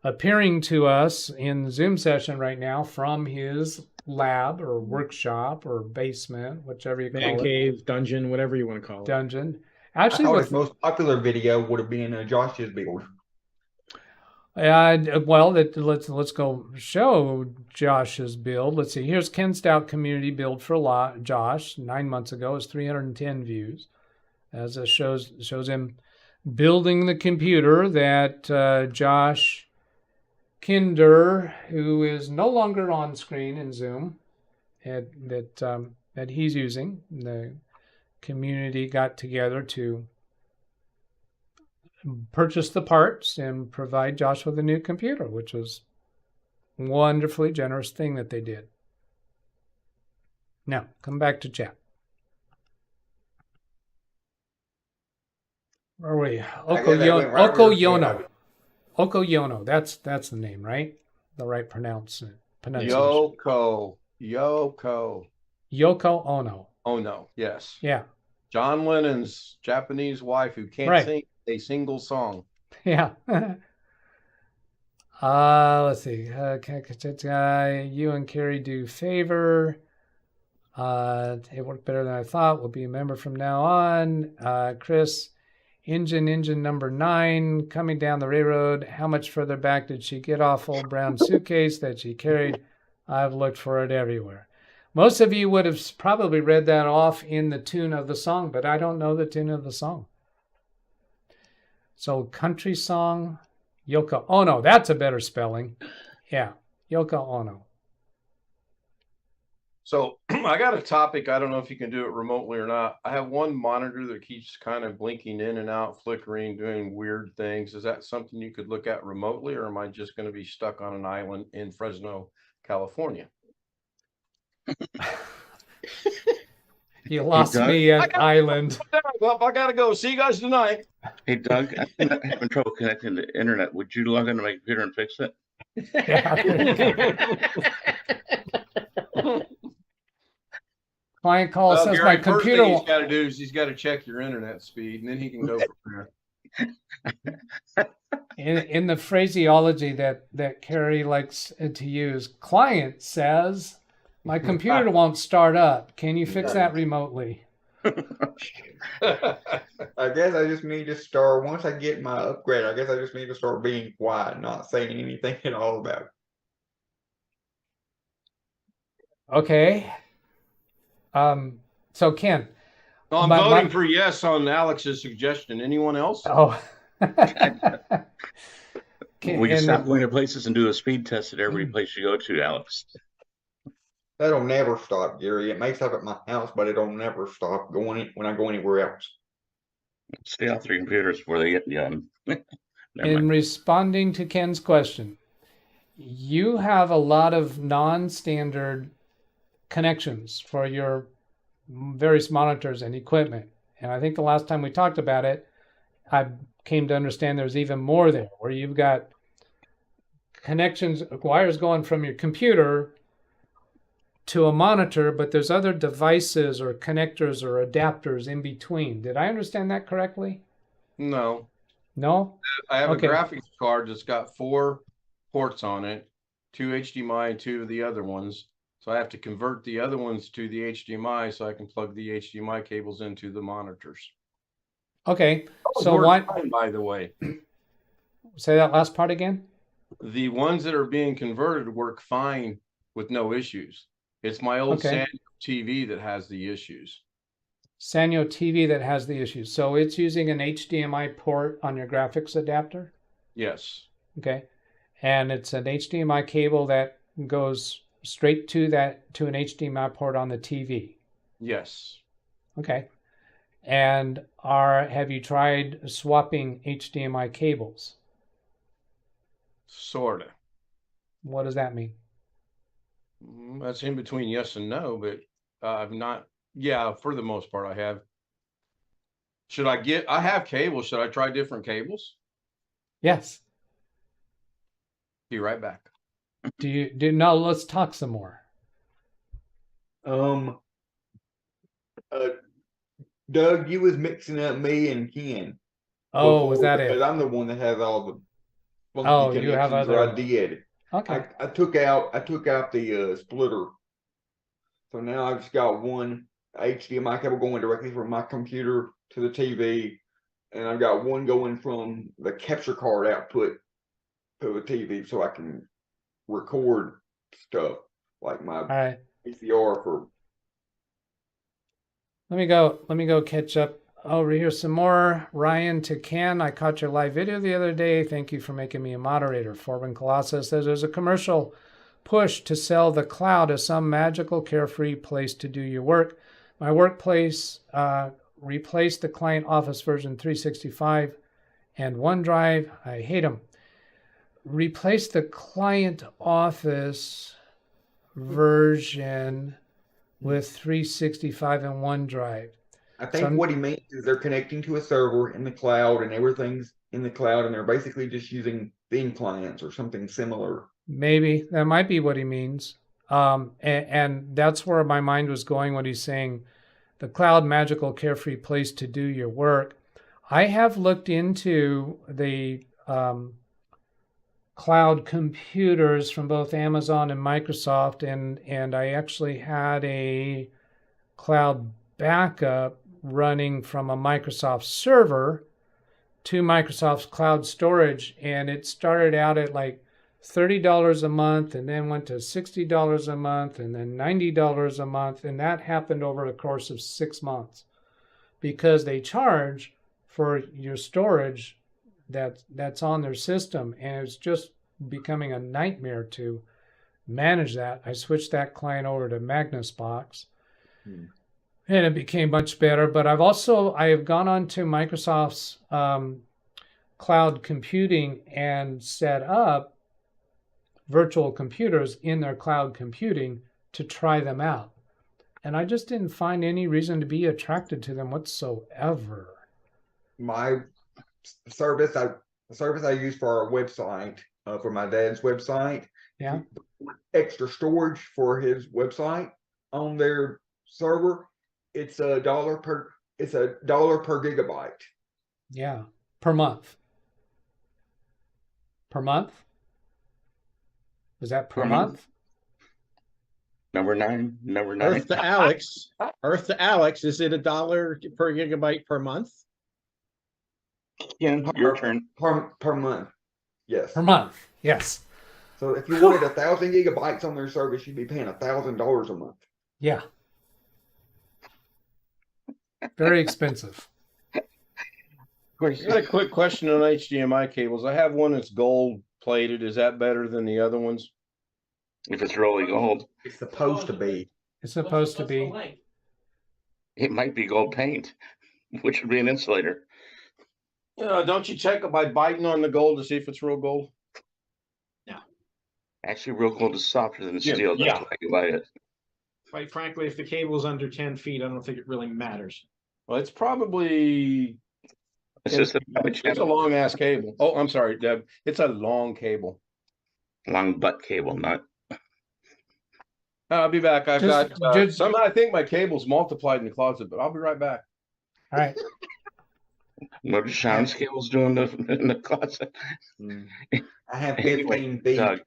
appearing to us in Zoom session right now from his lab or workshop or basement, whichever you Man call it. cave, dungeon, whatever you want to call it. Dungeon. I Actually, thought with his most popular video would have been Josh's build. well, let's go show Josh's build. Let's see. Here's Ken Stout community build for Josh. 9 months ago is 310 views, as it shows him building the computer that Josh Kinder, who is no longer on screen in Zoom, that he's using. The community got together to purchase the parts and provide Josh with a new computer, which was a wonderfully generous thing that they did. Now, come back to chat. Where are we? Okoyono. Okoyono. That's the name, right? The right pronunciation. Yoko Ono. Ono. Yes. Yeah. John Lennon's Japanese wife who can't sing a single song. Yeah. Let's see. You and Carrie do favor. It worked better than I thought. We'll be a member from now on. Chris, engine number 9 coming down the railroad. How much further back did she get off old brown suitcase that she carried? I've looked for it everywhere. Most of you would have probably read that off in the tune of the song, but I don't know the tune of the song. So country song, Yoko Ono. That's a better spelling. Yeah, Yoko Ono. So I got a topic. I don't know if you can do it remotely or not. I have one monitor that keeps kind of blinking in and out, flickering, doing weird things. Is that something you could look at remotely, or am I just going to be stuck on an island in Fresno, California? You lost me at Island. I got to go. See you guys tonight. Hey, Doug, I'm having trouble connecting to the internet. Would you log into my computer and fix it? Client call says Gary, my computer. First thing he's got to do is he's got to check your internet speed, and then he can go from there. In the phraseology that Carrie likes to use, client says my computer won't start up. Can you fix that remotely? I guess I just need to start, once I get my upgrade, I guess I just need to start being quiet, not saying anything at all about it. Okay. So Ken. No, I'm voting for yes on Alex's suggestion. Anyone else? Oh. We can stop going to places and do a speed test at every place you go to, Alex. That'll never stop, Gary. It may stop at my house, but it'll never stop going when I go anywhere else. Stay off your computers before they get done. In responding to Ken's question, you have a lot of non-standard connections for your various monitors and equipment. And I think the last time we talked about it, I came to understand there's even more there, where you've got connections, wires going from your computer to a monitor, but there's other devices or connectors or adapters in between. Did I understand that correctly? No. No? I have a graphics card that's got 4 ports on it, 2 HDMI and 2 of the other ones. So I have to convert the other ones to the HDMI so I can plug the HDMI cables into the monitors. Okay. So why, by the way, say that last part again? The ones that are being converted work fine with no issues. It's my old Sanyo TV that has the issues. Sanyo TV that has the issues. So it's using an HDMI port on your graphics adapter? Yes. Okay. And it's an HDMI cable that goes straight to an HDMI port on the TV? Yes. Okay. And have you tried swapping HDMI cables? Sorta. What does that mean? That's in between yes and no, but I've not. Yeah, for the most part, I have. I have cables. Should I try different cables? Yes. Be right back. No, let's talk some more. Um, uh, Doug, you was mixing up me and Ken. Oh, was that Because it? I'm the one that has all the funky Oh, you have connections, or I other. did. Okay. I took out the splitter, so now I've just got one HDMI cable going directly from my computer to the TV, and I've got one going from the capture card output to the TV, so I can record stuff like my All right. VCR for. Let me go catch up over here some more. Ryan to Ken, I caught your live video the other day. Thank you for making me a moderator. Forwin Colossus says there's a commercial push to sell the cloud as some magical, carefree place to do your work. My workplace replaced the client Office version 365 and OneDrive. I hate them. Replace the client Office version with 365 and OneDrive. I think what he means is they're connecting to a server in the cloud, and everything's in the cloud, and they're basically just using thin clients or something similar. Maybe that might be what he means. And that's where my mind was going when he's saying the cloud, magical, carefree place to do your work. I have looked into the cloud computers from both Amazon and Microsoft, and I actually had a cloud backup running from a Microsoft server to Microsoft's cloud storage, and it started out at like $30 a month and then went to $60 a month and then $90 a month, and that happened over the course of 6 months because they charge for your storage that's on their system, and it's just becoming a nightmare to manage that. I switched that client over to Magnus Box, and it became much better. But I have gone on to Microsoft's cloud computing and set up virtual computers in their cloud computing to try them out, and I just didn't find any reason to be attracted to them whatsoever. My service I use for our website, for my dad's website, Yeah. extra storage for his website on their server, it's $1 per gigabyte. Yeah. Per month. Per month? Was that per month? Number nine. Earth to Alex, is it $1 per gigabyte per month? Ken, your turn. Per month. Yes. Per month. Yes. So if you wanted 1,000 gigabytes on their service, you'd be paying $1,000 a month. Yeah. Very expensive. I got a quick question on HDMI cables. I have one that's gold plated. Is that better than the other ones? If it's really gold, It's supposed to be. It's supposed to be. it might be gold paint, which would be an insulator. Don't you check it by biting on the gold to see if it's real gold? Actually, real gold is softer than Yeah, steel. That's yeah. why you buy it. Quite frankly, if the cable's under 10 feet, I don't think it really matters. Well, it's probably It's just it's a long ass cable. Oh, I'm sorry, Deb. It's a long cable. long butt cable, not. I'll be back. I've Just- got just- somehow I think my cable's multiplied in the closet, but I'll be right back. All right. What are Sean's cables doing in the closet? I have Anyway, 15 feet. Doug,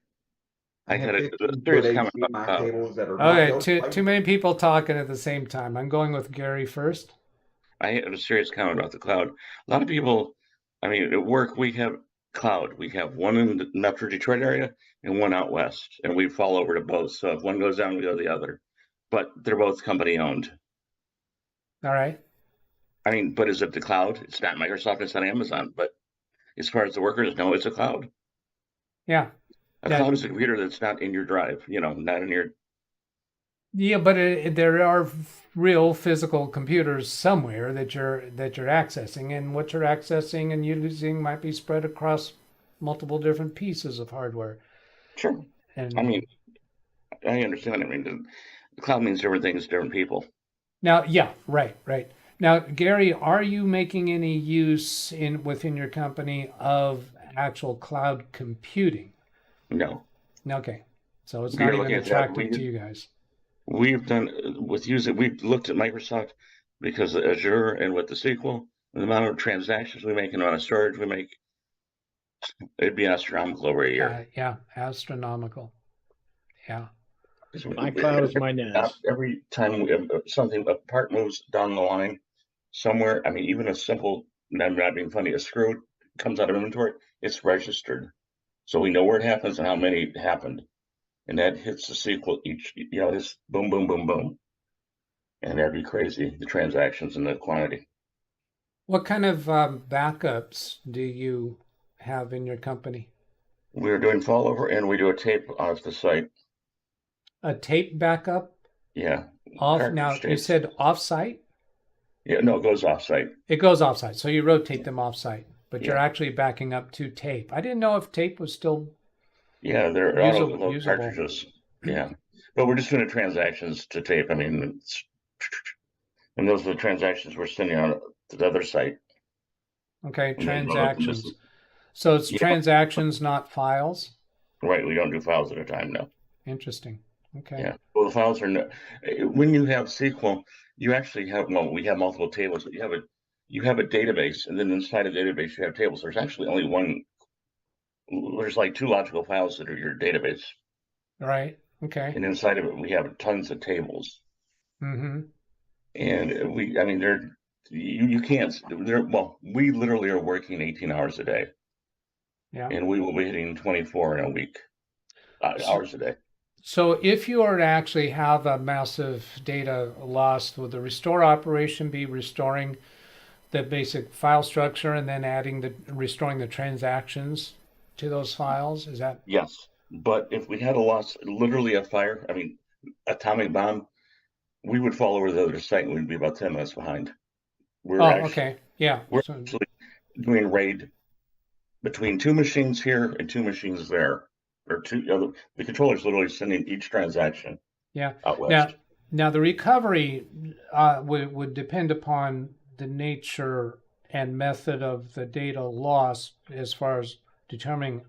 I had a serious comment HDMI about cables that are not Okay. gold Too plated. many people talking at the same time. I'm going with Gary first. I had a serious comment about the cloud. A lot of people, I mean, at work we have cloud. We have one in the Metro Detroit area and one out west, and we fall over to both. So if one goes down, we go to the other. But they're both company owned. All right. I mean, but is it the cloud? It's not Microsoft, it's not Amazon. But as far as the workers know, it's a cloud. Yeah. A Yeah. cloud is a computer that's not in your drive, not in your. Yeah, but there are real physical computers somewhere that you're accessing, and what you're accessing and using might be spread across multiple different pieces of hardware. Sure. And I mean, I understand. I mean, the cloud means different things to different people. now, yeah, right. Now, Gary, are you making any use within your company of actual cloud computing? No. Okay, so it's You're not even looking at that attractive when to you- you guys. We've done we've looked at Microsoft because of Azure and with the SQL, the amount of transactions we make and the amount of storage we make, it'd be astronomical over a year. Yeah, astronomical. Yeah. My cloud is my NAS. Every time a part moves down the line somewhere, I mean, even a simple, I'm not being funny, a screw comes out of inventory, it's registered. So we know where it happens and how many happened. And that hits the SQL each, it's boom, boom, boom, boom. And that'd be crazy, the transactions and the quantity. What kind of backups do you have in your company? We're doing failover and we do a tape off the site. A tape backup? Yeah. Now, you said off-site? Yeah, no, it goes off-site. It goes off-site, so you rotate them off-site, but you're actually backing up to tape. I didn't know if tape was still they're usable. cartridges. Yeah, but we're just doing the transactions to tape. I mean, and those are the transactions we're sending out to the other site. Okay, transactions. So it's transactions, not files? Right, we don't do files at a time, no. Interesting. Okay. Yeah, well, the files are when you have SQL, you actually have, we have multiple tables, but you have a database, and then inside a database you have tables. There's actually only one. There's like 2 logical files that are your database. Right. Okay. And inside of it, we have tons of tables. Mm-hmm. And you can't. We literally are working 18 hours a day. Yeah. And we will be hitting 24 in a week, hours a day. So if you are to actually have a massive data loss, would the restore operation be restoring the basic file structure and then restoring the transactions to those files? Is that? Yes. But if we had a loss, literally a fire, atomic bomb, we would fall over the other site and we'd be about 10 minutes behind. Okay. Yeah. We're actually doing RAID between 2 machines here and 2 machines there. Or the controller's literally sending each transaction out west. Now the recovery would depend upon the nature and method of the data loss as far as determining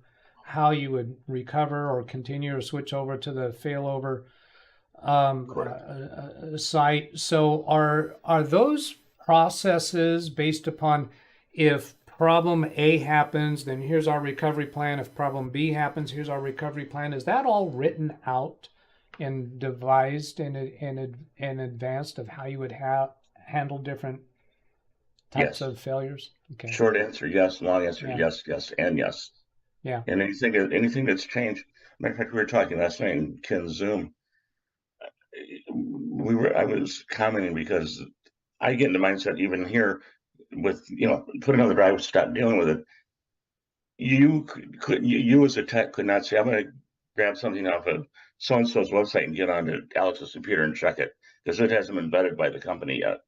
how you would recover or continue or switch over to the failover site. So are those processes based upon if problem A happens, then here's our recovery plan. If problem B happens, here's our recovery plan. Is that all written out and devised in advance of how you would handle different types of failures? Okay. Short answer, yes. Long answer, yes, and yes. Yeah. And anything that's changed. Matter of fact, we were talking last night in Ken's Zoom. I was commenting because I get in the mindset even here with, put another drive, stop dealing with it. You as a tech could not say, I'm going to grab something off of so-and-so's website and get onto Alex's computer and check it because it hasn't been vetted by the company yet.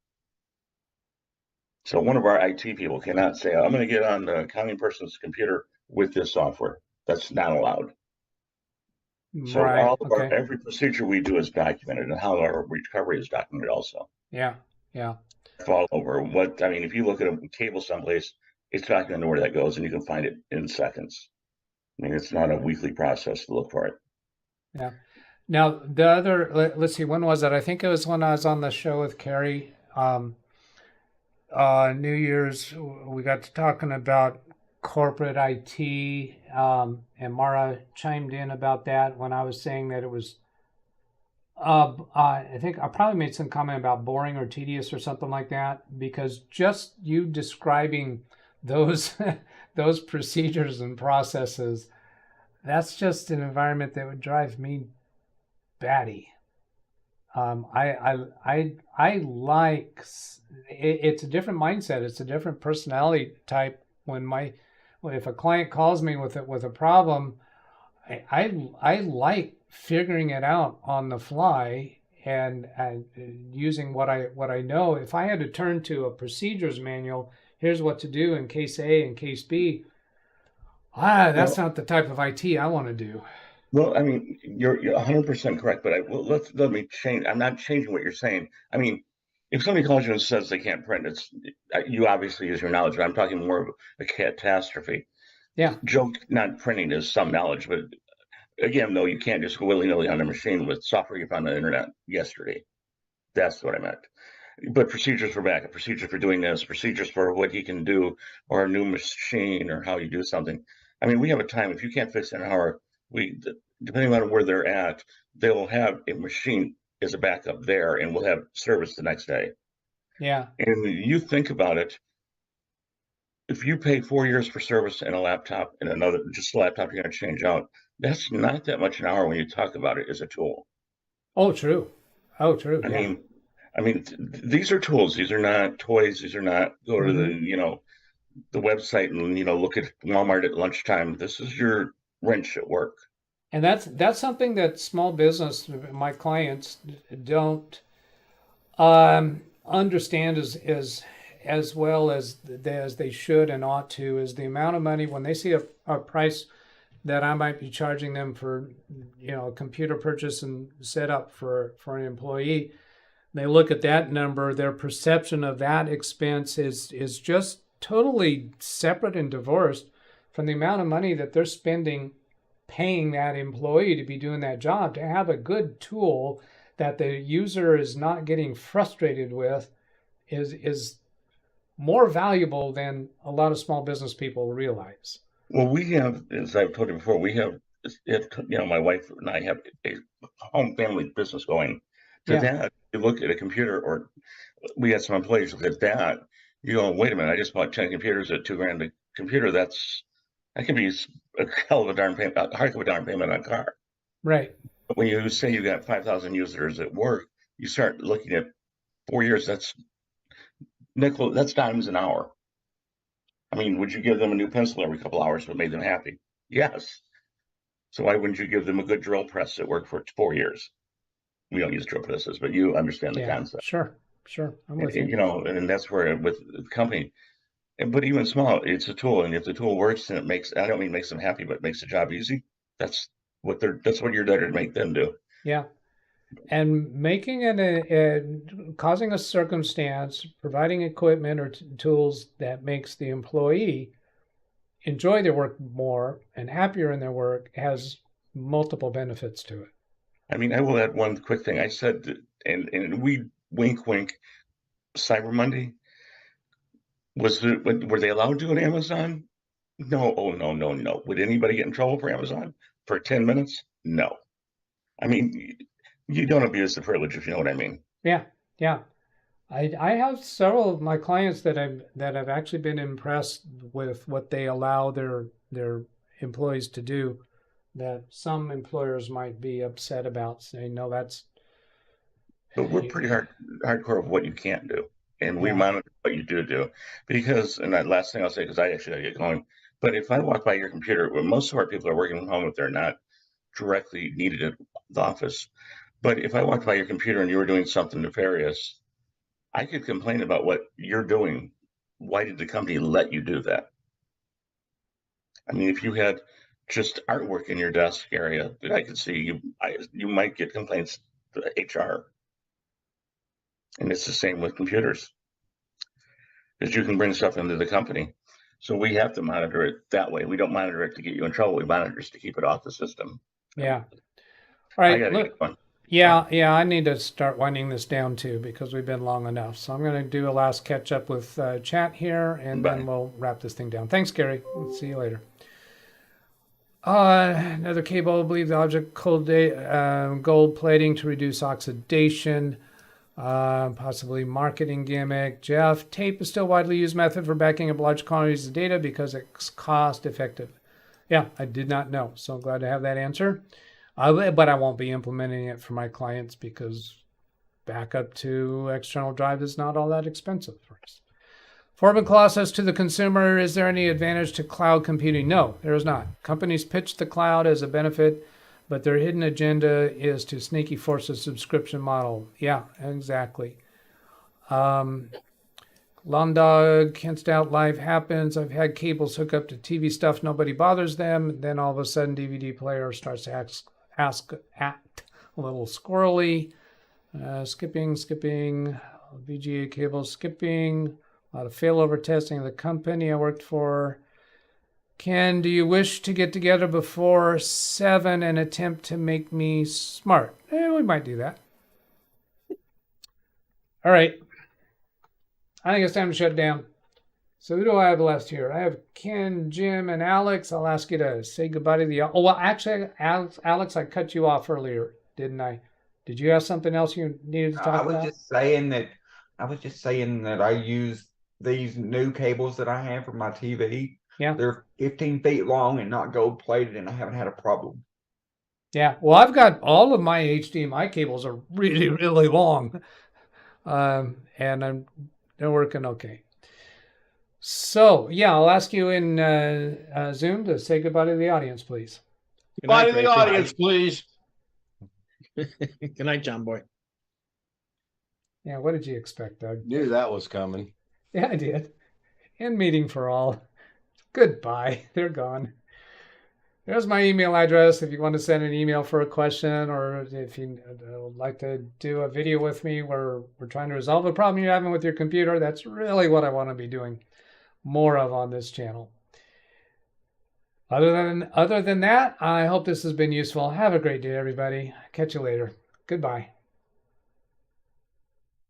So one of our IT people cannot say, I'm going to get on the accounting person's computer with this software. That's not allowed. So every procedure we do is documented, and how our recovery is documented also. Yeah. Fall over. If you look at a cable someplace, it's documented where that goes, and you can find it in seconds. It's not a weekly process to look for it. Yeah. Now the other, let's see, when was that? I think it was when I was on the show with Carrie. New Year's, we got to talking about corporate IT, and Mara chimed in about that when I was saying that it was, I think I probably made some comment about boring or tedious or something like that, because just you describing those those procedures and processes, that's just an environment that would drive me batty. I like it's a different mindset. It's a different personality type. If a client calls me with a problem, I like figuring it out on the fly and using what I know. If I had to turn to a procedures manual, here's what to do in case A and case B. That's not the type of IT I want to do. Well, you're 100% correct, but let me change. I'm not changing what you're saying. If somebody calls you and says they can't print, you obviously use your knowledge, but I'm talking more of a catastrophe. Yeah. Joke, not printing is some knowledge, but Again, though, you can't just go willy-nilly on a machine with software you found on the internet yesterday. That's what I meant. But procedures for backup, procedures for doing this, procedures for what he can do, or a new machine, or how you do something. I mean, we have a time. If you can't fix it in an hour, depending on where they're at, they'll have a machine as a backup there, and we'll have service the next day. Yeah. And you think about it, if you pay 4 years for service and a laptop and another, just a laptop you're going to change out, that's not that much an hour when you talk about it as a tool. Oh, true. Oh, true. I mean, these are tools. These are not toys. These are not go to the website and look at Walmart at lunchtime. This is your wrench at work. And that's something that small business, my clients, don't understand as well as they should and ought to, is the amount of money when they see a price that I might be charging them for a computer purchase and setup for an employee. They look at that number, their perception of that expense is just totally separate and divorced from the amount of money that they're spending paying that employee to be doing that job. To have a good tool that the user is not getting frustrated with is more valuable than a lot of small business people realize. Well, we have, as I've told you before, my wife and I have a home family business going. To that, you look at a computer, or we had some employees look at that. You go, wait a minute, I just bought 10 computers at $2,000 a computer. That can be a hell of a darn payment, a heck of a darn payment on a car. Right. But when you say you got 5,000 users at work, you start looking at 4 years. That's dimes an hour. I mean, would you give them a new pencil every couple hours if it made them happy? Yes. So why wouldn't you give them a good drill press that worked for 4 years? We don't use drill presses, but you understand the concept. Sure. I'm with you. And that's where with the company, but even small, it's a tool, and if the tool works and I don't mean makes them happy, but makes the job easy. That's what you're there to make them do. Yeah. And making it causing a circumstance, providing equipment or tools that makes the employee enjoy their work more and happier in their work has multiple benefits to it. I mean, I will add one quick thing. I said, and we wink, Cyber Monday. Were they allowed to on Amazon? No. Oh, no. Would anybody get in trouble for Amazon for 10 minutes? No. I mean, you don't abuse the privilege, if you know what I mean. Yeah. I have several of my clients that have actually been impressed with what they allow their employees to do, that some employers might be upset about, saying, no, that's... But we're pretty hardcore of what you can't do. And we monitor what you do. Because, and that last thing I'll say, because I actually got to get going, but if I walk by your computer, well, most of our people are working from home if they're not directly needed at the office. But if I walked by your computer and you were doing something nefarious, I could complain about what you're doing. Why did the company let you do that? I mean, if you had just artwork in your desk area that I could see, you might get complaints to HR. And it's the same with computers, because you can bring stuff into the company. So we have to monitor it that way. We don't monitor it to get you in trouble. We monitor it to keep it off the system. Yeah. All right. Look, I need to start winding this down too, because we've been long enough. So I'm going to do a last catch up with chat here, and then we'll wrap this thing down. Thanks, Gary. We'll see you later. Another cable, I believe the object gold plating to reduce oxidation. Possibly marketing gimmick. Jeff, tape is still widely used method for backing up large quantities of data because it's cost effective. Yeah, I did not know. So I'm glad to have that answer. But I won't be implementing it for my clients because backup to external drive is not all that expensive for us. Foreman Claw says to the consumer, is there any advantage to cloud computing? No, there is not. Companies pitch the cloud as a benefit, but their hidden agenda is to sneaky force a subscription model. Yeah, exactly. Lomdog, Kent Stout Live happens. I've had cables hook up to TV stuff. Nobody bothers them. Then all of a sudden, DVD player starts to act a little squirrely. Skipping. VGA cable skipping. A lot of failover testing of the company I worked for. Ken, do you wish to get together before 7 and attempt to make me smart? We might do that. All right. I think it's time to shut down. So who do I have left here? I have Ken, Jim, and Alex. I'll ask you to say goodbye to the... Oh, well, actually, Alex, I cut you off earlier, didn't I? Did you have something else you needed to talk about? I was just saying that I use these new cables that I have for my TV. Yeah. They're 15 feet long and not gold plated, and I haven't had a problem. Yeah. Well, I've got all of my HDMI cables are really, really long. And they're working okay. So, yeah, I'll ask you in Zoom to say goodbye to the audience, please. Goodbye to the audience, please. Good night, John Boy. Yeah, what did you expect, Doug? Knew that was coming. Yeah, I did. End meeting for all. Goodbye. They're gone. There's my email address if you want to send an email for a question, or if you would like to do a video with me where we're trying to resolve a problem you're having with your computer. That's really what I want to be doing more of on this channel. Other than that, I hope this has been useful. Have a great day, everybody. Catch you later. Goodbye.